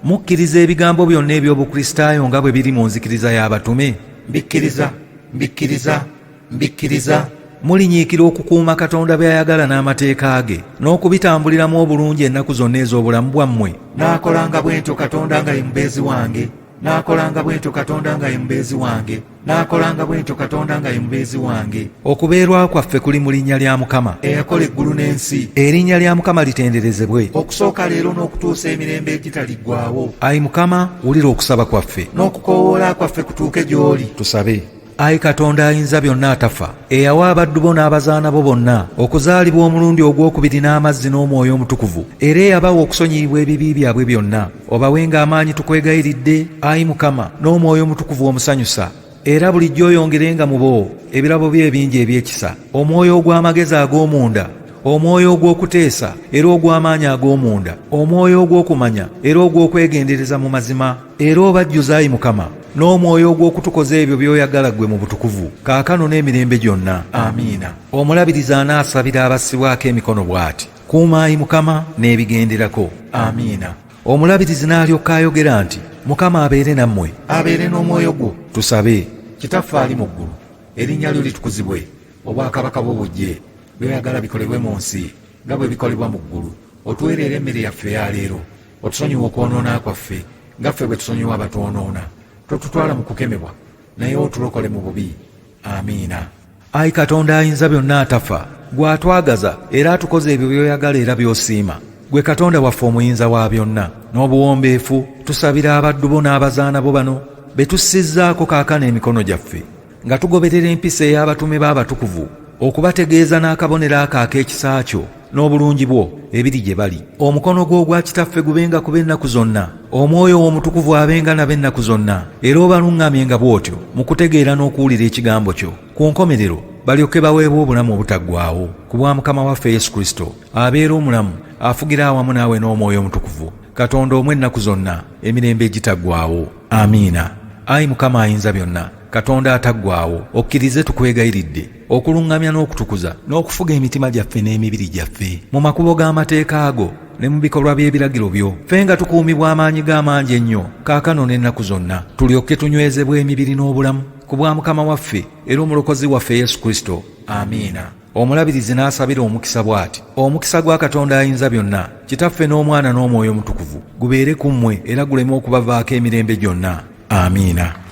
Mukkiriza ebigambo byonna eby'Obukristaayo nga bwe biri mu nzikiriza y'abatume? Mbikkiriza. Mulinyiikira okukuuma Katonda by'ayagala n'amateeka ge n'okubitambuliramu obulungi ennaku zonna ez'obulamu bwammwe? Naakolanga bwe ntyo Katonda nga ye mubeezi wange. Okubeerwa kwaffe kuli mu linnya lya Mukama eyakola eggulu n'ensi. Erinnya lya Mukama litenderezebwe okusooka leero n'okutuusa emirembe egitaliggwaawo. Ayi Mukama, wulira okusaba kwaffe n'okukoowoola kwaffe kutuuke gy'oli. Tusabe. Ayi Katonda ayinza byonna atafa, eyawa abaddu bo n'abazaana bo bonna okuzaalibwa omulundi ogwokubiri n'amazzi n'Omwoyo Omutukuvu, era eyabawa okusonyiyibwa ebibi byabwe byonna, obawenga amaanyi tukwegayiridde, Ayi Mukama, n'Omwoyo Omutukuvu omusanyusa, era bulijjo oyongerenga mu bo ebirabo bye ebingi ebyekisa, omwoyo ogw'amagezi ag'omunda, omwoyo ogw'okuteesa era ogw'amaanyi ag'omunda, omwoyo ogw'okumanya era ogw'okwegendereza mu mazima, era obajjuza Ayi Mukama n'omwoyo ogw'okutukoza ebyo by'oyagala ggwe mu butukuvu, kaakano n'emirembe gyonna. Amiina. Omulabirizi anaasabira abassibwako emikono bw'ati: kuuma Ayi Mukama n'ebigenderako. Amiina. Omulabirizi n'alyoka ayogera nti, Mukama abeere nammwe, abeere n'omwoyo gwo. Tusabe. Kitaffe ali mu ggulu, erinnya lyo litukuzibwe, obwakabaka bwo bujje, by'oyagala bikolebwe mu nsi nga bwe bikolebwa mu ggulu. Otuweerere emmere yaffe ya leero, otusonyiwe okwonoona kwaffe nga ffe bwe tusonyiwa abatwonoona, totutwala mu kukemebwa, naye otulokole mu bubi. Amiina. Ayi Katonda ayinza byonna atafa, gw'atwagaza era atukoze ebyo by'oyagala era by'osiima, gwe Katonda waffe omuyinza wa byonna n'obuwombeefu, tusabira abaddu bo n'abazaana bo bano be tussizzaako kaakano emikono gyaffe, nga tugoberera empisa ey'abatume b'abatukuvu okubategeeza n'akabonero ako ak'ekisa kyo n'obulungi bwo ebiri gye bali. Omukono gwo ogwa kitaffe gubenga ku b'ennaku zonna, omwoyo w'omutukuvu abenga n'ab'ennaku zonna, era obaluŋŋamyenga bw'otyo mu kutegeera n'okuwulira ekigambo kyo. Ku nkomerero balyoke baweebwe obulamu obutaggwaawo ku bwa Mukama waffe Yesu Kristo, abeera omulamu, afugira awamu naawe n'omwoyo omutukuvu, Katonda omwe ennaku zonna, emirembe egitaggwaawo. Amiina. Ayi Mukama ayinza byonna, Katonda ataggwaawo, okkirize tukwegayiridde okuluŋŋamya n'okutukuza n'okufuga emitima gyaffe n'emibiri gyaffe mu makubo g'amateeka ago ne mu bikolwa by'ebiragiro byo, ffe nga tukuumibwa amaanyi g'amangi ennyo kaakano n'ennaku zonna, tulyoke tunywezebwe emibiri n'obulamu ku bwa Mukama waffe era omulokozi waffe Yesu Kristo. Amiina. Omulabirizi n'asabira omukisa bw'ati: omukisa gwa Katonda ayinza byonna, Kitaffe n'Omwana n'Omwoyo Omutukuvu gubeere ku mmwe era guleme okubavaako emirembe gyonna. Amiina.